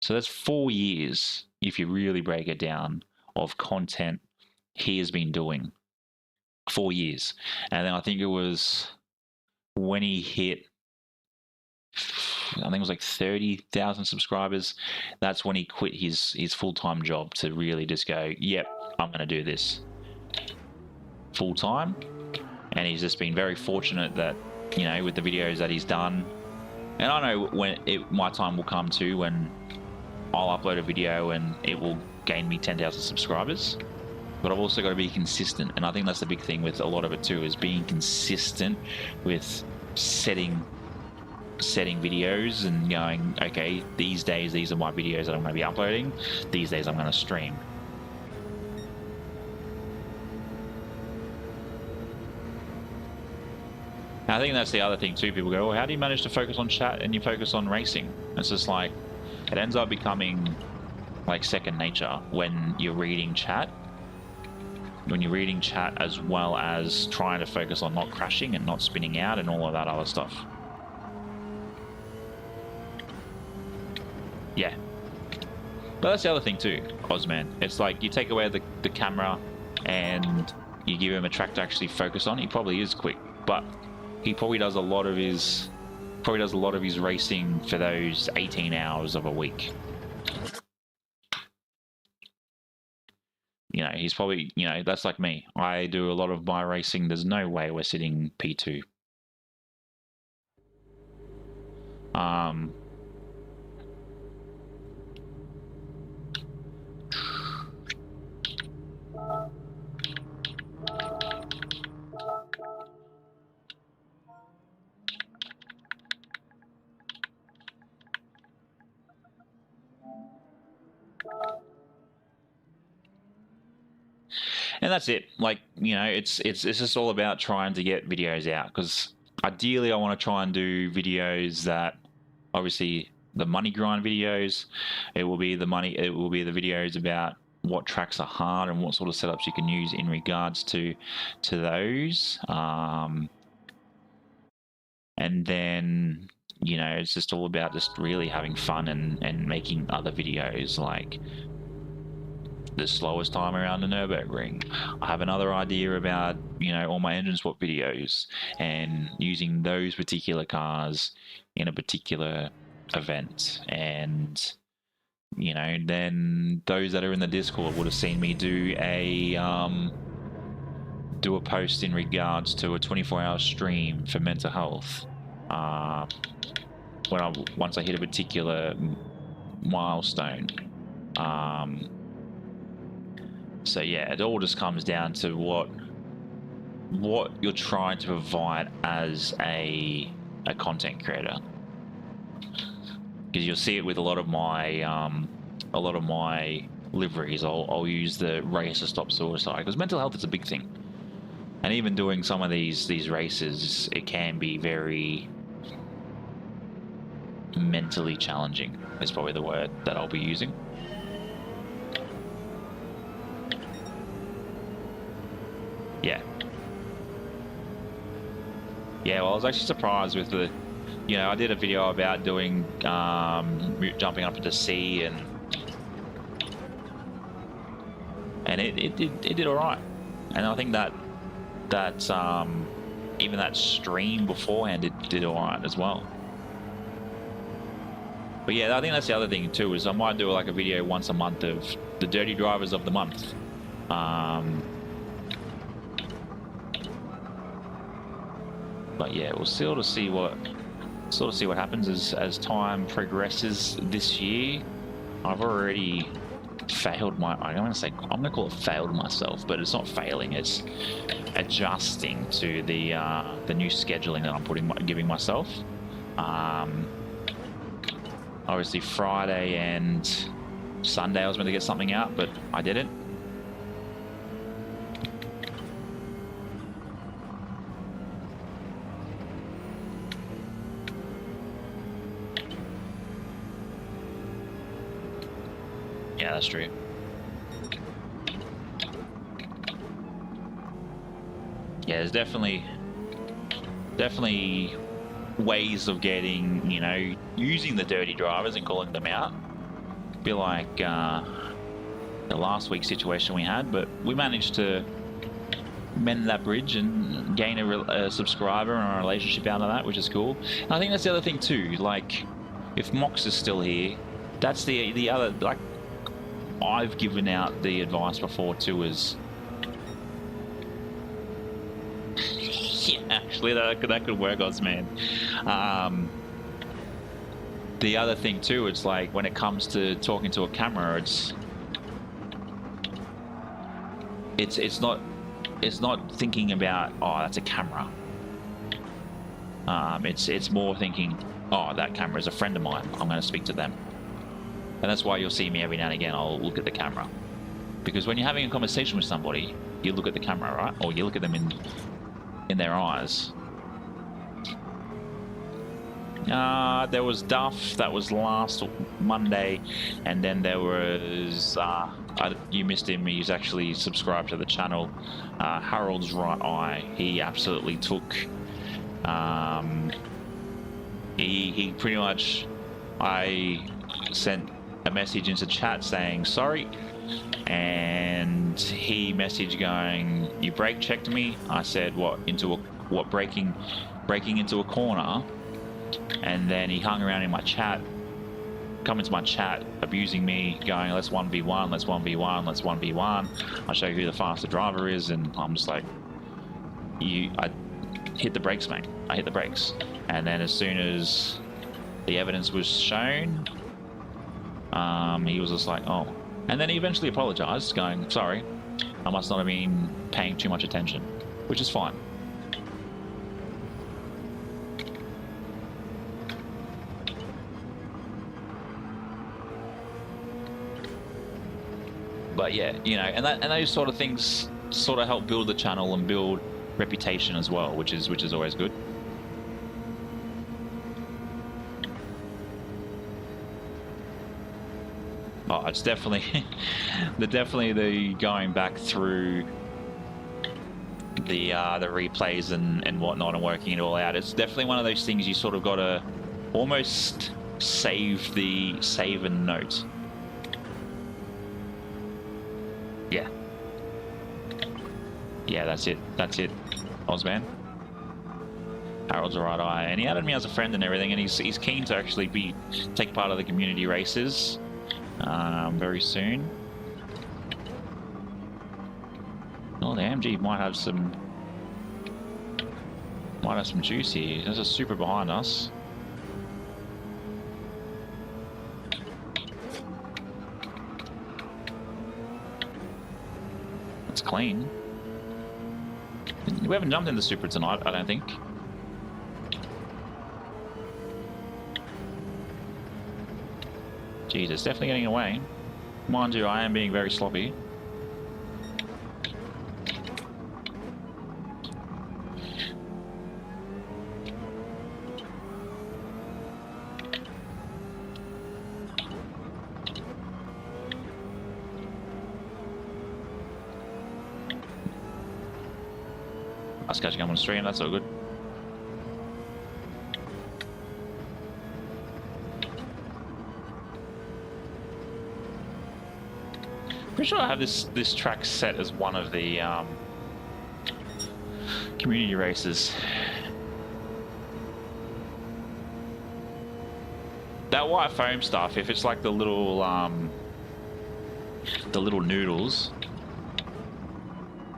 So that's 4 years, if you really break it down, of content he has been doing. 4 years. And then I think it was when he hit, I think it was like 30,000 subscribers, that's when he quit his full-time job to really just go, yep, I'm going to do this full-time. And he's just been very fortunate that, you know, with the videos that he's done. And I know when my time will come too, when I'll upload a video and it will gain me 10,000 subscribers. But I've also got to be consistent. And I think that's the big thing with a lot of it too, is being consistent with setting videos and going, okay, these days, these are my videos that I'm going to be uploading. These days I'm going to stream. I think that's the other thing too. People go, well, how do you manage to focus on chat and you focus on racing? It's just like, it ends up becoming like second nature when you're reading chat. When you're reading chat as well as trying to focus on not crashing and not spinning out and all of that other stuff. Yeah. But that's the other thing too, Ozman. It's like you take away the camera and you give him a track to actually focus on. He probably is quick, but he probably does a lot of his racing for those 18 hours of a week. You know, he's probably, you know, that's like me. I do a lot of my racing. There's no way we're sitting P2. And that's it. Like, you know, it's just all about trying to get videos out, because ideally I want to try and do videos that, obviously, the money grind videos. It will be the videos about what tracks are hard and what sort of setups you can use in regards to those. And then, you know, it's just all about just really having fun and making other videos, like the slowest time around the Nürburgring. I have another idea about, you know, all my engine swap videos and using those particular cars in a particular event. And, you know, then those that are in the Discord would have seen me do a post in regards to a 24-hour stream for mental health. Once I hit a particular milestone. So yeah, it all just comes down to what you're trying to provide as a content creator. Because you'll see it with a lot of my liveries. I'll use the racer stop suicide, because mental health is a big thing. And even doing some of these races, it can be very mentally challenging, is probably the word that I'll be using. Yeah. Yeah, well, I was actually surprised with the, you know, I did a video about doing, jumping up into sea, and it did all right. And I think that even that stream beforehand did all right as well. But yeah, I think that's the other thing too, is I might do like a video once a month of the dirty drivers of the month. But yeah, we'll sort of see what happens as time progresses this year. I've already failed my, I'm gonna call it failed myself, but it's not failing, it's adjusting to the new scheduling that I'm giving myself. Obviously Friday and Sunday I was meant to get something out, but I didn't. Yeah, that's true. Yeah, there's definitely ways of getting, you know, using the dirty drivers and calling them out. Be like the last week's situation we had, but we managed to mend that bridge and gain a subscriber and a relationship out of that, which is cool. And I think that's the other thing too. Like, if Mox is still here, that's the other, like, I've given out the advice before too, is yeah, actually that could work, Ozman. The other thing too, it's like when it comes to talking to a camera, it's not thinking about, oh, that's a camera. It's more thinking, oh, that camera is a friend of mine, I'm going to speak to them. And that's why you'll see me every now and again, I'll look at the camera. Because when you're having a conversation with somebody, you look at the camera, right? Or you look at them in their eyes. There was Duff, that was last Monday, and then there was, you missed him, he's actually subscribed to the channel, Harold's right eye. He absolutely took, he pretty much, I sent a message into chat saying sorry, and he messaged going, you brake checked me. I said, what braking into a corner? And then he hung around in my chat, come into my chat, abusing me, going, let's 1v1, let's 1v1, let's 1v1. I'll show you who the faster driver is. And I'm just like, I hit the brakes, mate. I hit the brakes. And then as soon as the evidence was shown, he was just like, oh. And then he eventually apologized, going, sorry, I must not have been paying too much attention, which is fine. But yeah, you know, and those sort of things sort of help build the channel and build reputation as well, which is always good. Oh, it's definitely the going back through the replays and whatnot and working it all out. It's definitely one of those things you sort of got to almost save and note. Yeah, that's it, Ozman. Harold's a right eye, and he added me as a friend and everything, and he's keen to actually take part of the community races very soon. Oh, the AMG might have some juice here. There's a super behind us. It's clean. We haven't jumped in the Supra tonight, I don't think. Jeez, it's definitely getting away. Mind you, I am being very sloppy. Us catching up on stream, that's all good. Pretty sure I have this track set as one of the community races. That white foam stuff, if it's like the little noodles.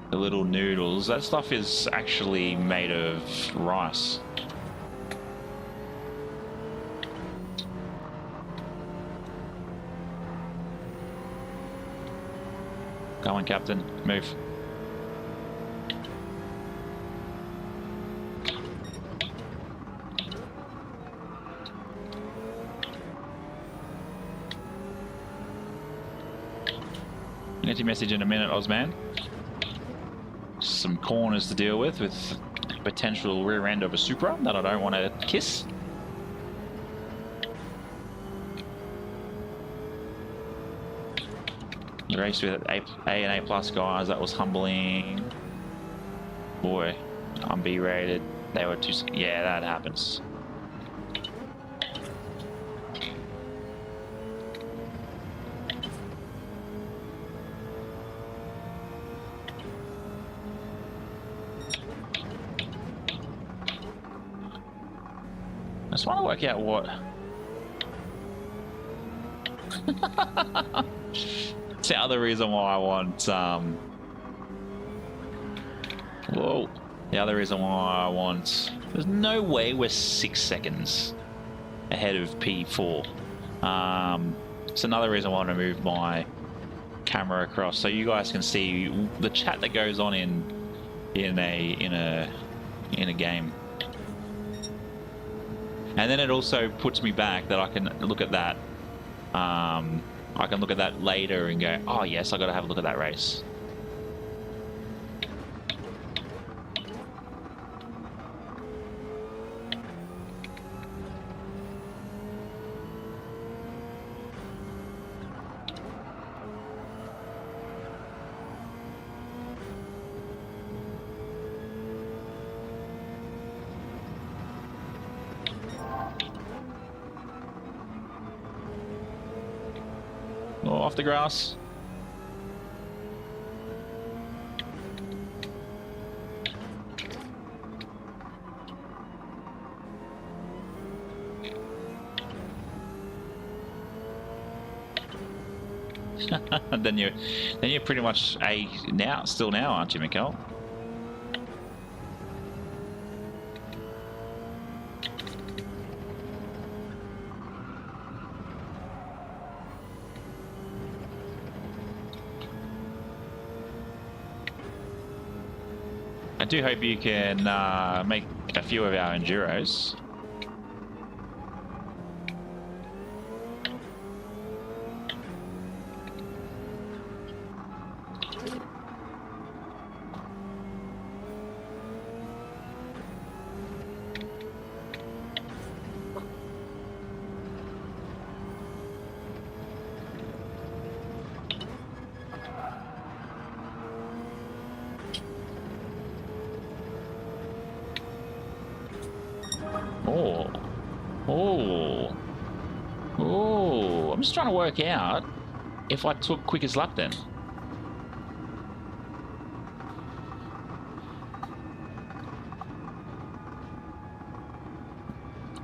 The little noodles, that stuff is actually made of rice. Come on, Captain. Move. I'll get your message in a minute, Ozman. Some corners to deal with potential rear end of a Supra that I don't want to kiss. You raced with A and A+ guys, that was humbling. Boy, I'm B rated. They were too. Yeah, that happens. I just want to work out what. It's the other reason why I want. Whoa. The other reason why I want. There's no way we're 6 seconds ahead of P4. It's another reason I want to move my camera across so you guys can see the chat that goes on in a game. And then it also puts me back that I can look at that. I can look at that later and go, oh yes, I got to have a look at that race. Oh, off the grass. then you're pretty much still now, aren't you, Mikkel? I do hope you can make a few of our Enduros. Oh, I'm just trying to work out if I took quickest lap then.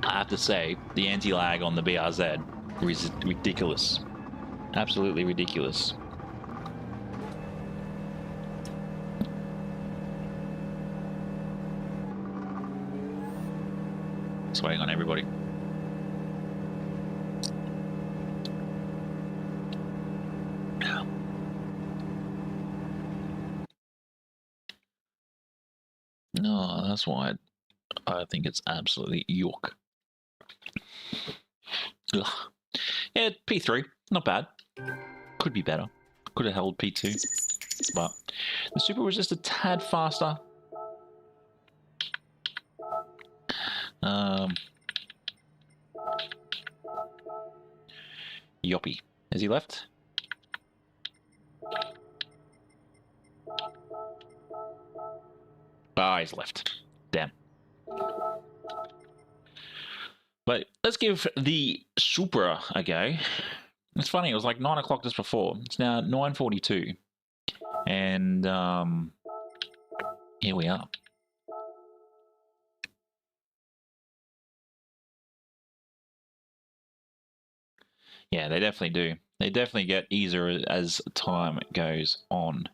I have to say, the anti-lag on the BRZ is ridiculous. Absolutely ridiculous. Just waiting on everybody. No, that's why I think it's absolutely York. Ugh. Yeah, P3, not bad. Could be better. Could have held P2, but the Super was just a tad faster. Yoppy. Has he left? Ah, he's left. Damn. But let's give the Supra a go. It's funny, it was like 9 o'clock just before. It's now 9:42. And here we are. Yeah, they definitely do. They definitely get easier as time goes on.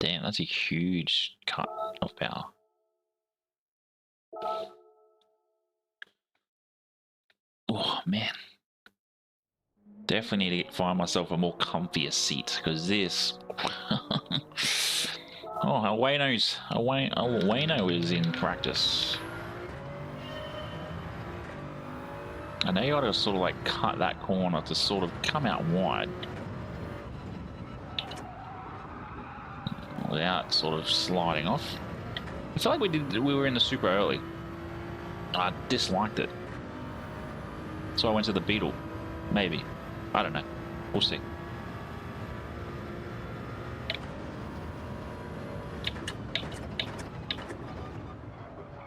Damn, that's a huge cut of power. Oh, man. Definitely need to find myself a more comfier seat, because this... Oh, Wayno is in practice. I know you gotta sort of like cut that corner to sort of come out wide without sort of sliding off. I feel like we were in the super early. I disliked it, so I went to the Beetle. Maybe, I don't know. We'll see.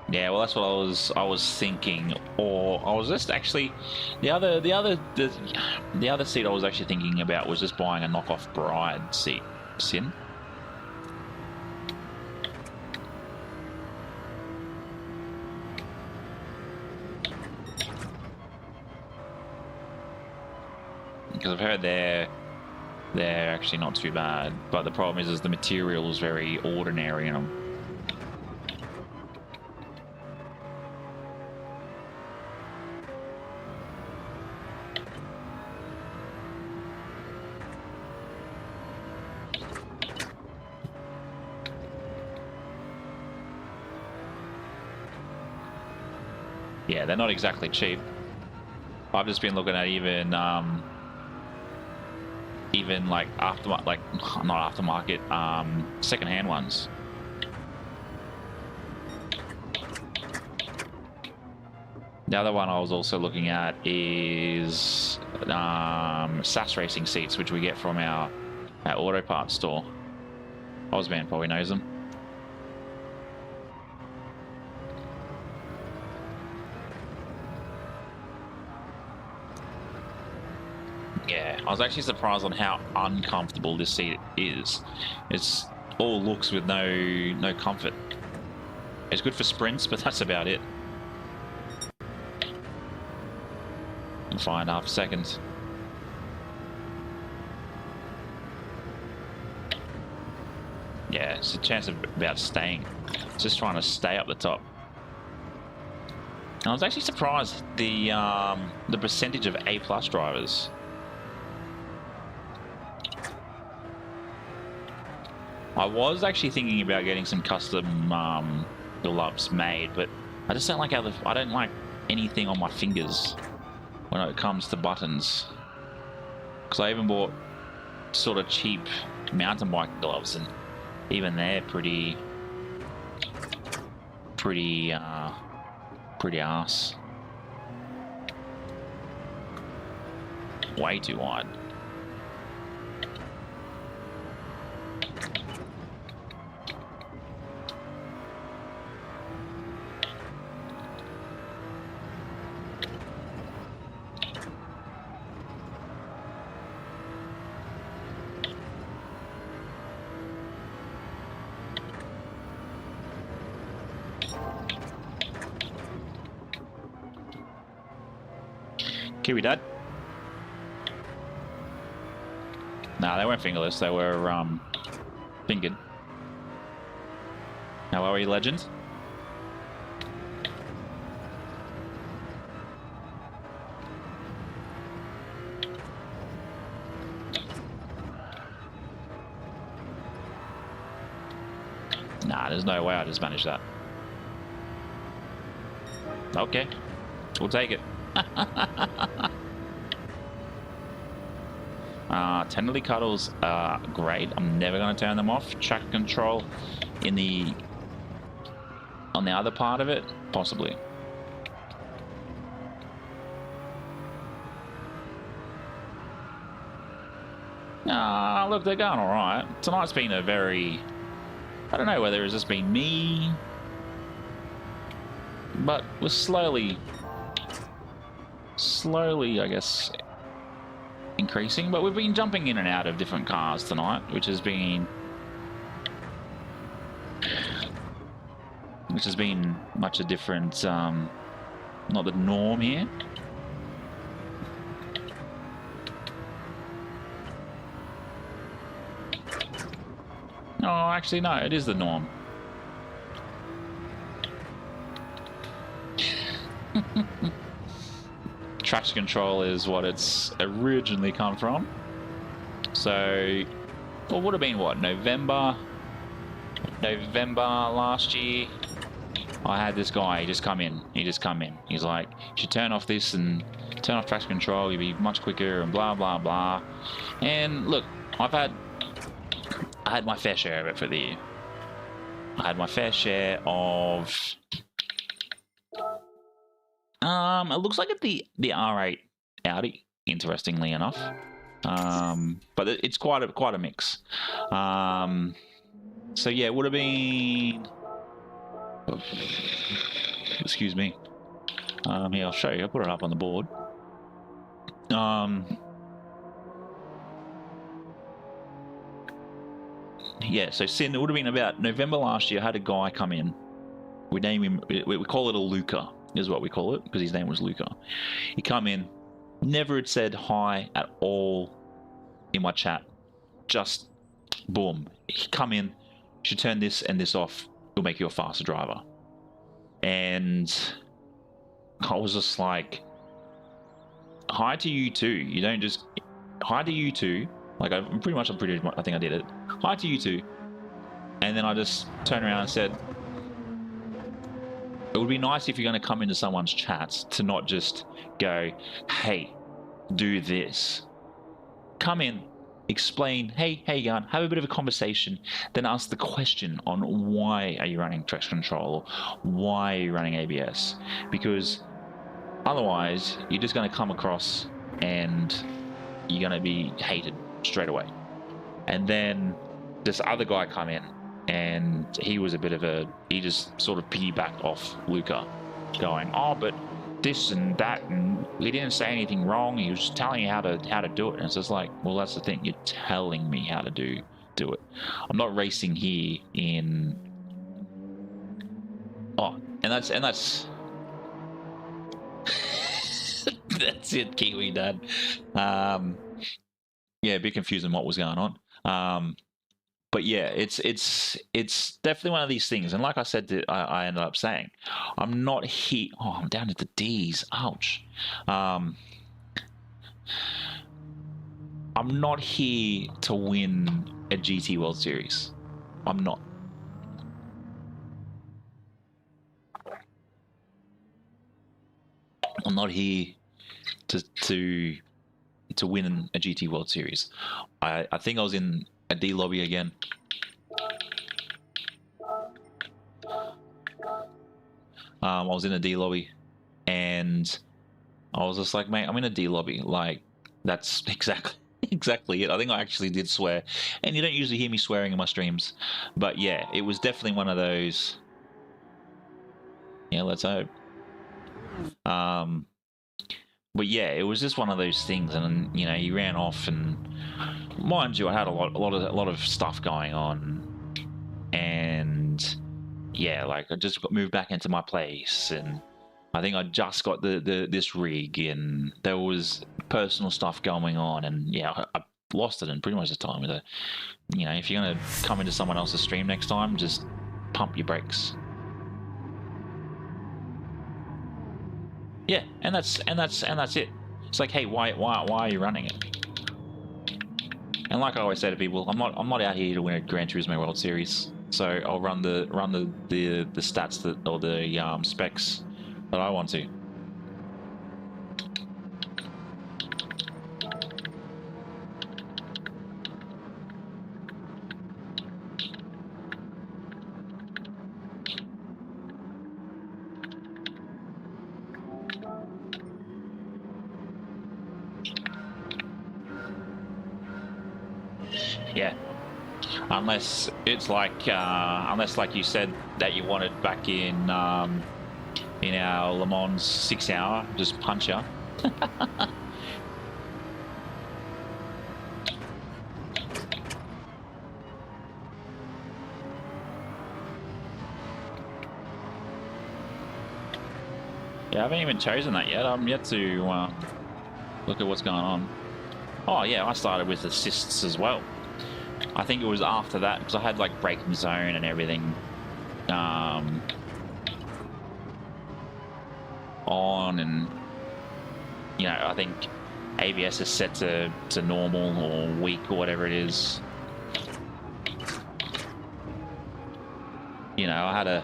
Yeah, well, that's what I was thinking, or I was just actually the other seat I was actually thinking about was just buying a knockoff Bride seat, Sin. Because I've heard they're actually not too bad, but the problem is the material is very ordinary in them. Yeah, they're not exactly cheap. I've just been looking at even like not aftermarket, secondhand ones. The other one I was also looking at is SAS racing seats, which we get from our auto parts store. Ozman probably knows them. Yeah, I was actually surprised on how uncomfortable this seat is. It's all looks with no comfort. It's good for sprints, but that's about it. And 5.5 seconds. Yeah, it's a chance of about staying. Just trying to stay up the top. And I was actually surprised the percentage of A+ drivers. I was actually thinking about getting some custom gloves made, but I just don't like I don't like anything on my fingers when it comes to buttons. Because I even bought sort of cheap mountain bike gloves, and even they're pretty arse. Way too wide. Kiwi Dad? Nah, they weren't fingerless, they were fingered. How are you, legend? Nah, there's no way I just managed that. Okay, we'll take it. Tenderly cuddles are great. I'm never going to turn them off. Track control on the other part of it, possibly. Look, they're going all right. Tonight's been a very, I don't know whether it's just been me, but we're slowly, I guess, increasing. But we've been jumping in and out of different cars tonight, which has been much a different, not the norm here. No, actually, no, it is the norm. traction control is what it's originally come from. So, well, would have been what, November last year. I had this guy, he just come in. He's like, you should turn off this and turn off traction control, you'll be much quicker and blah, blah, blah. And look, I had my fair share of it for the year. I had my fair share of, it looks like it's the R8 Audi, interestingly enough. But it's quite a mix. So yeah, it would have been, excuse me. Here, I'll show you. I'll put it up on the board. Yeah, so Sin, it would have been about November last year. I had a guy come in. We name him, we call it a Luca, is what we call it, because his name was Luca. He come in, never had said hi at all in my chat. Just boom. He come in, you should turn this and this off. It'll make you a faster driver. And I was just like, hi to you too. You don't just, hi to you too. Like, I think I did it. Hi to you too. And then I just turned around and said, it would be nice if you're going to come into someone's chats to not just go, hey, do this. Come in, explain, hey, how you going? Have a bit of a conversation, then ask the question on why are you running traction control, or why are you running ABS? Because otherwise, you're just going to come across and you're going to be hated straight away. And then this other guy come in, and he was a bit of a, he just sort of piggybacked off Luca, going, oh, but this and that, and he didn't say anything wrong, he was telling you how to do it. And it's just like, well, that's the thing, you're telling me how to do it. I'm not racing here in, oh, and that's that's it, Kiwi Dad. Yeah, a bit confused on what was going on. But yeah, it's definitely one of these things. And like I said, I ended up saying, I'm not here. Oh, I'm down to the D's. Ouch. I'm not here to win a GT World Series. I'm not. I'm not here to win a GT World Series. I think I was in a D lobby again. I was in a D lobby, and I was just like, mate, I'm in a D lobby. Like, that's exactly it. I think I actually did swear, and you don't usually hear me swearing in my streams, but yeah, it was definitely one of those. Yeah, let's hope. But yeah, it was just one of those things, and you know, he ran off, and mind you, I had a lot of stuff going on, and yeah, like I just got moved back into my place, and I think I just got this rig, and there was personal stuff going on, and yeah, I lost it in pretty much the time with it. You know, if you're gonna come into someone else's stream next time, just pump your brakes. Yeah, and that's it. It's like, hey, why are you running it? And like I always say to people, I'm not out here to win a Gran Turismo World Series. So I'll run the stats that, or the specs that I want to. Yeah, unless it's like you said that you wanted back in our Le Mans 6 hour, just punch her. Yeah, I haven't even chosen that yet. I'm yet to look at what's going on. Oh yeah, I started with assists as well. I think it was after that, because I had like braking zone and everything on, and you know, I think ABS is set to normal or weak or whatever it is. You know, I had a...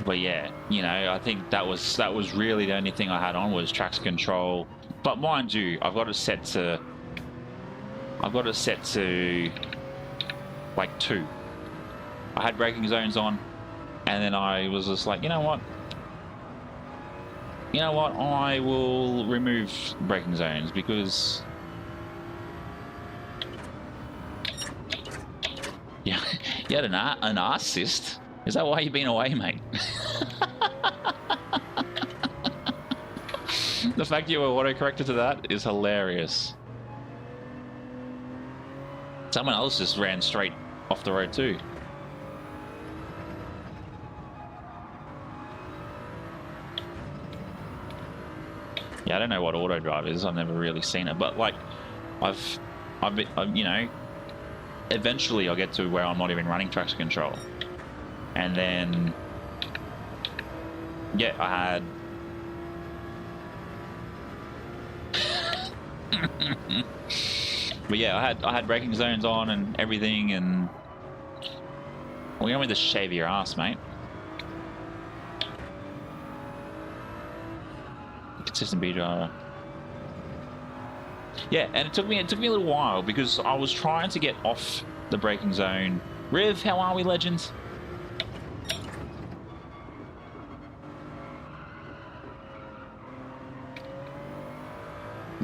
But yeah, you know, I think that was really the only thing I had on was traction control. But mind you, I've got it set to like 2. I had braking zones on, and then I was just like, you know what, I will remove braking zones because yeah, you had an assist. Is that why you've been away, mate? The fact you were auto-corrected to that is hilarious. Someone else just ran straight off the road too. Yeah, I don't know what auto drive is. I've never really seen it, but like, I've you know, eventually I'll get to where I'm not even running traction control. And then, yeah, I had... But yeah, I had braking zones on and everything, and... Well, you want me to shave your ass, mate. Consistent B driver. Yeah, and it took me a little while because I was trying to get off the braking zone. Riv, how are we, legends?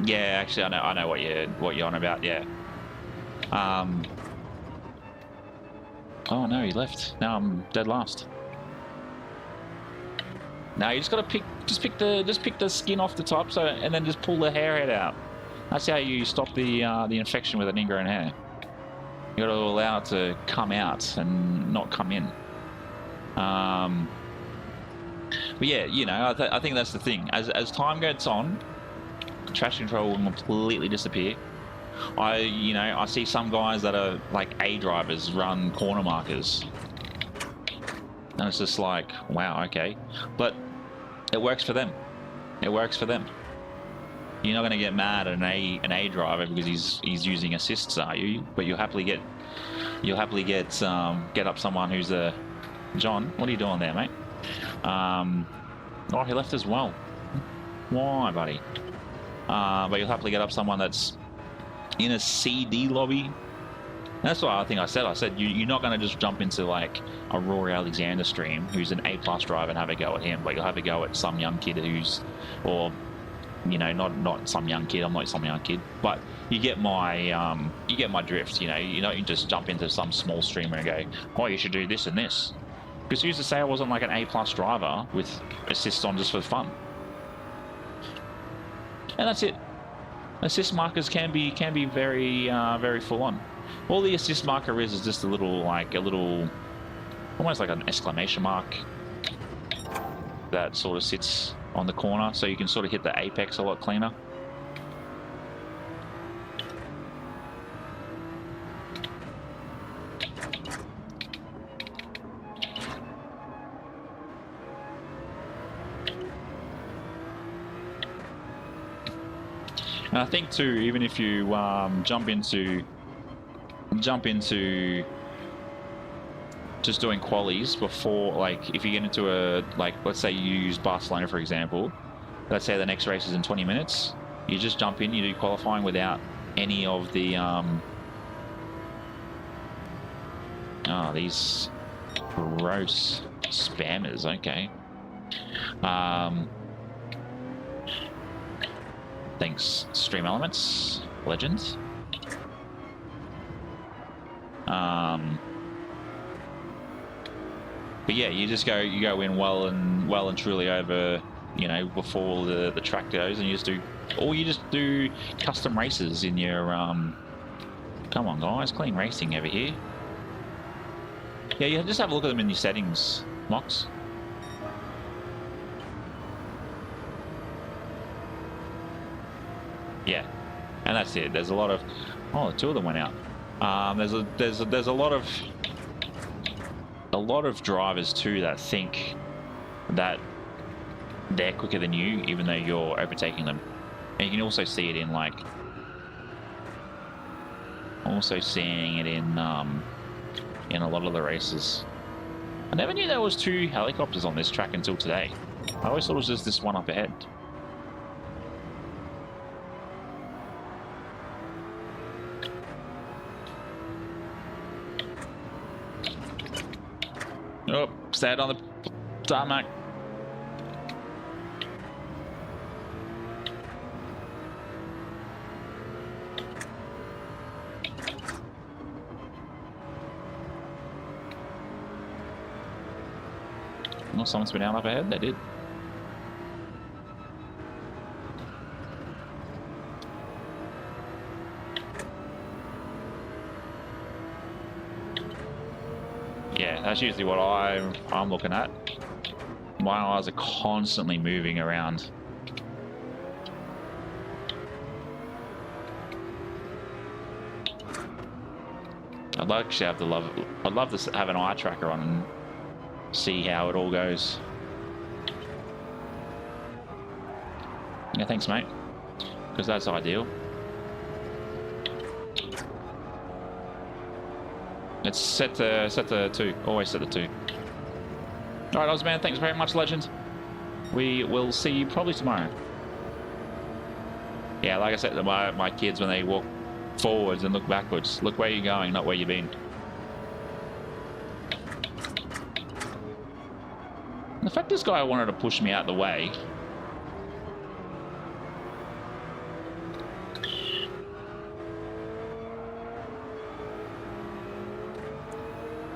Yeah, actually, I know what you're on about. Yeah. Oh no, he left. Now I'm dead last. No, you just gotta pick the skin off the top, and then just pull the hair head out. That's how you stop the infection with an ingrown hair. You gotta allow it to come out and not come in. But yeah, you know, I think that's the thing. As time goes on, traction control will completely disappear. I see some guys that are like A drivers run corner markers, and it's just like, wow, okay, but it works for them. It works for them. You're not going to get mad at an A driver because he's using assists, are you? But you'll happily get up someone who's a John. What are you doing there, mate? Oh, he left as well. Why, buddy? But you'll happily get up someone that's in a CD lobby. That's why I think I said you're not going to just jump into like a Rory Alexander stream who's an A+ driver and have a go at him, but you'll have a go at some young kid who's, or you know, not some young kid. I'm not some young kid, but you get my drift. You know, you don't just jump into some small streamer and go, oh, you should do this and this, because who's to say I wasn't like an A+ driver with assists on just for fun? And that's it. Assist markers can be very very full on. All the assist marker is just a little, almost like an exclamation mark that sort of sits on the corner, so you can sort of hit the apex a lot cleaner. And I think too, even if you jump into just doing qualies before, like if you get into a, like let's say you use Barcelona for example, let's say the next race is in 20 minutes, you just jump in, you do qualifying without any of the these gross spammers. Okay. Thanks, Stream Elements, Legends. But yeah, you go in well and truly over, you know, before the track goes, and you just do custom races in your come on guys, clean racing over here. Yeah, you just have a look at them in your settings, Mox. Yeah, and that's it. There's a lot of, oh, two of them went out. There's a lot of drivers too that think that they're quicker than you, even though you're overtaking them. And you can also see it in like, also seeing it in a lot of the races. I never knew there was two helicopters on this track until today. I always thought it was just this one up ahead. Oh, stayed on the tarmac. Oh, someone's been out up ahead. They did. Yeah, that's usually what I'm looking at. My eyes are constantly moving around. I'd like to have I'd love to have an eye tracker on and see how it all goes. Yeah, thanks, mate. Because that's ideal. It's set to 2. Always set to 2. Alright, Ozman, thanks very much, legend. We will see you probably tomorrow. Yeah, like I said to my kids when they walk forwards and look backwards, look where you're going, not where you've been. The fact this guy wanted to push me out of the way.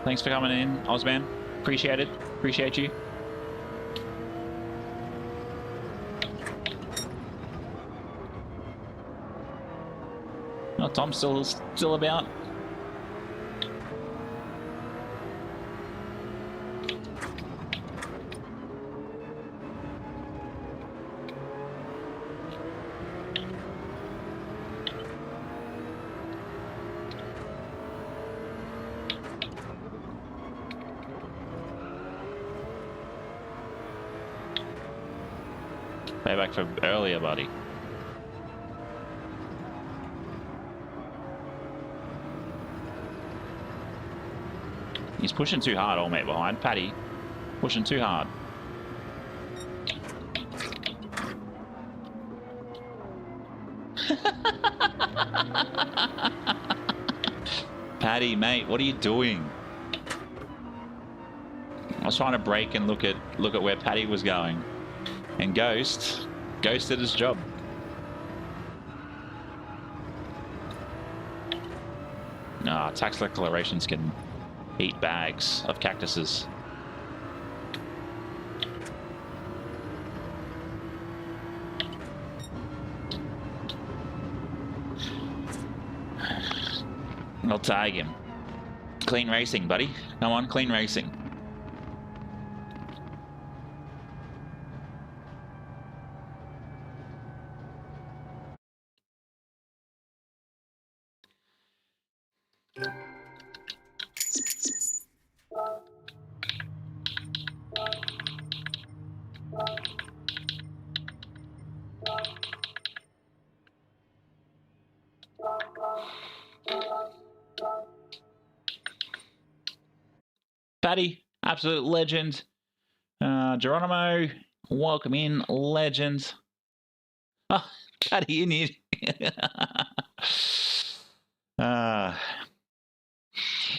Thanks for coming in, Ozman. Appreciate it. Appreciate you. Oh, Tom's still about. Payback for earlier, buddy. He's pushing too hard, old mate behind. Paddy, pushing too hard. Paddy, mate, what are you doing? I was trying to brake and look at where Paddy was going. And Ghost did his job. Ah, tax declarations can eat bags of cactuses. I'll tag him. Clean racing, buddy. Come on, clean racing. Paddy, absolute legend. Geronimo, welcome in, legend. Oh, Paddy, in here.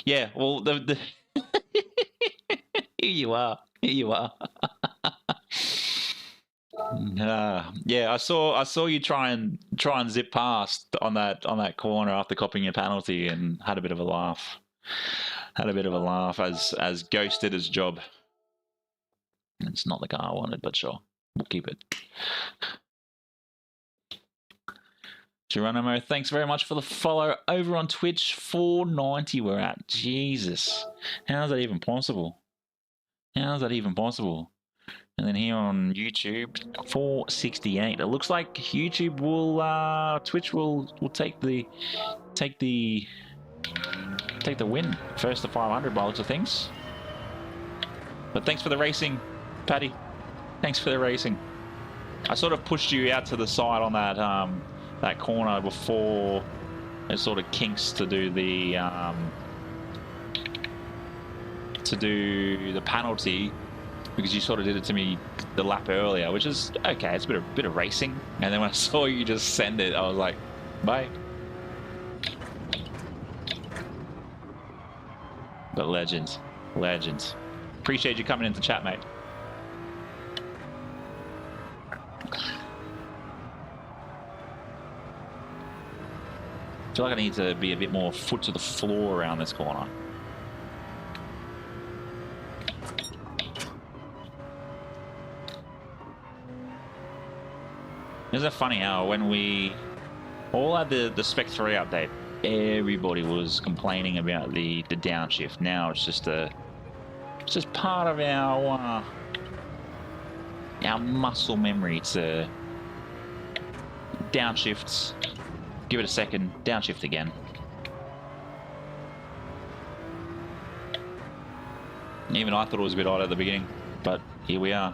Yeah, well, the here you are. Here you are. Yeah, I saw you try and zip past on that corner after copying your penalty, and had a bit of a laugh. Had a bit of a laugh as Ghost did his job. It's not the car I wanted, but sure, we'll keep it. Geronimo, thanks very much for the follow over on Twitch. 490 we're at. Jesus, how is that even possible? How is that even possible? And then here on YouTube, 468. It looks like YouTube will, Twitch will take the win. First to 500 by looks of things. But thanks for the racing, Paddy. Thanks for the racing. I sort of pushed you out to the side on that that corner before it sort of kinks to do the penalty, because you sort of did it to me the lap earlier, which is okay. It's a bit of racing. And then when I saw you just send it, I was like, bye. But legends. Appreciate you coming into chat, mate. I feel like I need to be a bit more foot to the floor around this corner. Isn't it funny how when we all had the Spec 3 update, everybody was complaining about the downshift. Now it's just part of our muscle memory to downshifts. Give it a second, downshift again. Even I thought it was a bit odd at the beginning, but here we are.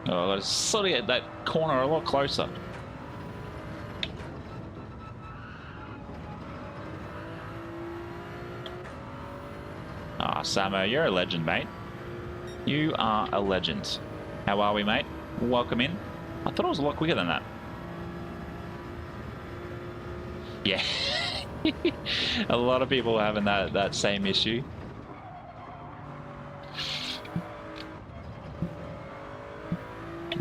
Oh, I gotta sort of get that corner a lot closer. Ah, Samo, you're a legend, mate. You are a legend. How are we, mate? Welcome in. I thought it was a lot quicker than that. Yeah. A lot of people are having that same issue.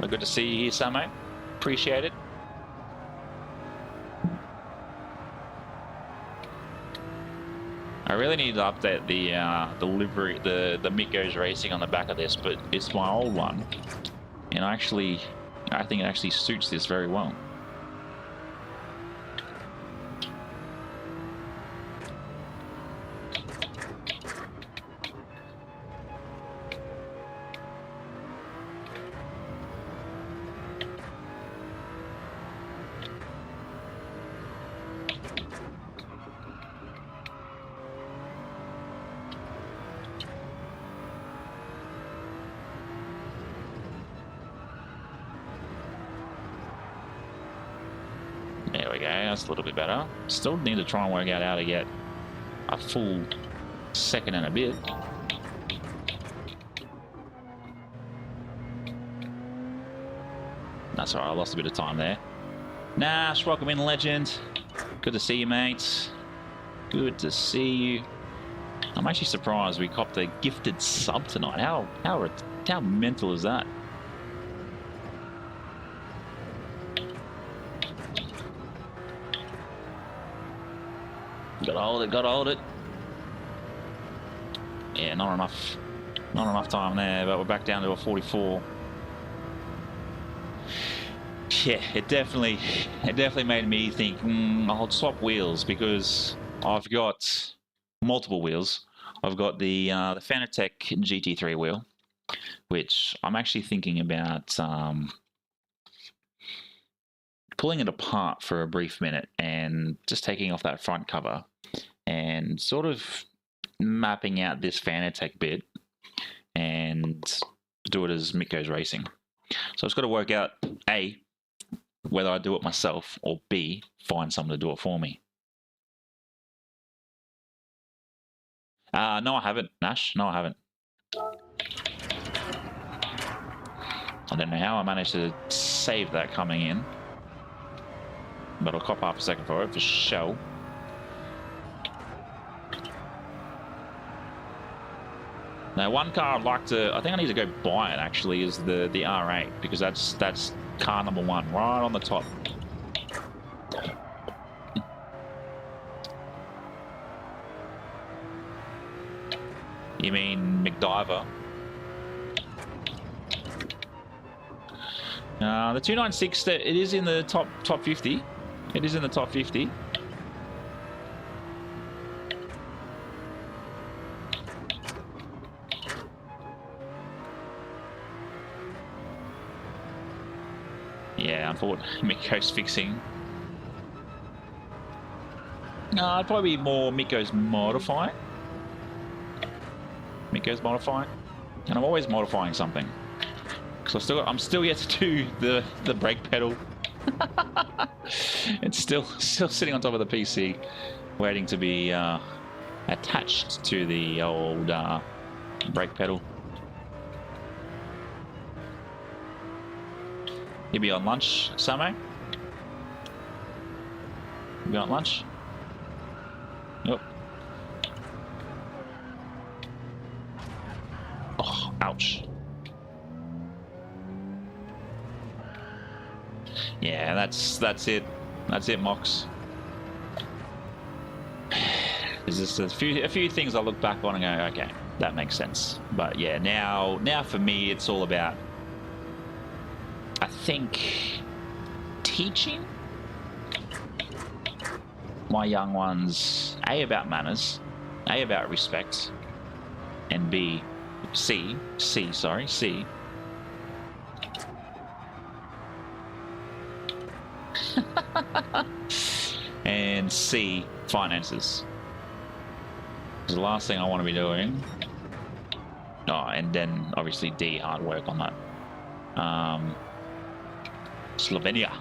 Good to see you here, Samo. Appreciate it. I really need to update the livery, the Mick Goes Racing on the back of this, but it's my old one, and I think it actually suits this very well. There we go, that's a little bit better. Still need to try and work out how to get a full second and a bit. That's alright, I lost a bit of time there. Nash, welcome in, legend. Good to see you, mate. Good to see you. I'm actually surprised we copped a gifted sub tonight. How mental is that? Gotta hold it. Yeah, not enough time there, but we're back down to a 44. Yeah, it definitely made me think, I'll swap wheels, because I've got multiple wheels. I've got the Fanatec GT3 wheel, which I'm actually thinking about pulling it apart for a brief minute and just taking off that front cover and sort of mapping out this Fanatec bit and do it as Mick Goes Racing. So it's got to work out, A, whether I do it myself, or B, find someone to do it for me. No, I haven't, Nash. No, I haven't. I don't know how I managed to save that coming in, but I'll cop half a second for it for show. Now, one car I'd like to, I think I need to go buy it actually, is the R8, because that's car number one, right on the top. You mean McDiver? The 296, it is in the top 50. It is in the top 50. Yeah, unfortunately, Mikko's fixing. It'd probably be more Mikko's modifying. Mikko's modifying. And I'm always modifying something. Because I'm still yet to do the brake pedal. It's still sitting on top of the PC, waiting to be attached to the old brake pedal. You be on lunch, Samo? You be on lunch? Yep. Oh, ouch. Yeah, that's it. That's it, Mox. There's just a few things I look back on and go, okay, that makes sense. But yeah, now for me, it's all about, I think, teaching my young ones, A, about manners, A, about respect, and C, and C, finances. It's the last thing I want to be doing. Oh, and then obviously D, hard work on that. Slovenia.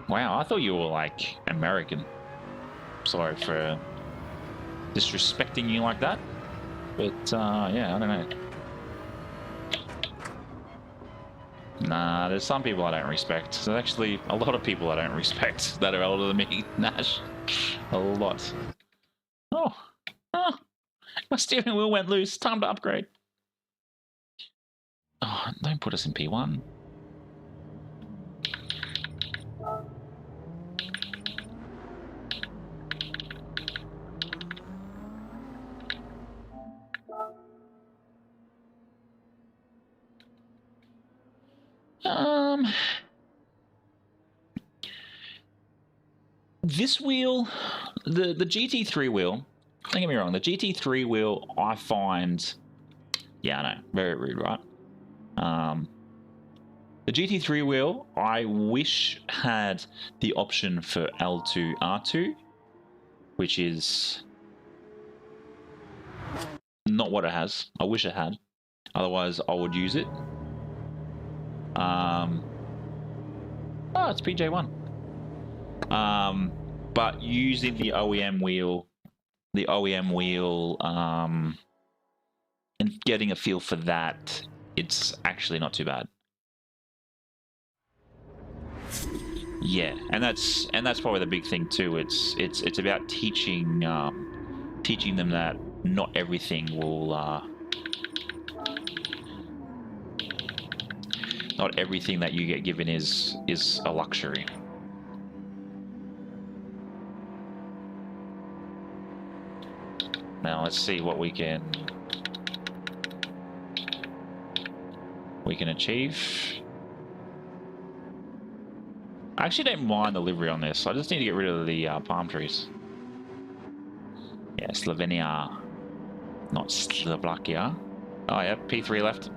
Wow, I thought you were like American. Sorry for disrespecting you like that. But yeah, I don't know. Nah, there's some people I don't respect. There's actually a lot of people I don't respect that are older than me, Nash. A lot. Oh, my steering wheel went loose. Time to upgrade. Oh, don't put us in P1. This wheel, the GT3 wheel, don't get me wrong, the GT3 wheel I find, yeah, I know, very rude, right? The GT3 wheel, I wish had the option for L2 R2, which is not what it has. I wish it had. Otherwise, I would use it. Oh, it's PJ1. But using the OEM wheel, and getting a feel for that, it's actually not too bad. Yeah, and that's probably the big thing too. It's about teaching them that not everything will not everything that you get given is a luxury. Now let's see what we can achieve. I actually don't mind the livery on this. I just need to get rid of the palm trees. Yeah, Slovenia, not Slovakia. Oh yeah, P3 left.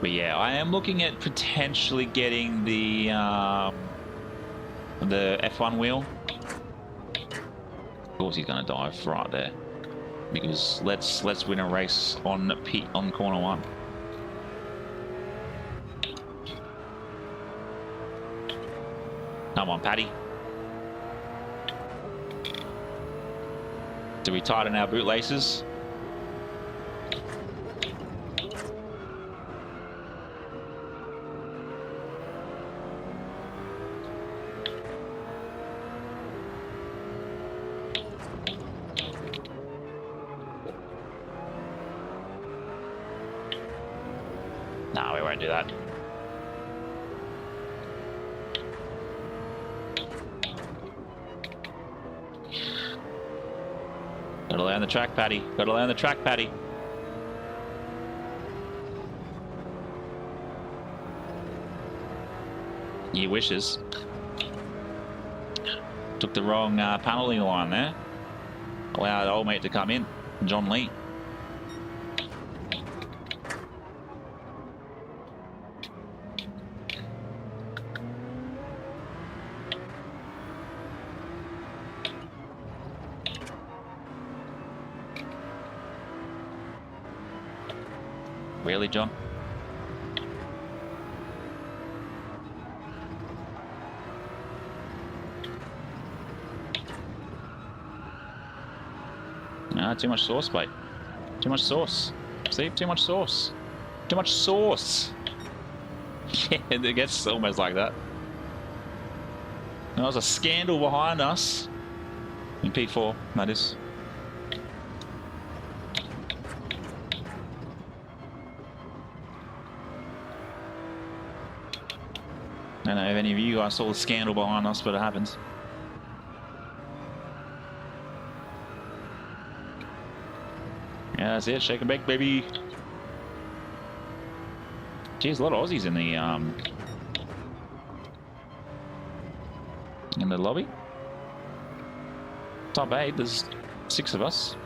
But yeah, I am looking at potentially getting the F1 wheel. Of course, he's going to dive right there, because let's win a race on corner one. Come on, Paddy. Do we tighten our bootlaces? don't do that. Gotta learn the track, Paddy. Gotta learn the track, Paddy. He wishes. Took the wrong penalty line there. Allowed old mate to come in, John Lee. Really, John? No, too much sauce, mate. Too much sauce. See? Too much sauce. Too much sauce. Yeah, it gets almost like that. There was a scandal behind us. In P4, that is. I don't know if any of you guys saw the scandal behind us, but it happens. Yeah, that's it. Shake and bake, baby. Geez, a lot of Aussies in the lobby. Top 8, there's 6 of us.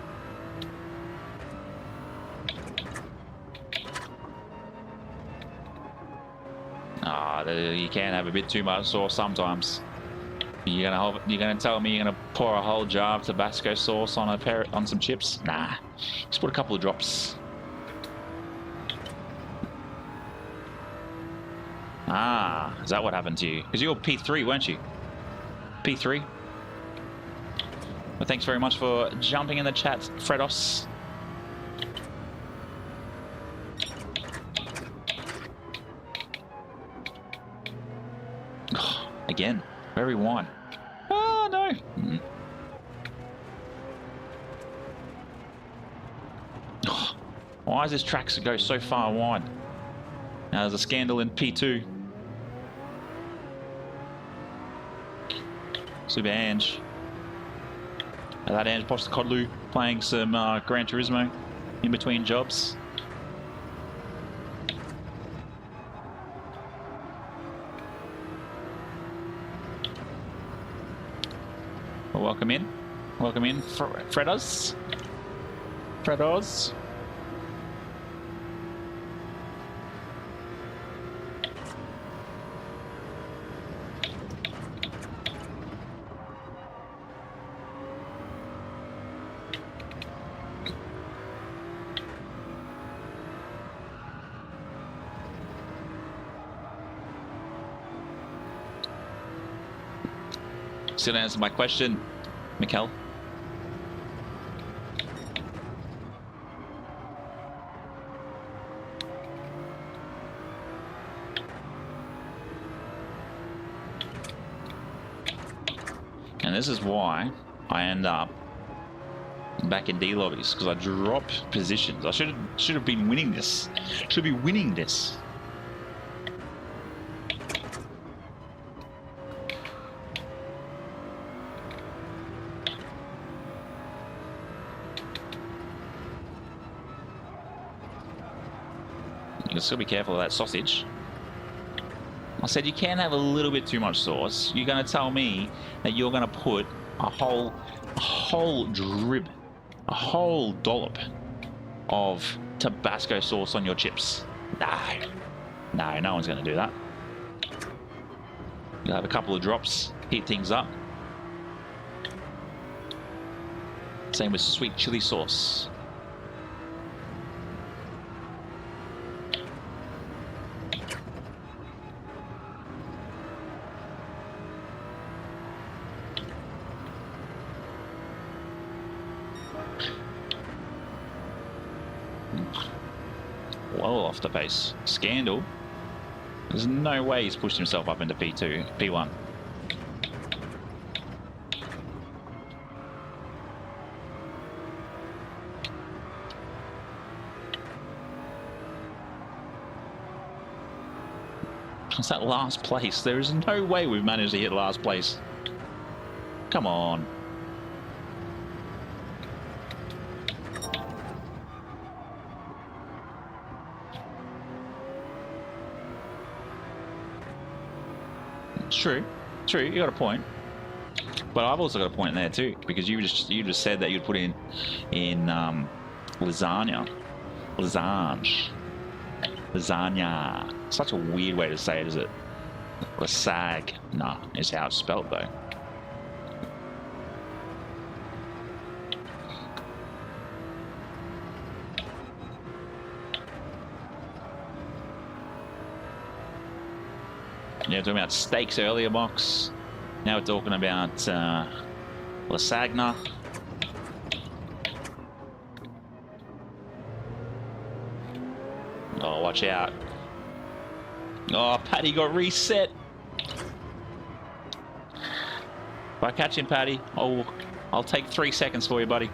You can have a bit too much sauce sometimes. You're gonna tell me you're gonna pour a whole jar of Tabasco sauce on some chips? Nah, just put a couple of drops. Ah, is that what happened to you? Because you were P3, weren't you? P3. Well, thanks very much for jumping in the chat, Fredos. Again, very wide. Oh, no. Oh, why does this track go so far wide? Now, there's a scandal in P2. Super Ange. That Ange Postecoglou playing some Gran Turismo in between jobs. Well, welcome in, Fredos. Fredos. Still answer my question, Mikkel. And this is why I end up back in D lobbies, because I drop positions. I should have been winning this. Should be winning this. You still be careful of that sausage. I said you can have a little bit too much sauce. You're going to tell me that you're going to put a whole drib, a whole dollop of Tabasco sauce on your chips. No, no one's going to do that. You'll have a couple of drops, heat things up. Same with sweet chili sauce. Well off the pace. Scandal. There's no way he's pushed himself up into P2, P1. It's that last place. There is no way we've managed to hit last place. Come on. It's true. True, you got a point. But I've also got a point in there too, because you just said that you'd put in lasagna. Lasagna. Such a weird way to say it, is it? Lasagna is how it's spelled though. Yeah, talking about steaks earlier, Box. Now we're talking about lasagna. Oh, watch out. Oh, Paddy got reset. If I catch him, Paddy, I'll take 3 seconds for you, buddy.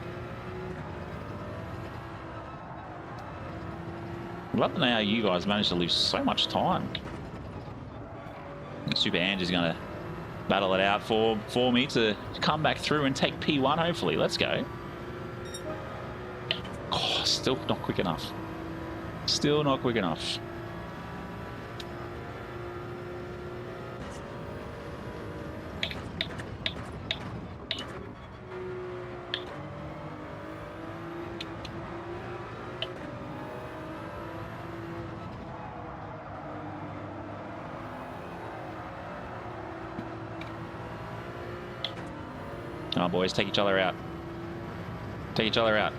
I'd love to know how you guys managed to lose so much time. Super Angie's going to battle it out for me to come back through and take P1, hopefully. Let's go. Oh, still not quick enough. Still not quick enough. Come on, boys, take each other out. Take each other out.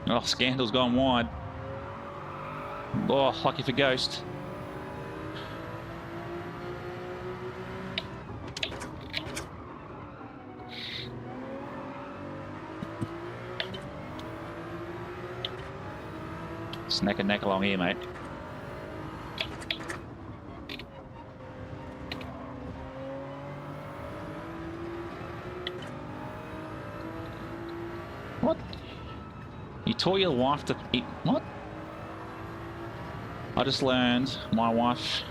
Oh, Scandal's gone wide. Oh, lucky for Ghost. It's neck and neck along here, mate. What? You taught your wife to eat... What? I just learned my wife...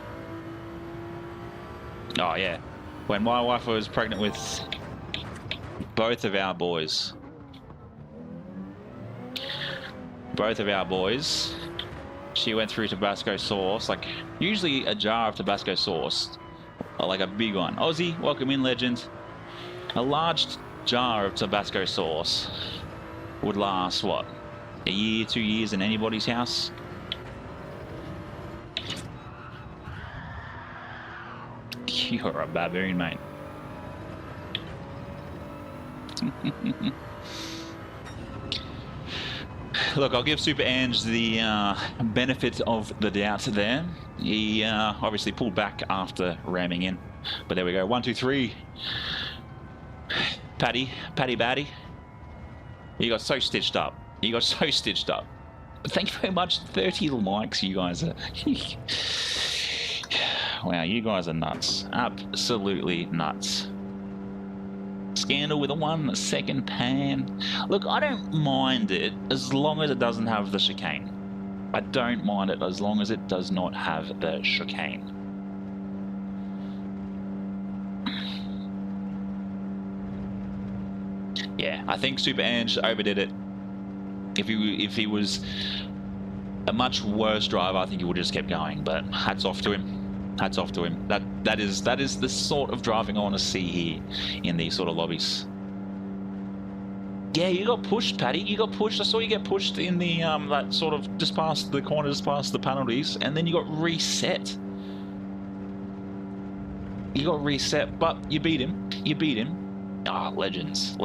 Oh, yeah. When my wife was pregnant with both of our boys. She went through Tabasco sauce. Like, usually a jar of Tabasco sauce. Like a big one. Aussie, welcome in, legend. A large jar of Tabasco sauce would last, what, a year, 2 years in anybody's house? You're a baboon, mate. Look, I'll give Super Ange the benefit of the doubt there. He obviously pulled back after ramming in. But there we go. 1, 2, 3. Paddy Batty. You got so stitched up. You got so stitched up. But thank you very much. 30 likes, you guys are. Wow, you guys are nuts. Absolutely nuts. Scandal with a 1 second pan. Look, I don't mind it as long as it doesn't have the chicane. I don't mind it as long as it does not have the chicane. Yeah, I think Super Ange overdid it. If he was a much worse driver, I think he would have just kept going. But hats off to him. Hats off to him. That is the sort of driving I want to see here in these sort of lobbies. Yeah, you got pushed, Paddy. You got pushed. I saw you get pushed in the that sort of just past the corner, just past the penalties, and then you got reset. You got reset, but you beat him. You beat him. Ah, oh, legends.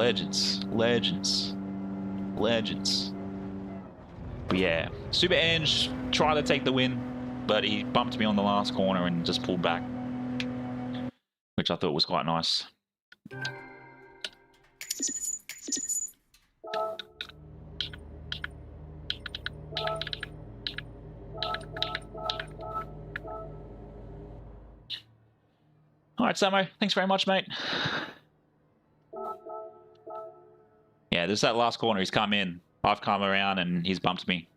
But yeah, Super Ange tried to take the win, but he bumped me on the last corner and just pulled back, which I thought was quite nice. All right, Samo, thanks very much, mate. Yeah, there's that last corner. He's come in. I've come around and he's bumped me.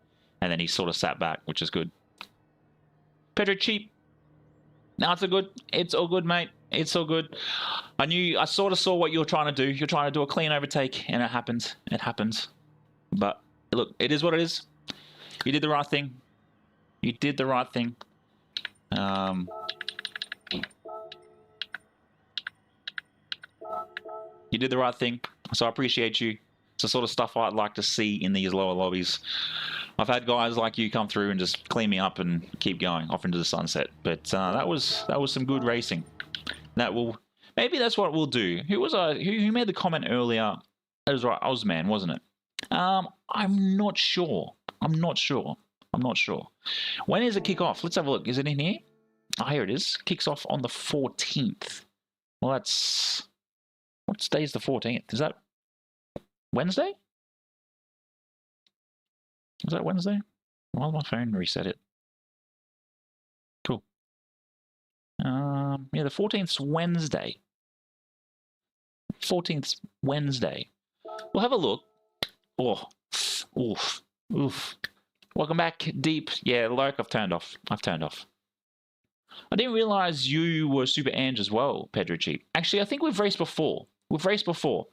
And then he sort of sat back, which is good. Pedro cheap. No, it's all good, mate. It's all good. I sort of saw what you were trying to do. You're trying to do a clean overtake, and it happened. It happens. But look, it is what it is. You did the right thing. You did the right thing. You did the right thing. So I appreciate you. It's the sort of stuff I'd like to see in these lower lobbies. I've had guys like you come through and just clean me up and keep going off into the sunset. But that was some good racing. Maybe that's what we'll do. Who made the comment earlier? That was right, Ozman, wasn't it? I'm not sure. I'm not sure. When is it kick off? Let's have a look. Is it in here? Oh, here it is. Kicks off on the 14th. Well, that's... What day is the 14th? Is that Wednesday? Is that Wednesday? Why did my phone reset it? Cool. Yeah, the 14th's Wednesday. 14th's Wednesday. We'll have a look. Oh, oof, oof. Welcome back, Deep. Yeah, Lurk, I've turned off. I didn't realize you were Super Ange as well, Pedro Cheap. Actually, I think we've raced before.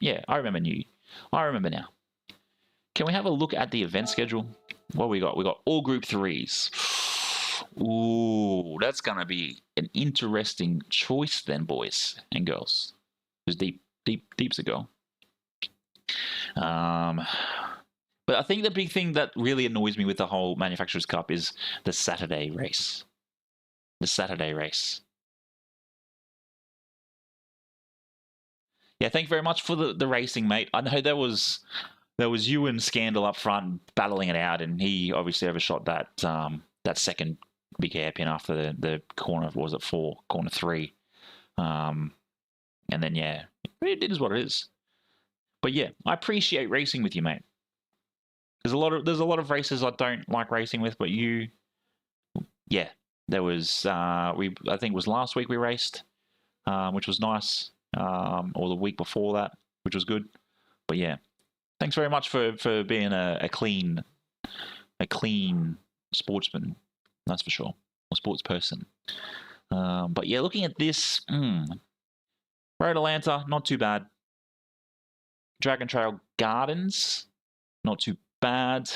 Yeah, I remember you. I remember now. Can we have a look at the event schedule? What we got? We got all Group 3s. Ooh, that's going to be an interesting choice then, boys and girls. Because Deep's a girl. But I think the big thing that really annoys me with the whole Manufacturers' Cup is the Saturday race. Yeah, thank you very much for the racing, mate. I know there was you and Scandal up front battling it out, and he obviously overshot that second big hairpin after the corner. Was it 4, corner 3? And then yeah, it is what it is. But yeah, I appreciate racing with you, mate. There's a lot of races I don't like racing with, but you, yeah, there was I think it was last week we raced, which was nice. Or the week before that, which was good. But yeah, thanks very much for being a clean sportsman, that's for sure, or sports person. But yeah, looking at this, Road Atlanta, not too bad. Dragon Trail Gardens, not too bad.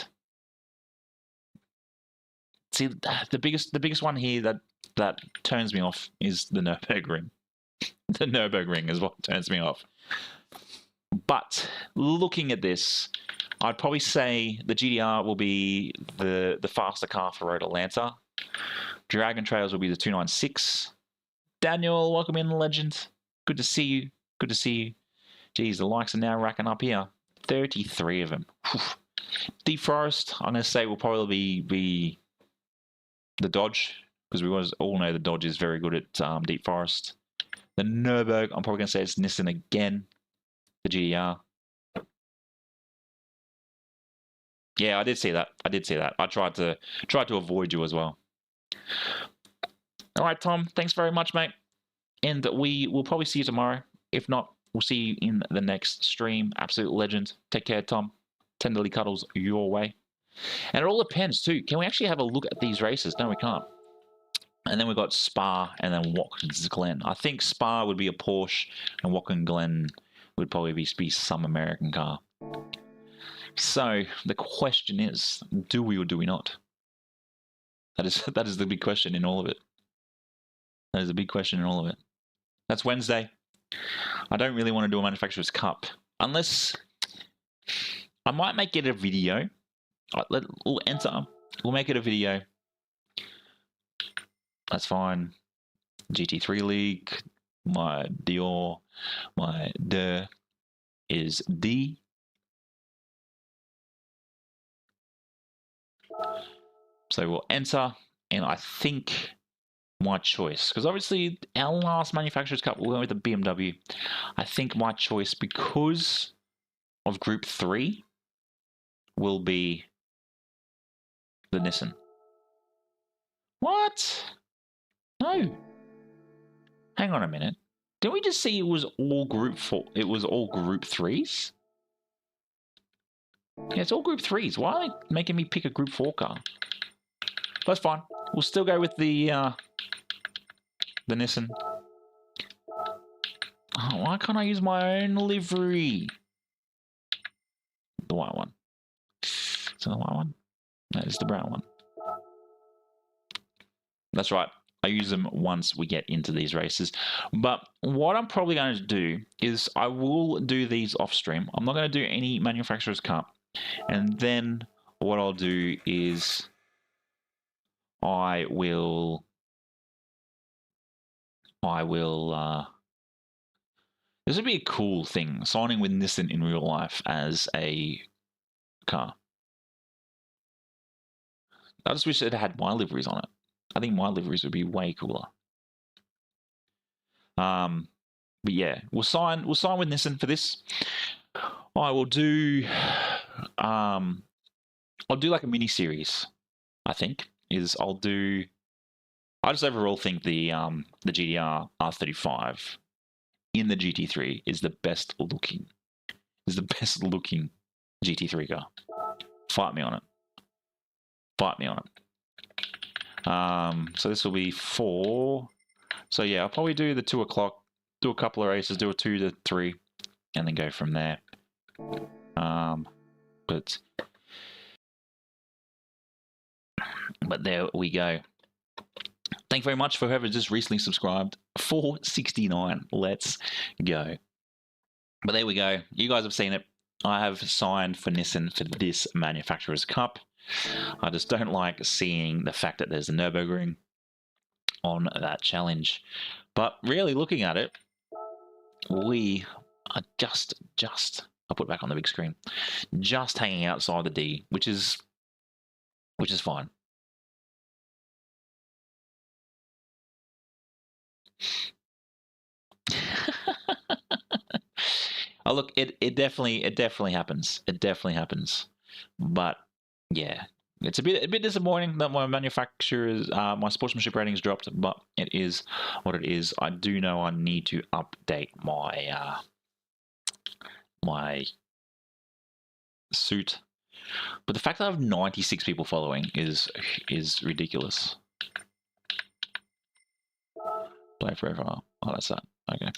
See, the biggest one here that turns me off is the Nürburgring. The Nürburgring is what turns me off. But looking at this, I'd probably say the GDR will be the faster car for Road Atlanta. Dragon Trails will be the 296. Daniel, welcome in, legend. Good to see you. Geez, the likes are now racking up here. 33 of them. Whew. Deep Forest, I'm going to say will probably be the Dodge, because we all know the Dodge is very good at Deep Forest. The Nürburg, I'm probably going to say it's Nissan again. The GDR. Yeah, I did see that. I tried to avoid you as well. All right, Tom. Thanks very much, mate. And we will probably see you tomorrow. If not, we'll see you in the next stream. Absolute legend. Take care, Tom. Tenderly cuddles your way. And it all depends, too. Can we actually have a look at these races? No, we can't. And then we've got Spa and then Watkins Glen. I think Spa would be a Porsche and Watkins Glen would probably be some American car. So the question is, do we or do we not? That is the big question in all of it. That's Wednesday. I don't really want to do a Manufacturer's Cup. Unless I might make it a video. We'll enter. We'll make it a video. That's fine. GT3 League. My Dior. My D is D. So we'll enter. And I think my choice, because obviously our last Manufacturer's Cup we went with the BMW. I think my choice, because of Group 3, will be the Nissan. What? No. Hang on a minute. Didn't we just see it was all Group 4? It was all Group 3s? Yeah, it's all Group 3s. Why are they making me pick a Group 4 car? That's fine. We'll still go with the Nissan. Oh, why can't I use my own livery? The white one. Is it the white one? No, it's the brown one. That's right. I use them once we get into these races. But what I'm probably going to do is I will do these off stream. I'm not going to do any manufacturer's cup. And then what I'll do is I will this would be a cool thing, signing with Nissan in real life as a car. I just wish it had my liveries on it. I think my liveries would be way cooler. But yeah, we'll sign with Nissan for this. I will do I'll do like a mini series, I think. I just overall think the GTR R35 in the GT3 is the best looking GT3 car. Fight me on it. So this will be 4. So yeah, I'll probably do the 2 o'clock, do a couple of races, do a 2 to 3, and then go from there. But there we go. Thank you very much for whoever just recently subscribed. 469. Let's go. But there we go. You guys have seen it. I have signed for Nissan for this Manufacturer's Cup. I just don't like seeing the fact that there's a Nürburgring on that challenge. But really looking at it, we are just I'll put it back on the big screen. Just hanging outside the D, which is fine. Oh look, it definitely happens. It definitely happens. But yeah, it's a bit disappointing that my manufacturer's my sportsmanship ratings dropped, but it is what it is. I do know I need to update my my suit. But the fact that I have 96 people following is ridiculous. Play forever. Oh, that's that. Okay.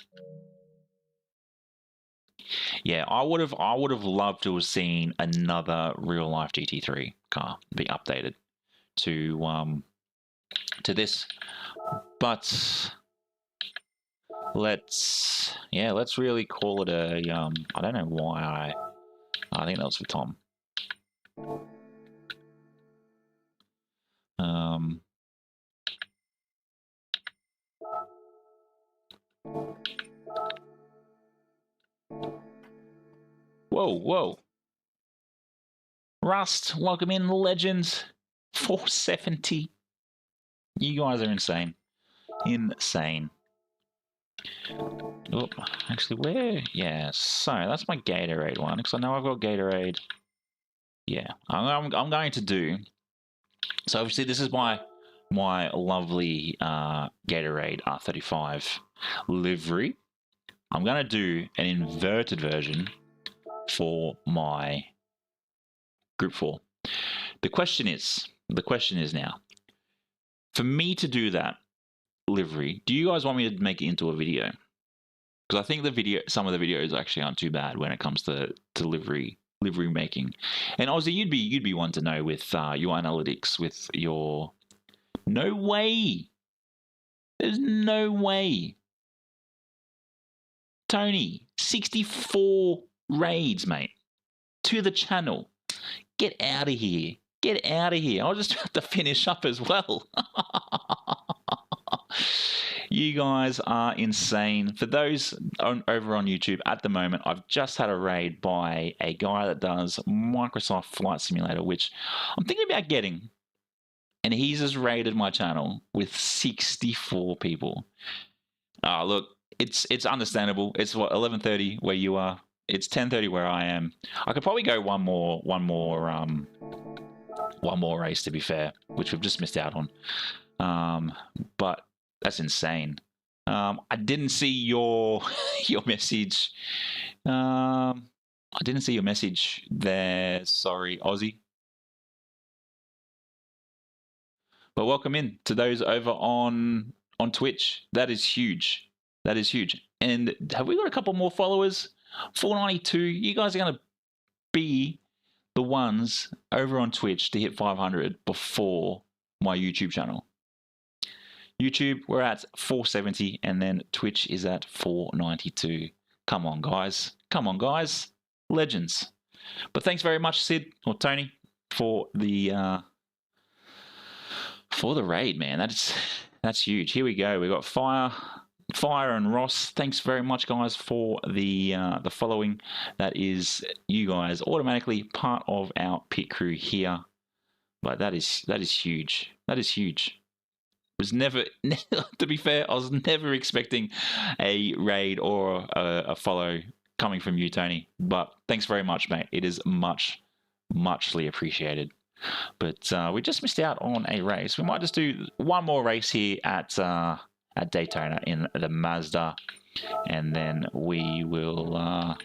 Yeah, I would have loved to have seen another real life GT3 car be updated to this, but let's really call it a I don't know why I think that was for Tom. Whoa. Rust, welcome in, legends. 470. You guys are insane. Insane. Oh, actually, where? Yeah, so that's my Gatorade one, because I know I've got Gatorade. Yeah, I'm going to do. So obviously this is my lovely Gatorade R35 livery. I'm going to do an inverted version for my Gr.4. The question is now, for me to do that livery, do you guys want me to make it into a video? Because I think some of the videos actually aren't too bad when it comes to livery making. And Ozzy, you'd be one to know with your analytics, with your... No way. There's no way. Tony, 64 raids, mate, to the channel. Get out of here. Get out of here. I'll just have to finish up as well. You guys are insane. For those over on YouTube at the moment, I've just had a raid by a guy that does Microsoft Flight Simulator, which I'm thinking about getting. And he's just raided my channel with 64 people. Look, it's understandable. It's what, 11:30 where you are. It's 10:30 where I am. I could probably go one more race, to be fair, which we've just missed out on. But that's insane. I didn't see your message. I didn't see your message there. Sorry, Aussie. But welcome in to those over on Twitch. That is huge. That is huge. And have we got a couple more followers? 492. You guys are going to be the ones over on Twitch to hit 500 before my YouTube channel. YouTube, we're at 470, and then Twitch is at 492. Come on, guys. Come on, guys. Legends. But thanks very much, Sid or Tony, for the raid, man. That's huge. Here we go. We got Fire and Ross. Thanks very much, guys, for the following. That is you guys automatically part of our pit crew here. But that is huge. That is huge. Was never, to be fair, I was never expecting a raid or a follow coming from you, Tony. But thanks very much, mate. It is muchly appreciated. But we just missed out on a race. We might just do one more race here at Daytona in the Mazda, and then we will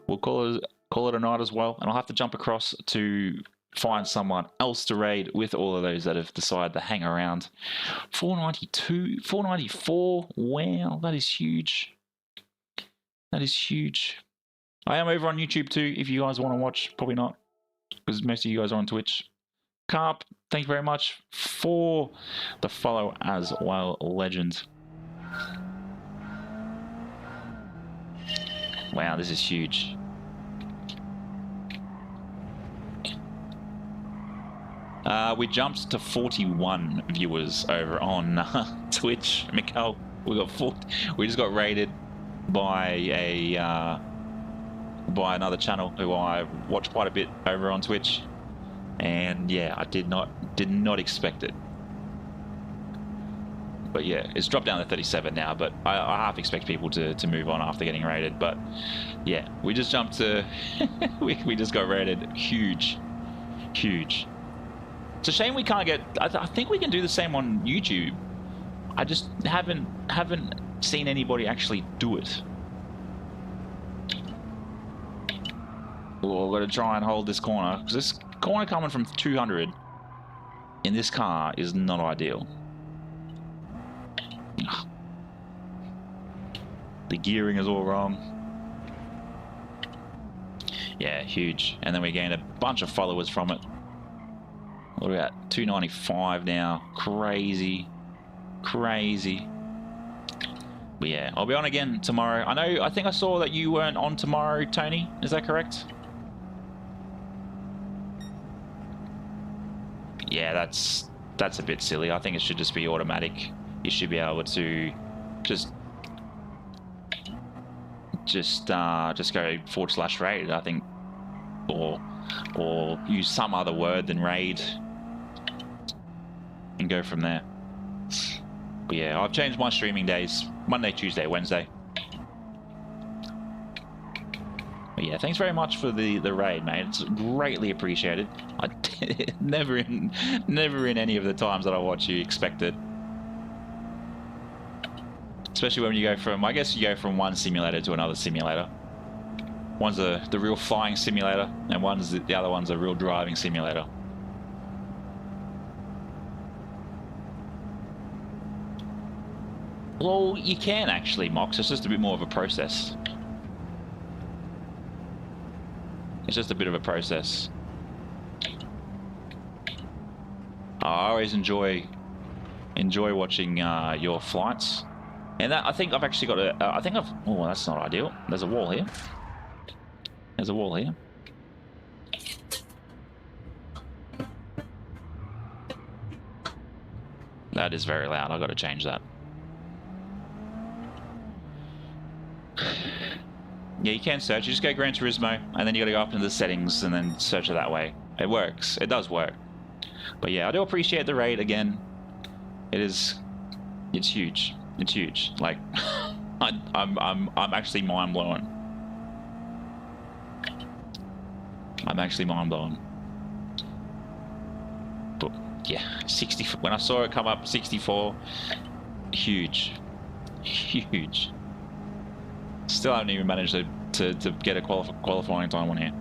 we'll call it a night as well. And I'll have to jump across to find someone else to raid with all of those that have decided to hang around. 492, 494. Wow, that is huge. That is huge. I am over on YouTube too, if you guys want to watch. Probably not, because most of you guys are on Twitch. Carp, thank you very much for the follow as well, legend. Wow, this is huge. We jumped to 41 viewers over on Twitch. Mikhail, we just got raided by another channel who I watch quite a bit over on Twitch, and yeah, I did not expect it. But yeah, it's dropped down to 37 now, but I half expect people to move on after getting raided. But yeah, we just jumped to we just got raided. Huge. It's a shame we can't get. I think we can do the same on YouTube. I just haven't seen anybody actually do it. Oh, I've got to try and hold this corner, because this corner coming from 200 in this car is not ideal. The gearing is all wrong. Yeah, huge. And then we gained a bunch of followers from it. What are we at? 295 now. Crazy. But yeah, I'll be on again tomorrow. I think I saw that you weren't on tomorrow, Tony. Is that correct? Yeah, that's a bit silly. I think it should just be automatic. You should be able to just go /raid, I think, or use some other word than raid and go from there. But yeah, I've changed my streaming days: Monday, Tuesday, Wednesday. But yeah, thanks very much for the raid, mate. It's greatly appreciated. I never in any of the times that I watch you expected. Especially when you go from, I guess you go from one simulator to another simulator. One's the real flying simulator, and the other one's a real driving simulator. Well, you can actually, Mox. It's just a bit more of a process. It's just a bit of a process. I always enjoy watching your flights. And that, I think I've actually got a, oh, that's not ideal. There's a wall here. There's a wall here. That is very loud. I've got to change that. Yeah, you can search. You just go Gran Turismo, and then you got to go up into the settings and then search it that way. It works. It does work. But yeah, I do appreciate the raid again. It's huge. It's huge. Like, I'm actually mind blown. I'm actually mind blown. But yeah, 60. When I saw it come up 64, huge. Still haven't even managed to get a qualifying time on here.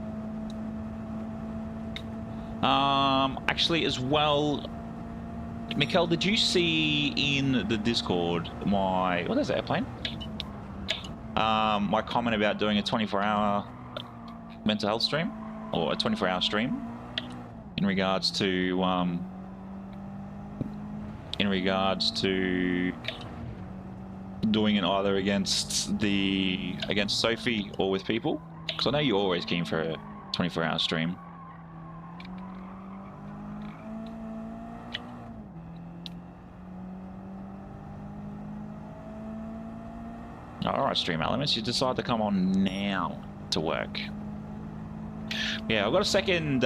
Actually, as well, Mikkel, did you see in the Discord my... What is that, airplane? My comment about doing a 24-hour mental health stream? Or a 24-hour stream? In regards to... doing it either against Sophie or with people, because I know you're always keen for a 24-hour stream. Alright, Stream Elements, you decide to come on now to work. Yeah, I've got a second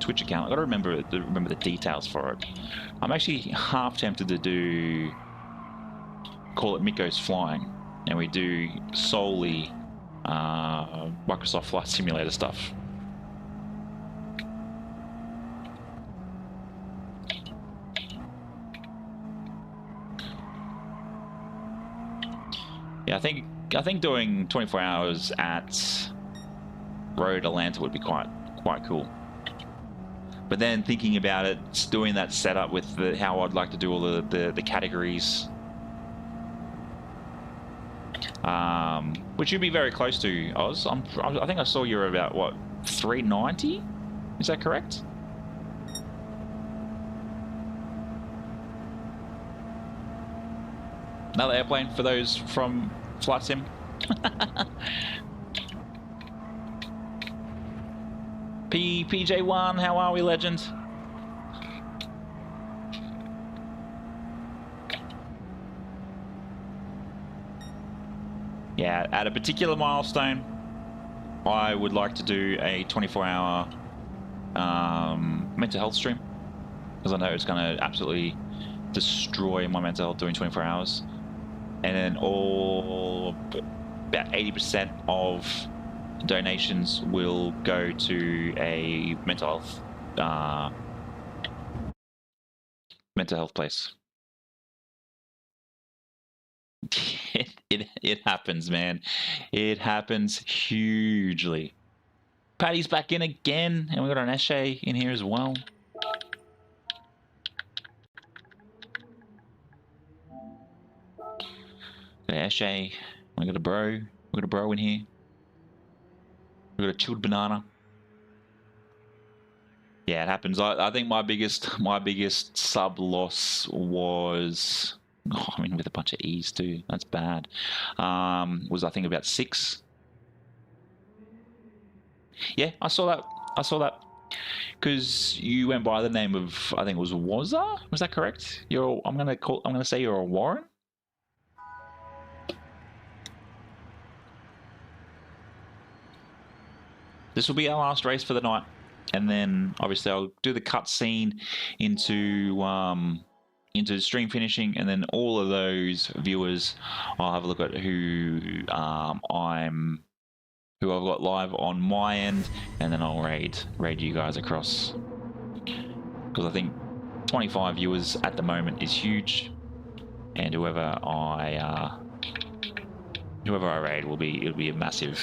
Twitch account. I've got to remember the details for it. I'm actually half tempted to do... call it Miko's Flying, and we do solely Microsoft Flight Simulator stuff. Yeah, I think doing 24 hours at Road Atlanta would be quite cool. But then thinking about it, doing that setup with how I'd like to do all the categories. Which you'd be very close to, Oz. I think I saw you were about, what, 390? Is that correct? Another airplane for those from Flight Sim. PJ1, how are we, legend? Yeah, at a particular milestone, I would like to do a 24-hour mental health stream, because I know it's going to absolutely destroy my mental health doing 24 hours. And then about 80% of donations will go to a mental health place. It happens, man. It happens hugely. Patty's back in again, and we got an Eshe in here as well. Got an Eshe. We got a bro. We got a bro in here. We got a chilled banana. Yeah, it happens. I think my biggest sub loss was. Oh, I mean, with a bunch of E's too. That's bad. Was I think about 6. Yeah, I saw that. Because you went by the name of, I think it was Wazza. Was that correct? I'm gonna say you're a Warren. This will be our last race for the night, and then obviously I'll do the cutscene into stream finishing, and then all of those viewers, I'll have a look at who I've got live on my end, and then I'll raid you guys across, because I think 25 viewers at the moment is huge, and whoever I raid it'll be a massive.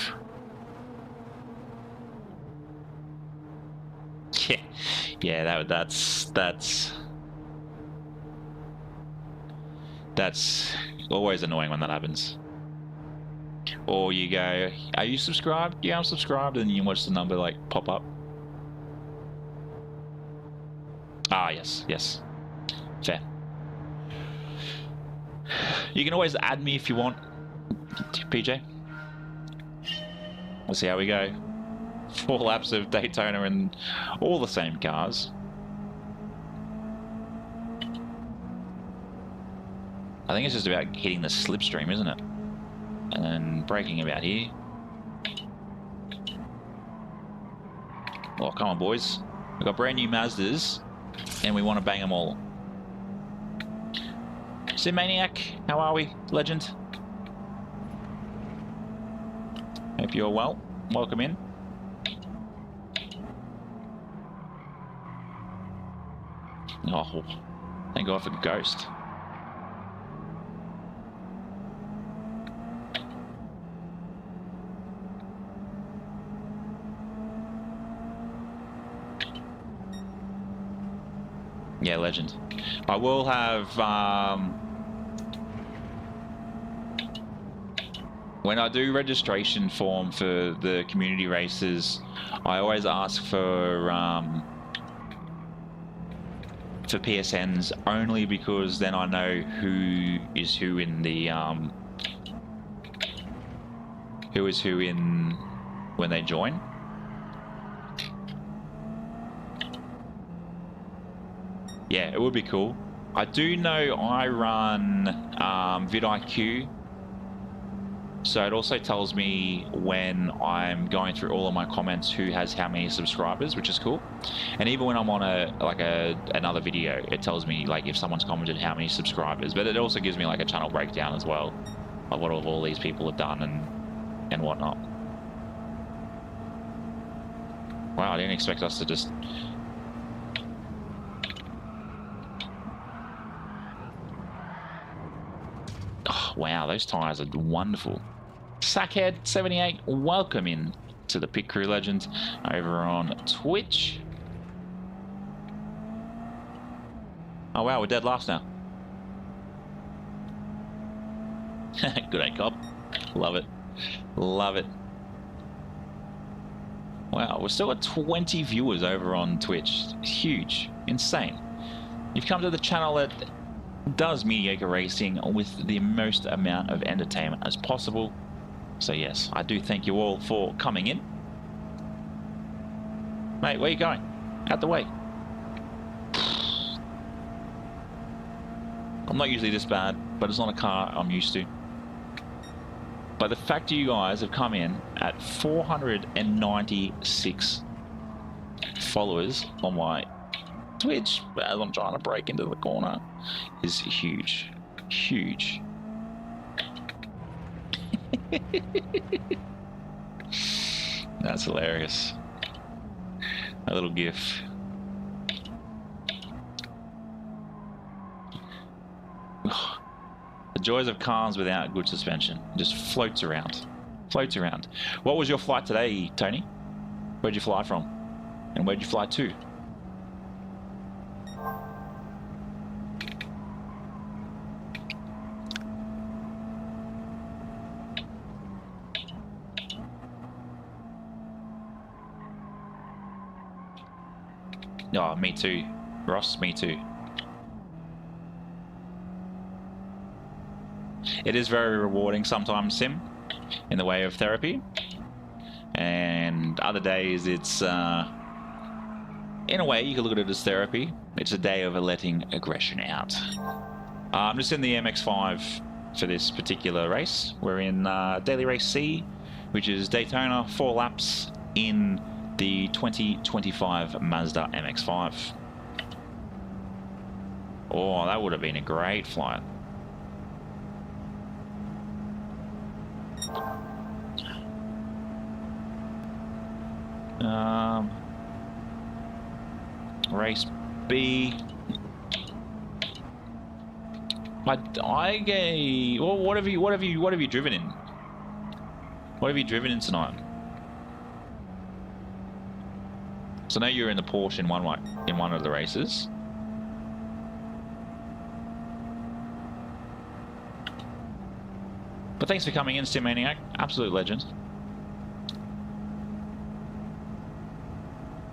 Yeah, that's always annoying when that happens. Or you go, are you subscribed? Yeah, I'm subscribed, and you watch the number like pop up. Ah, yes. Fair. You can always add me if you want, PJ. We'll see how we go. 4 laps of Daytona and all the same cars. I think it's just about hitting the slipstream, isn't it? And then braking about here. Oh, come on, boys. We've got brand new Mazdas, and we want to bang them all. Sim Maniac, how are we, legend? Hope you're well. Welcome in. Oh, thank God for Ghost. Yeah, legend. I will have, when I do registration form for the community races, I always ask for PSNs, only because then I know who is who in the, who is who in when they join. Yeah, it would be cool. I do know I run vidIQ, so it also tells me when I'm going through all of my comments who has how many subscribers, which is cool. And even when I'm on another video, it tells me like if someone's commented how many subscribers. But it also gives me like a channel breakdown as well of what all these people have done and whatnot. Wow, I didn't expect us to just... Oh, wow, those tyres are wonderful. Sackhead78, welcome in to the Pit Crew Legends over on Twitch. Oh wow, we're dead last now. Good day, Cobb. Love it. Love it. Wow, we're still at 20 viewers over on Twitch. Huge. Insane. You've come to the channel that does mediocre racing with the most amount of entertainment as possible. So yes, I do thank you all for coming in. Mate, where are you going? Out the way. I'm not usually this bad, but it's not a car I'm used to. But the fact you guys have come in at 496 followers on my Twitch as I'm trying to break into the corner is huge. Huge. That's hilarious. A little gif. The joys of cars without good suspension. Just floats around. Floats around. What was your flight today, Tony? Where'd you fly from? And where'd you fly to? Oh, me too. Ross, me too. It is very rewarding sometimes, Sim, in the way of therapy. And other days it's, in a way, you can look at it as therapy. It's a day of letting aggression out. I'm just in the MX-5 for this particular race. We're in Daily Race C, which is Daytona, 4 laps in the 2025 Mazda MX-5. Oh, that would have been a great flight. Race B. Well, what have you driven in? What have you driven in tonight? So I know you're in the Porsche in one of the races. But thanks for coming in, Stimmaniac. Absolute legend.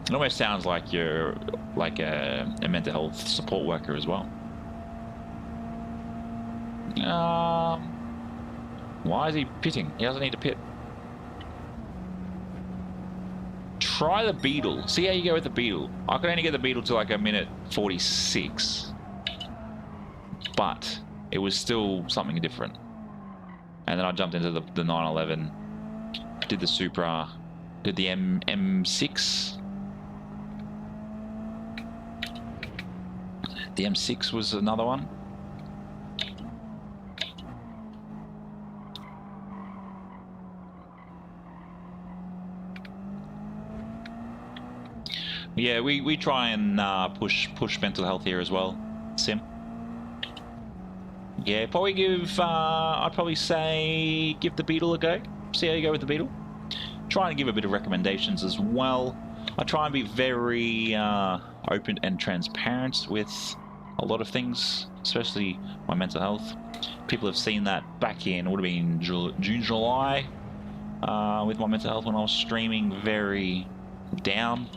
It almost sounds like you're like a mental health support worker as well. Why is he pitting? He doesn't need to pit. Try the Beetle. See how you go with the Beetle. I could only get the Beetle to like a minute 46. But it was still something different. And then I jumped into the 911. Did the Supra. Did the M6. The M6 was another one. Yeah, we try and push mental health here as well, Sim. Yeah, probably I'd probably say give the Beetle a go. See how you go with the Beetle. Try and give a bit of recommendations as well. I try and be very open and transparent with a lot of things, especially my mental health. People have seen that back in, would have been June, July, with my mental health when I was streaming very down,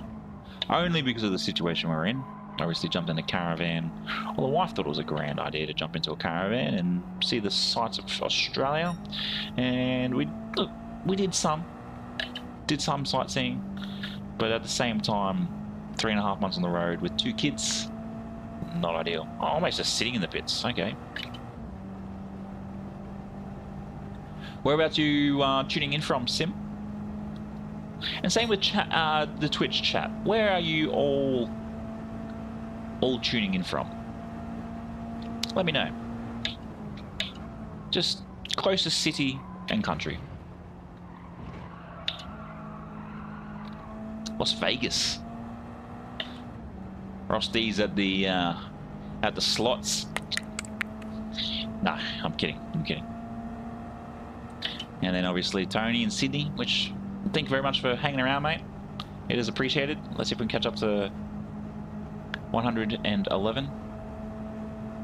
only because of the situation we're in. Obviously jumped in a caravan. Well, the wife thought it was a grand idea to jump into a caravan and see the sights of Australia, and we did some sightseeing, but at the same time, 3.5 months on the road with 2 kids, not ideal. Oh, almost just sitting in the pits. Okay. Where about you tuning in from, Sim? And same with the Twitch chat. Where are you all tuning in from? Let me know. Just closest city and country. Las Vegas. Rosty's at the slots. Nah, I'm kidding. And then obviously Tony in Sydney, which thank you very much for hanging around, mate. It is appreciated. Let's see if we can catch up to 111.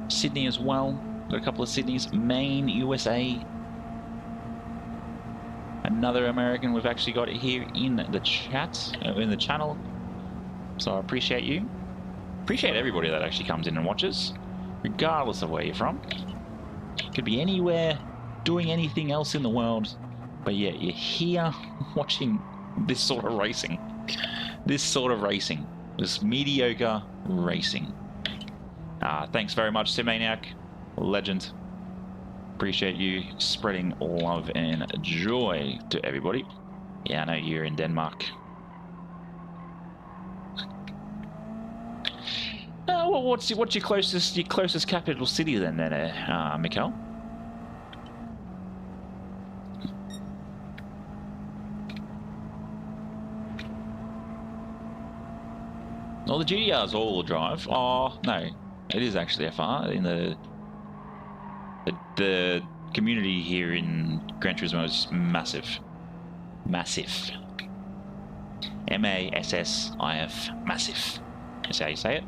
Sydney as well. Got a couple of Sydneys. Maine, USA. Another American we've actually got here in the chat, in the channel. So I appreciate you. Appreciate everybody that actually comes in and watches, regardless of where you're from. Could be anywhere, doing anything else in the world, but yeah, you're here watching this sort of racing. This mediocre racing. Thanks very much, Simaniac. Legend. Appreciate you spreading love and joy to everybody. Yeah, I know you're in Denmark. Well, what's your closest capital city then, Mikkel? Well, the GTR's all-wheel drive. Oh no, it is actually FR. In the community here in Gran Turismo is massive. M-A-S-S-I-F, massive. That's how you say it.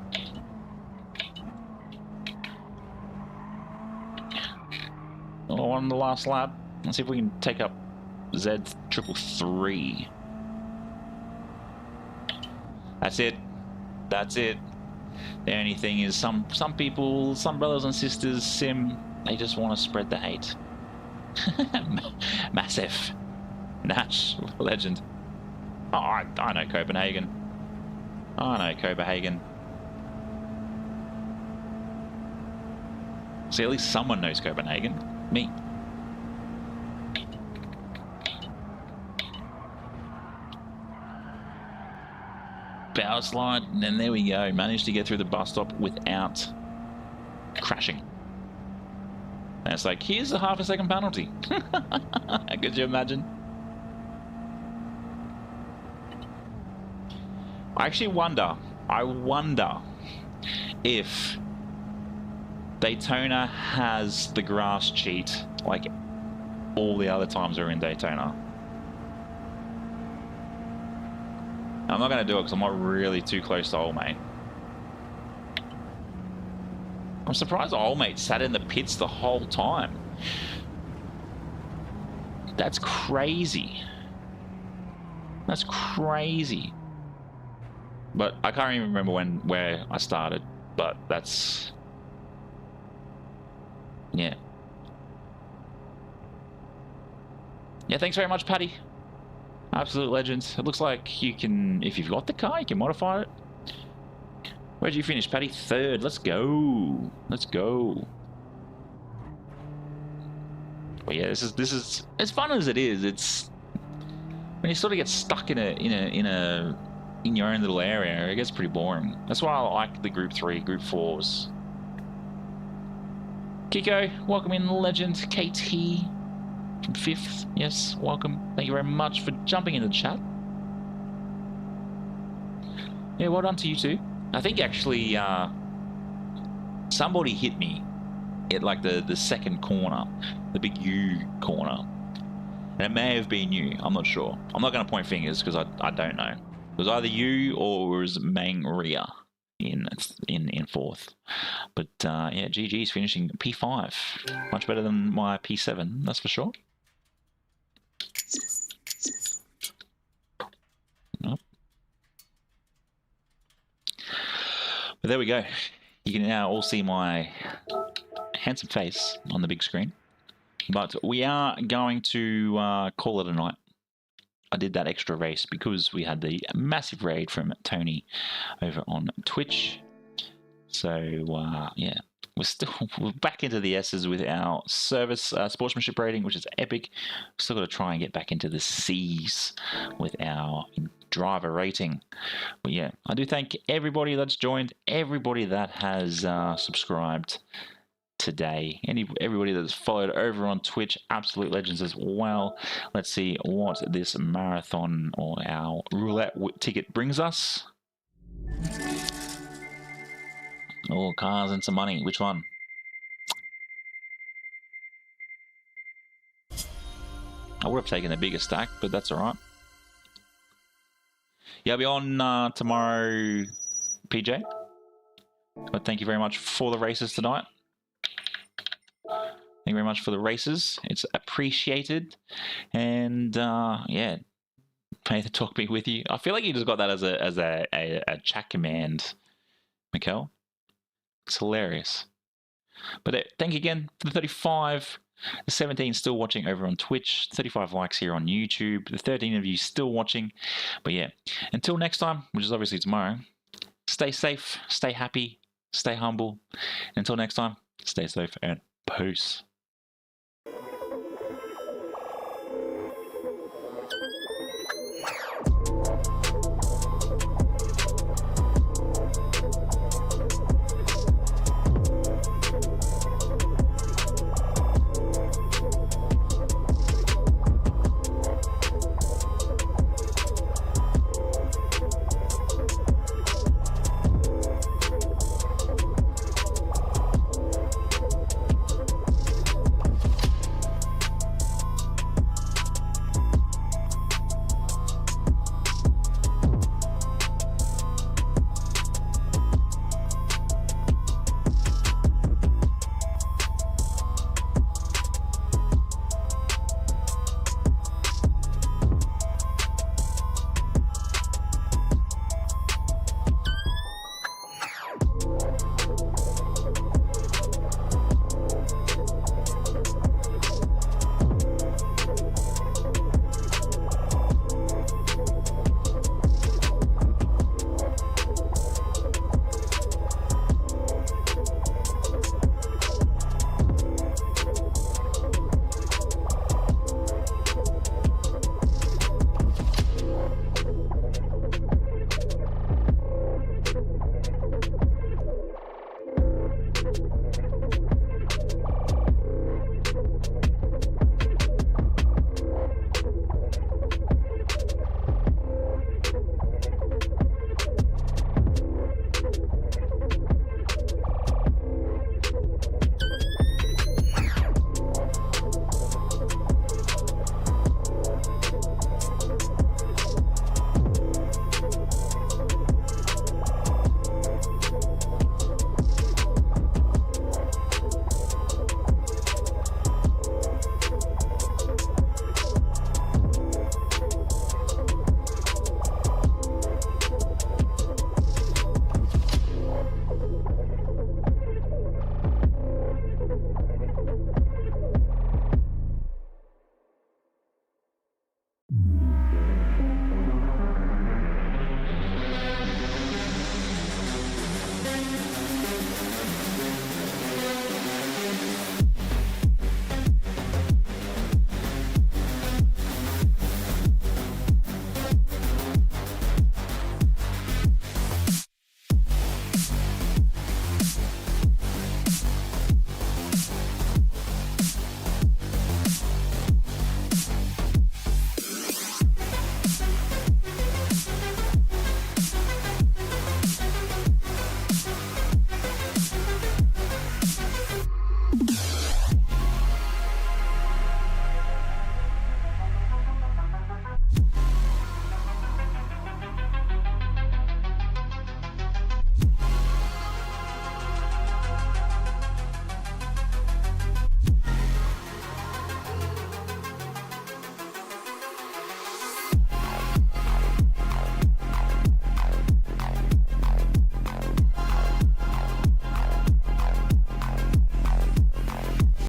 On the last lap. Let's see if we can take up Z333. That's it. The only thing is some people, some brothers and sisters, Sim, they just want to spread the hate. Massive. Natch, legend. Oh, I know Copenhagen. See, at least someone knows Copenhagen. Me. Power slide, and there we go. Managed to get through the bus stop without crashing. And it's like, here's a half-a-second penalty. Could you imagine? I actually wonder. I wonder if Daytona has the grass cheat like all the other times we're in Daytona. I'm not going to do it because I'm not really too close to old mate. I'm surprised old mate sat in the pits the whole time. That's crazy. That's crazy. But I can't even remember where I started. But that's... yeah. Yeah, thanks very much, Paddy. Absolute legends. It looks like you can, if you've got the car, you can modify it. Where'd you finish, Paddy? 3rd. Let's go. Let's go. But yeah, this is as fun as it is. It's when you sort of get stuck in your own little area, it gets pretty boring. That's why I like the Group 3, Group 4s. Kiko, welcome in, legend. KT from 5th, yes, welcome. Thank you very much for jumping into the chat. Yeah, well done to you too. I think actually somebody hit me at like the second corner, the big U corner. And it may have been you, I'm not sure. I'm not going to point fingers because I don't know. It was either you or it was Mangria. in fourth. But yeah, GG's finishing P5. Much better than my P7, that's for sure. Nope. But there we go. You can now all see my handsome face on the big screen. But we are going to call it a night. I did that extra race because we had the massive raid from Tony over on Twitch. So yeah, we're back into the S's with our service sportsmanship rating, which is epic. We've still got to try and get back into the C's with our driver rating. But yeah, I do thank everybody that's joined, everybody that has subscribed today, everybody that's followed over on Twitch, absolute legends as well. Let's see what this marathon or our roulette ticket brings us. Oh, cars and some money. Which one? I would have taken the bigger stack, but that's all right. Yeah, I'll be on tomorrow, PJ. But thank you very much for the races tonight. Thank you very much for the races. It's appreciated. And yeah, pay the talk be with you. I feel like you just got that as a chat command, Mikkel. It's hilarious. But thank you again for the 35. The 17 still watching over on Twitch. 35 likes here on YouTube. The 13 of you still watching. But yeah, until next time, which is obviously tomorrow, stay safe, stay happy, stay humble. Until next time, stay safe and peace.